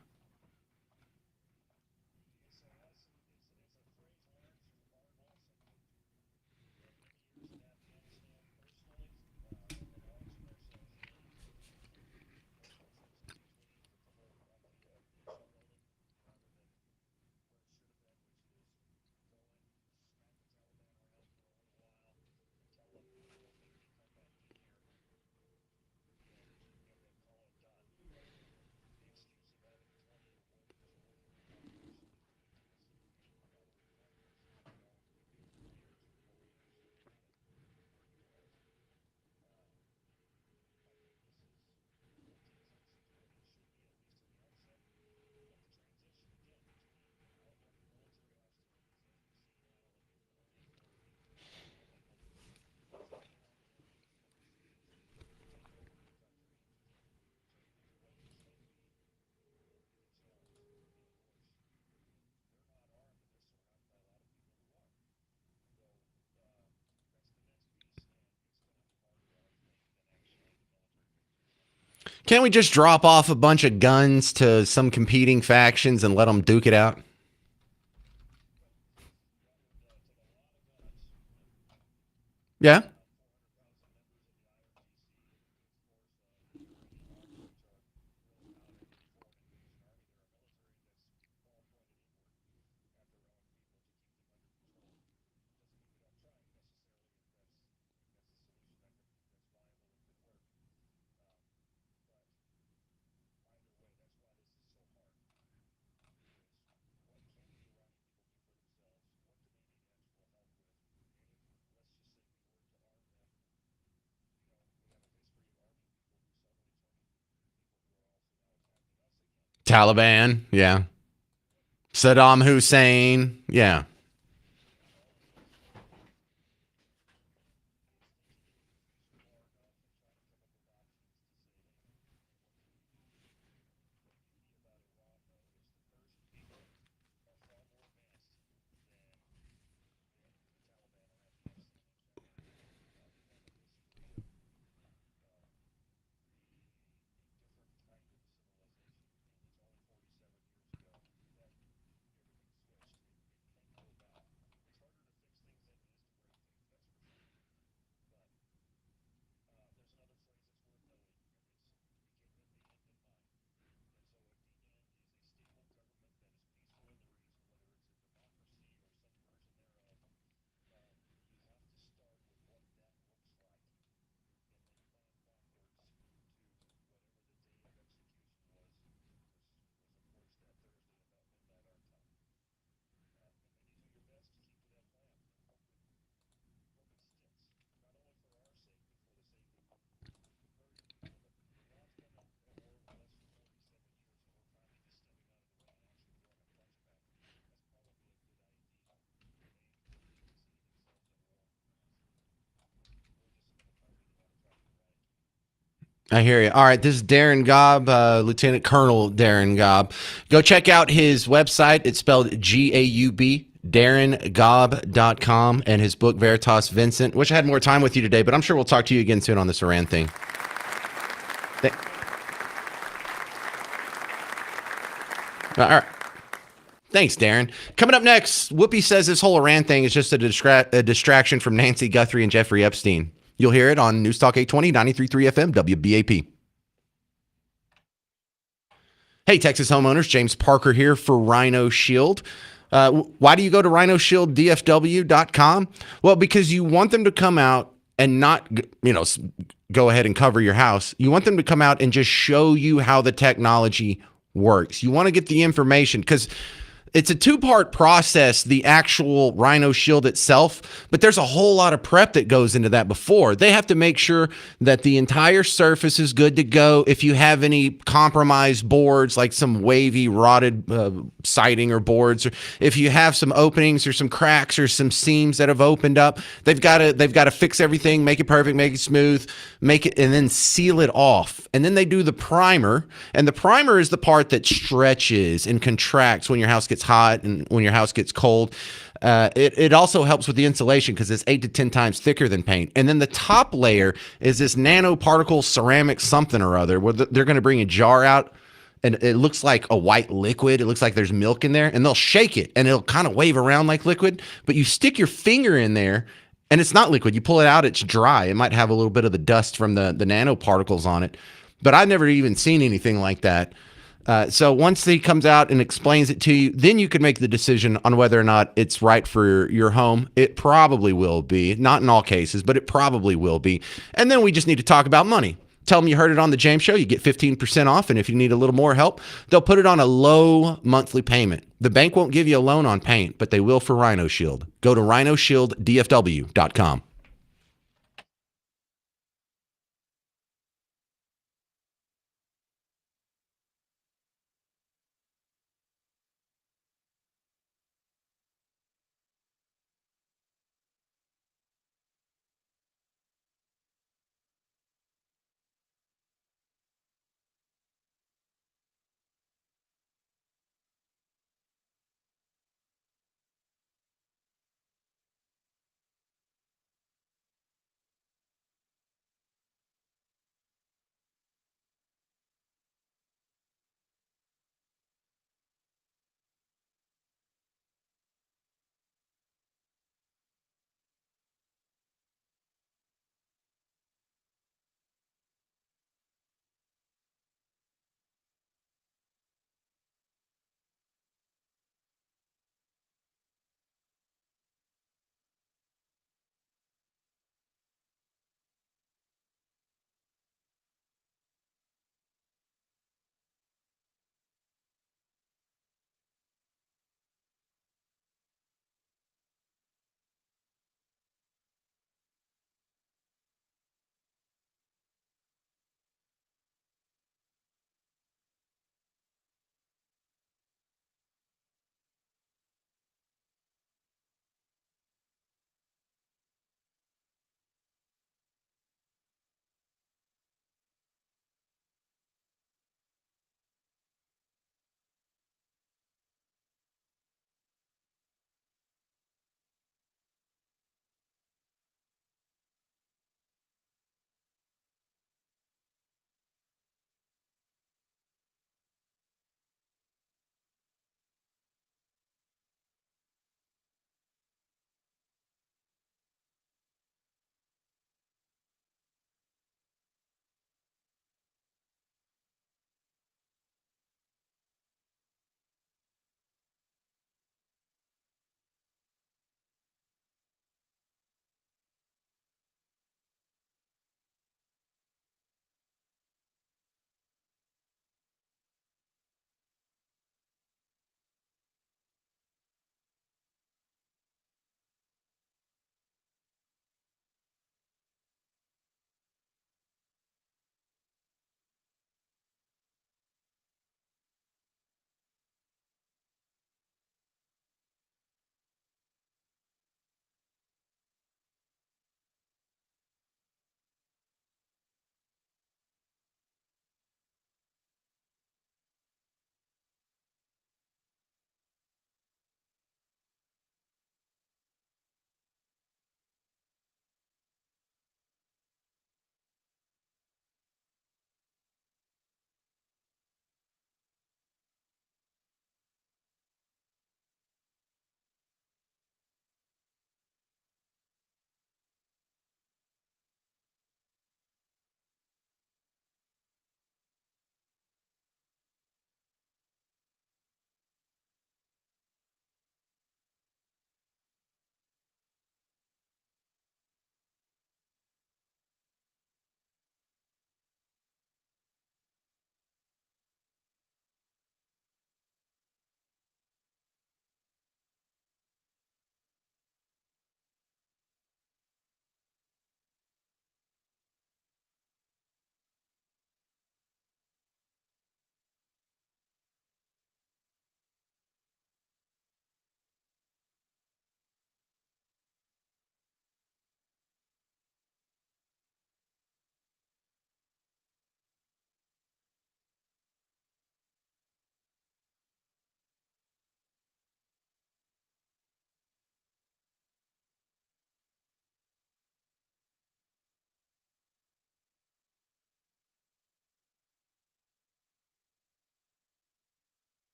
Can't we just drop off a bunch of guns to some competing factions and let them duke it out? Yeah. Taliban. Yeah. Saddam Hussein. Yeah. I hear you. All right, this is Darren Gobb, Lieutenant Colonel Darren Gobb. Go check out his website. It's spelled Gaub, DarrenGobb.com, and his book, Veritas Vincent. Wish I had more time with you today, but I'm sure we'll talk to you again soon on this Iran thing. All right. Thanks, Darren. Coming up next, Whoopi says this whole Iran thing is just a distraction from Nancy Guthrie and Jeffrey Epstein. You'll hear it on News Talk 820, 93.3 FM, WBAP. Hey, Texas homeowners, James Parker here for Rhino Shield. Why do you go to rhinoshielddfw.com? Well, because you want them to come out and not, go ahead and cover your house. You want them to come out and just show you how the technology works. You want to get the information because it's a two-part process, the actual Rhino Shield itself, but there's a whole lot of prep that goes into that before. They have to make sure that the entire surface is good to go. If you have any compromised boards, like some wavy, rotted siding or boards, or if you have some openings or some cracks or some seams that have opened up, they've got to fix everything, make it perfect, make it smooth, make it, and then seal it off. And then they do the primer, and the primer is the part that stretches and contracts when your house gets hot and when your house gets cold. It also helps with the insulation because it's 8 to 10 times thicker than paint. And then the top layer is this nanoparticle ceramic something or other where they're going to bring a jar out and it looks like a white liquid. It looks like there's milk in there, and they'll shake it and it'll kind of wave around like liquid, but you stick your finger in there and it's not liquid. You pull it out, it's dry. It might have a little bit of the dust from the nanoparticles on it, but I've never even seen anything like that. So once he comes out and explains it to you, then you can make the decision on whether or not it's right for your home. It probably will be. Not in all cases, but it probably will be. And then we just need to talk about money. Tell them you heard it on the James Show. You get 15% off. And if you need a little more help, they'll put it on a low monthly payment. The bank won't give you a loan on paint, but they will for Rhino Shield. Go to rhinoshielddfw.com.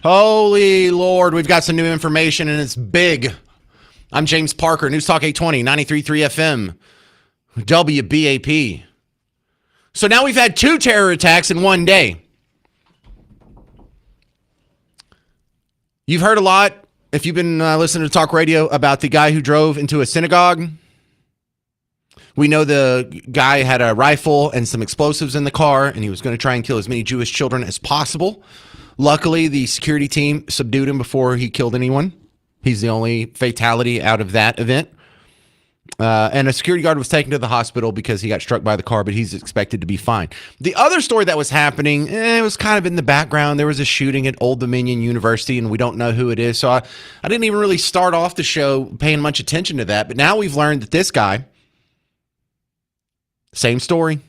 Holy Lord, we've got some new information and it's big. I'm James Parker, News Talk 820, 93.3 FM, WBAP. So now we've had 2 terror attacks in one day. You've heard a lot, if you've been listening to talk radio, about the guy who drove into a synagogue. We know the guy had a rifle and some explosives in the car, and he was going to try and kill as many Jewish children as possible. Luckily, the security team subdued him before he killed anyone. He's the only fatality out of that event. And a security guard was taken to the hospital because he got struck by the car, but he's expected to be fine. The other story that was happening, it was kind of in the background. There was a shooting at Old Dominion University, and we don't know who it is. So I didn't even really start off the show paying much attention to that. But now we've learned that this guy, same story.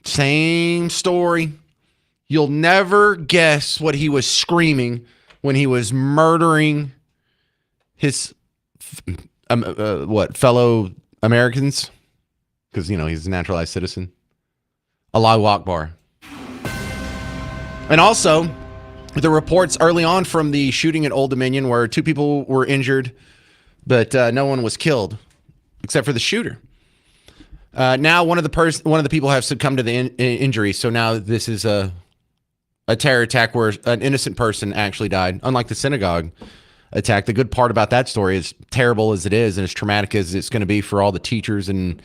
Same story. You'll never guess what he was screaming when he was murdering his fellow Americans, because he's a naturalized citizen. Allahu Akbar. And also the reports early on from the shooting at Old Dominion where 2 people were injured, but no one was killed except for the shooter. Now one of the people have succumbed to the injury, so now this is a terror attack where an innocent person actually died, unlike the synagogue attack. The good part about that story, as terrible as it is and as traumatic as it's going to be for all the teachers and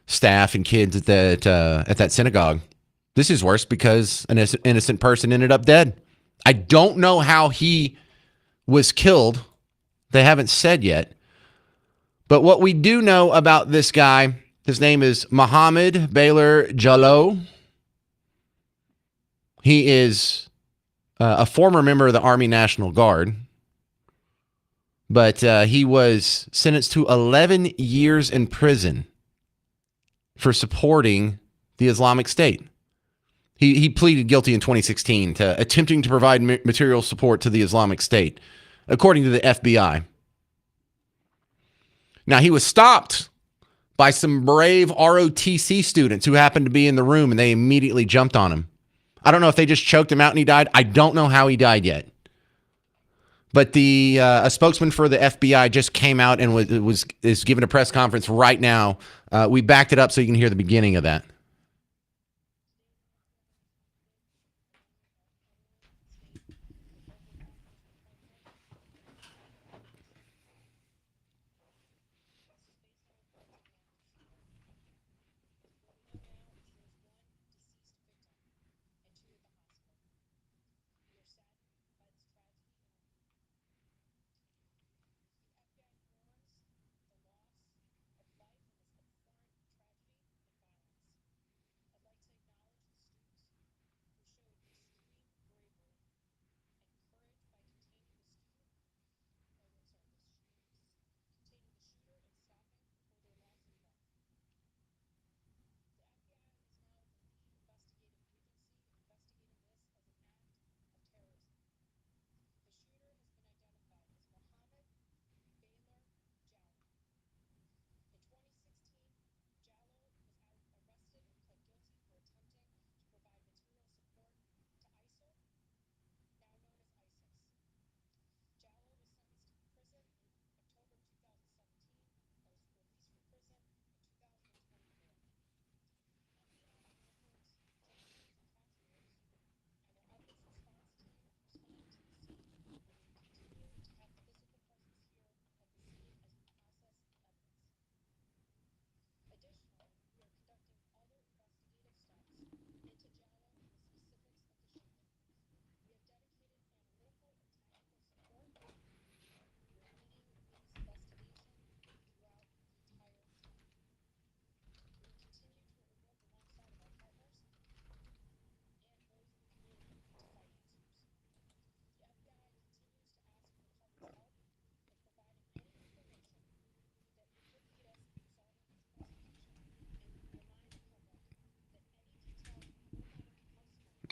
staff and kids at that synagogue, this is worse because an innocent person ended up dead. I don't know how he was killed. They haven't said yet. But what we do know about this guy, his name is Mohammed Baylor Jalloh. He is a former member of the Army National Guard, but he was sentenced to 11 years in prison for supporting the Islamic State. He pleaded guilty in 2016 to attempting to provide material support to the Islamic State, according to the FBI. Now, he was stopped by some brave ROTC students who happened to be in the room, and they immediately jumped on him. I don't know if they just choked him out and he died. I don't know how he died yet. But a spokesman for the FBI just came out and is giving a press conference right now. We backed it up so you can hear the beginning of that.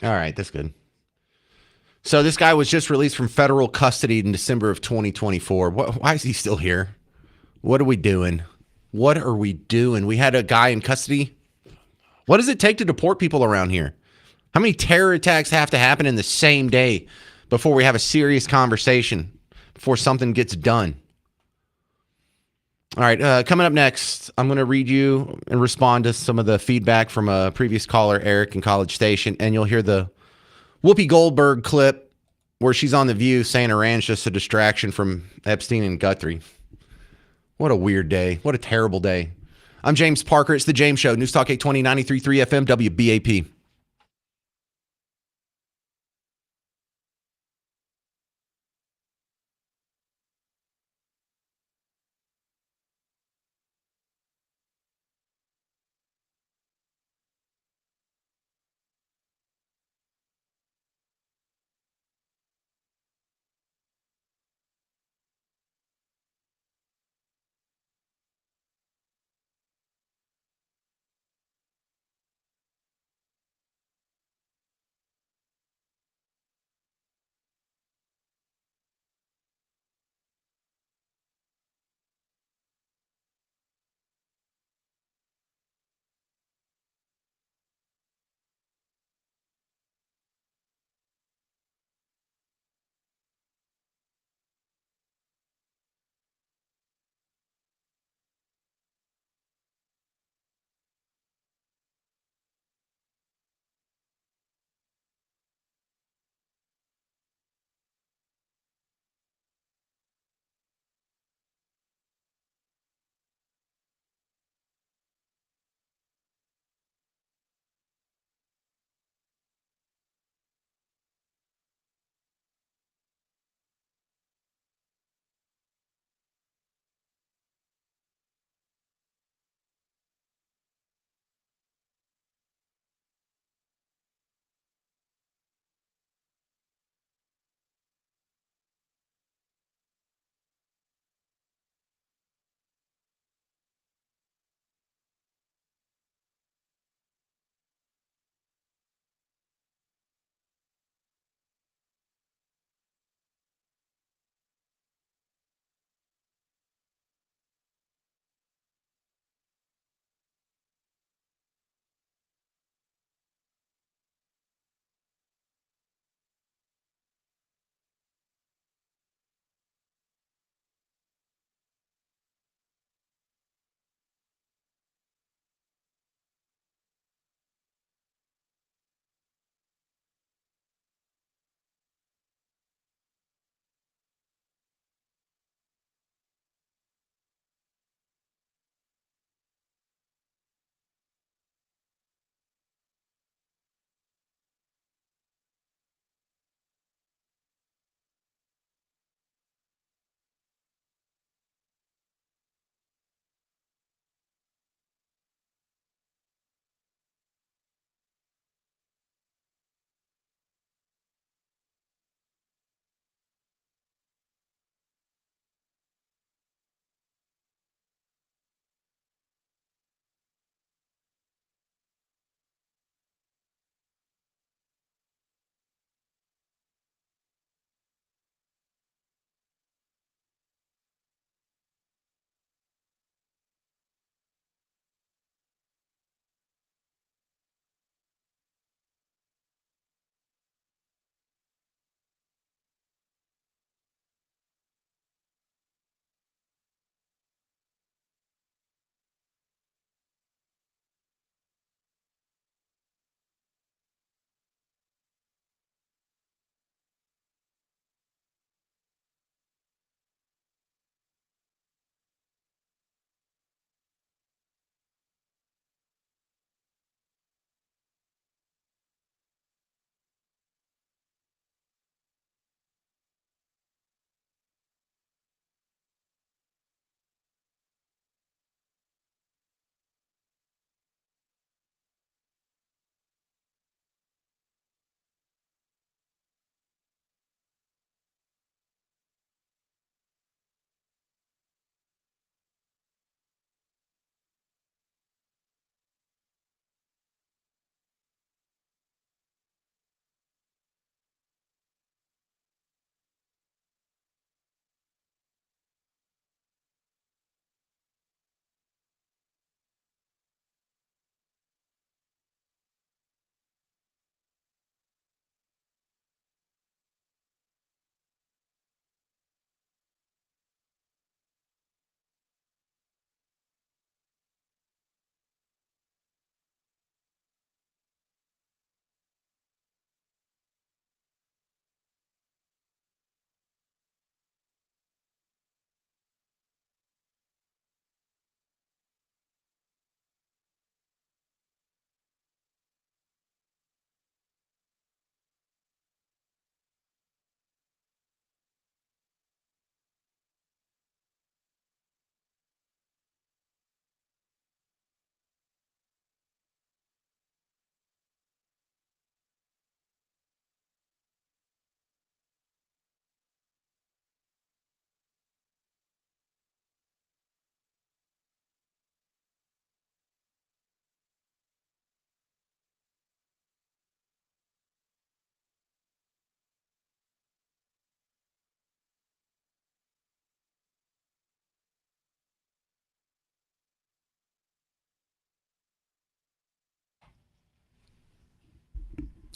All right, that's good. So this guy was just released from federal custody in December of 2024. Why is he still here? What are we doing? What are we doing? We had a guy in custody. What does it take to deport people around here? How many terror attacks have to happen in the same day before we have a serious conversation, before something gets done? All right, coming up next, I'm going to read you and respond to some of the feedback from a previous caller, Eric, in College Station, and you'll hear the Whoopi Goldberg clip where she's on The View saying Iran's just a distraction from Epstein and Guthrie. What a weird day. What a terrible day. I'm James Parker. It's The James Show. News Talk 820, 93.3 FM, WBAP.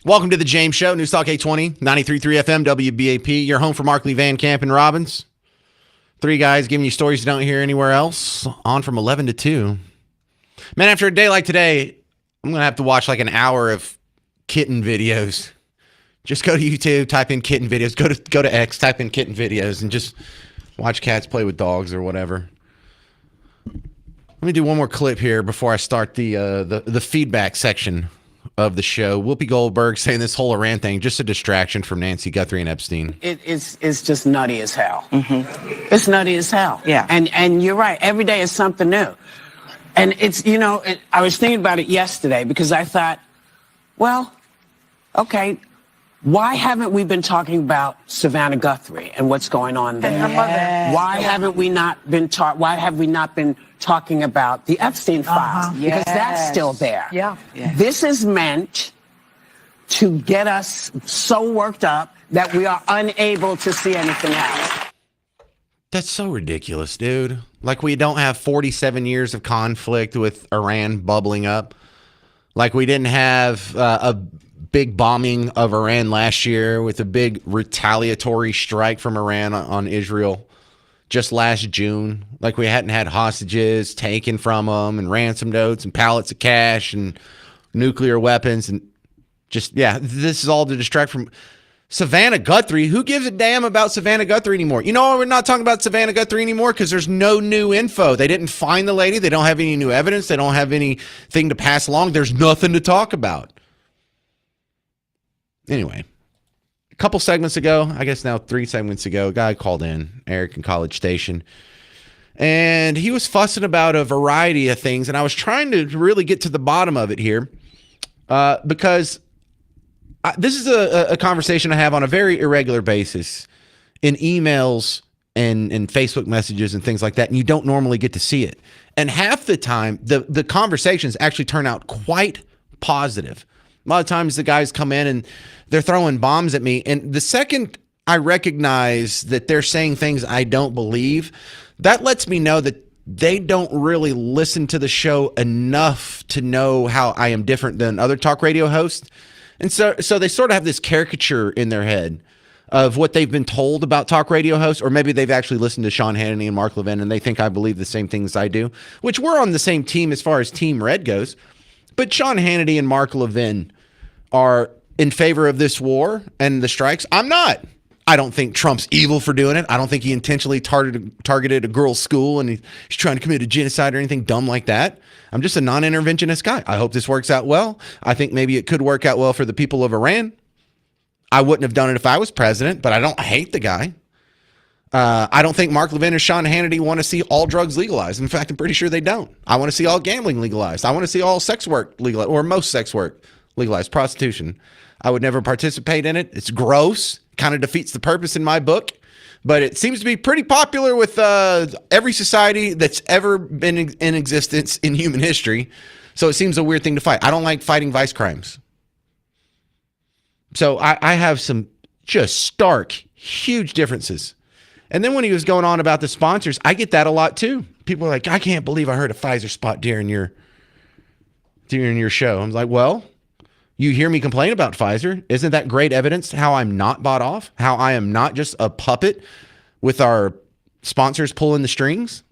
Welcome to the James Show, News Talk 820, 93.3 FM, WBAP. Your home for Markley, Van Camp, and Robbins. Three guys giving you stories you don't hear anywhere else. On from 11 to 2. Man, after a day like today, I'm going to have to watch like an hour of kitten videos. Just go to YouTube, type in kitten videos. Go to X, type in kitten videos, and just watch cats play with dogs or whatever. Let me do one more clip here before I start the feedback section of the show. Whoopi Goldberg saying this whole Iran thing, just a distraction from Nancy, Guthrie, and Epstein.
It's just nutty as hell. It's nutty as hell. Yeah. And you're right. Every day is something new. And it's, I was thinking about it yesterday because I thought, well, okay, why haven't we been talking about Savannah Guthrie and what's going on there? Why have we not been talking about the Epstein files? Because that's still there. Yeah. This is meant to get us so worked up that we are unable to see anything else.
That's so ridiculous, dude. Like we don't have 47 years of conflict with Iran bubbling up. Like we didn't have a big bombing of Iran last year with a big retaliatory strike from Iran on Israel just last June. Like we hadn't had hostages taken from them and ransom notes and pallets of cash and nuclear weapons and just, this is all to distract from Savannah Guthrie. Who gives a damn about Savannah Guthrie anymore? You know why we're not talking about Savannah Guthrie anymore? Because there's no new info. They didn't find the lady. They don't have any new evidence. They don't have anything to pass along. There's nothing to talk about. Anyway, a couple segments ago, I guess now 3 segments ago, a guy called in, Eric in College Station, and he was fussing about a variety of things, and I was trying to really get to the bottom of it here because this is a conversation I have on a very irregular basis in emails and Facebook messages and things like that, and you don't normally get to see it. And half the time, the conversations actually turn out quite positive. A lot of times the guys come in and they're throwing bombs at me. And the second I recognize that they're saying things I don't believe, that lets me know that they don't really listen to the show enough to know how I am different than other talk radio hosts. And so they sort of have this caricature in their head of what they've been told about talk radio hosts, or maybe they've actually listened to Sean Hannity and Mark Levin and they think I believe the same things I do, which we're on the same team as far as Team Red goes. But Sean Hannity and Mark Levin are in favor of this war and the strikes. I'm not. I don't think Trump's evil for doing it. I don't think he intentionally targeted a girl's school and he's trying to commit a genocide or anything dumb like that. I'm just a non-interventionist guy. I hope this works out well. I think maybe it could work out well for the people of Iran. I wouldn't have done it if I was president, but I don't hate the guy. I don't think Mark Levin or Sean Hannity want to see all drugs legalized. In fact, I'm pretty sure they don't. I want to see all gambling legalized. I want to see all sex work legalized, or most sex work legalized. Prostitution, I would never participate in it. It's gross. Kind of defeats the purpose in my book. But it seems to be pretty popular with every society that's ever been in existence in human history. So it seems a weird thing to fight. I don't like fighting vice crimes. So I have some just stark, huge differences. And then when he was going on about the sponsors, I get that a lot too. People are like, I can't believe I heard a Pfizer spot during your show. I'm like, well, you hear me complain about Pfizer. Isn't that great evidence how I'm not bought off? How I am not just a puppet with our sponsors pulling the strings?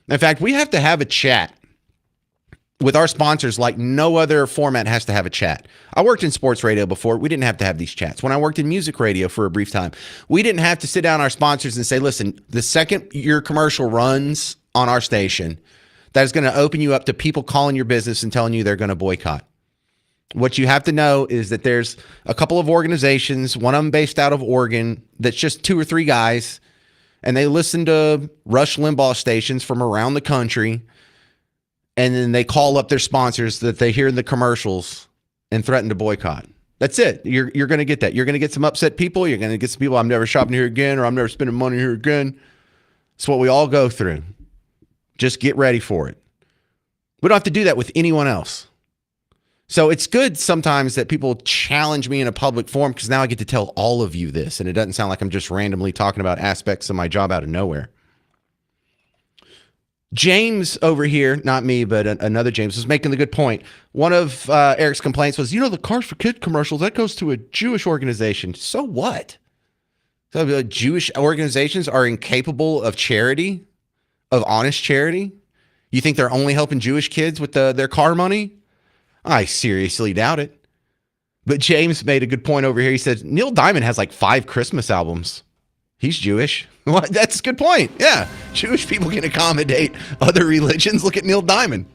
In fact, we have to have a chat with our sponsors like no other format has to have a chat. I worked in sports radio before. We didn't have to have these chats. When I worked in music radio for a brief time, we didn't have to sit down our sponsors and say, listen, the second your commercial runs on our station, that is going to open you up to people calling your business and telling you they're going to boycott. What you have to know is that there's a couple of organizations, one of them based out of Oregon, that's just 2 or 3 guys, and they listen to Rush Limbaugh stations from around the country, and then they call up their sponsors that they hear in the commercials and threaten to boycott. That's it. You're going to get that. You're going to get some upset people. You're going to get some people, I'm never shopping here again, or I'm never spending money here again. It's what we all go through. Just get ready for it. We don't have to do that with anyone else. So it's good sometimes that people challenge me in a public forum because now I get to tell all of you this, and it doesn't sound like I'm just randomly talking about aspects of my job out of nowhere. James over here, not me, but another James, was making the good point. One of Eric's complaints was, the Cars for Kids commercials, that goes to a Jewish organization. So what? So Jewish organizations are incapable of charity, of honest charity? You think they're only helping Jewish kids with their car money? I seriously doubt it. But James made a good point over here. He said, Neil Diamond has like 5 Christmas albums. He's Jewish. Well, that's a good point. Yeah. Jewish people can accommodate other religions. Look at Neil Diamond.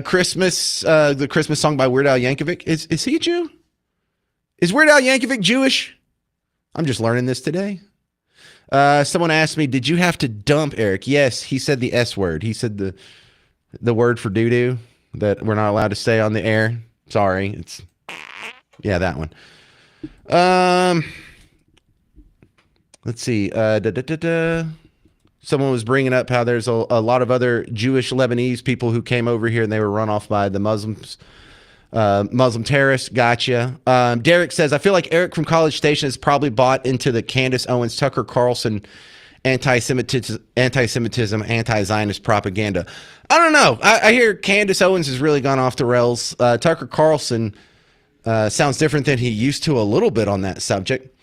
Christmas, the Christmas song by Weird Al Yankovic. Is he a Jew? Is Weird Al Yankovic Jewish? I'm just learning this today. Someone asked me, did you have to dump Eric? Yes, he said the S word. He said the word for doo-doo that we're not allowed to say on the air. Sorry. That one. Let's see. Someone was bringing up how there's a lot of other Jewish Lebanese people who came over here and they were run off by the Muslims. Muslim terrorists. Gotcha. Derek says, I feel like Eric from College Station has probably bought into the Candace Owens, Tucker Carlson anti-Semitism, anti-Zionist propaganda. I don't know. I hear Candace Owens has really gone off the rails. Tucker Carlson sounds different than he used to a little bit on that subject.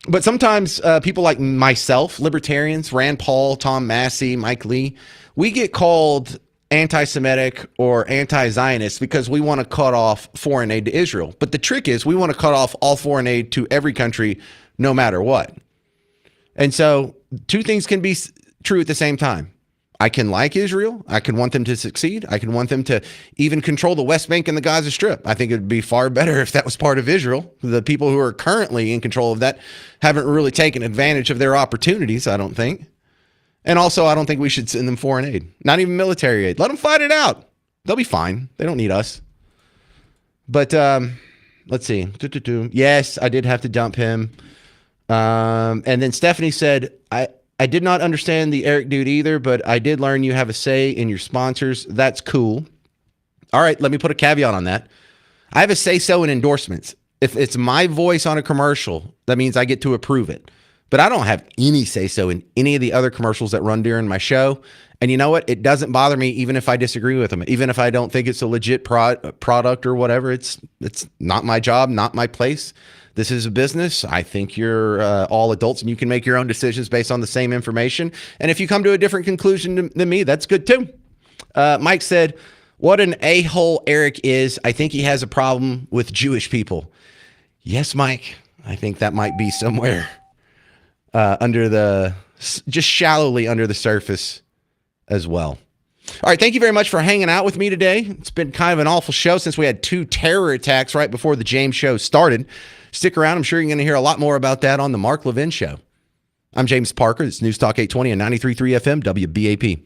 But sometimes people like myself, libertarians, Rand Paul, Tom Massey, Mike Lee, we get called anti-Semitic or anti-Zionist because we want to cut off foreign aid to Israel. But the trick is we want to cut off all foreign aid to every country, no matter what. And so 2 things can be true at the same time. I can like Israel. I can want them to succeed. I can want them to even control the West Bank and the Gaza Strip. I think it would be far better if that was part of Israel. The people who are currently in control of that haven't really taken advantage of their opportunities, I don't think. And also, I don't think we should send them foreign aid, not even military aid. Let them fight it out. They'll be fine. They don't need us. But let's see. Yes, I did have to dump him. And then Stephanie said, I did not understand the Eric dude either, but I did learn you have a say in your sponsors. That's cool. All right, let me put a caveat on that. I have a say-so in endorsements. If it's my voice on a commercial, that means I get to approve it. But I don't have any say-so in any of the other commercials that run during my show. And you know what? It doesn't bother me even if I disagree with them. Even if I don't think it's a legit product or whatever. It's not my job, not my place. This is a business. I think you're all adults and you can make your own decisions based on the same information. And if you come to a different conclusion than me, that's good too. Mike said, what an a-hole Eric is. I think he has a problem with Jewish people. Yes, Mike. I think that might be somewhere just shallowly under the surface as well. All right. Thank you very much for hanging out with me today. It's been kind of an awful show since we had 2 terror attacks right before the James show started. Stick around. I'm sure you're going to hear a lot more about that on the Mark Levin Show. I'm James Parker. It's News Talk 820 and 93.3 FM WBAP.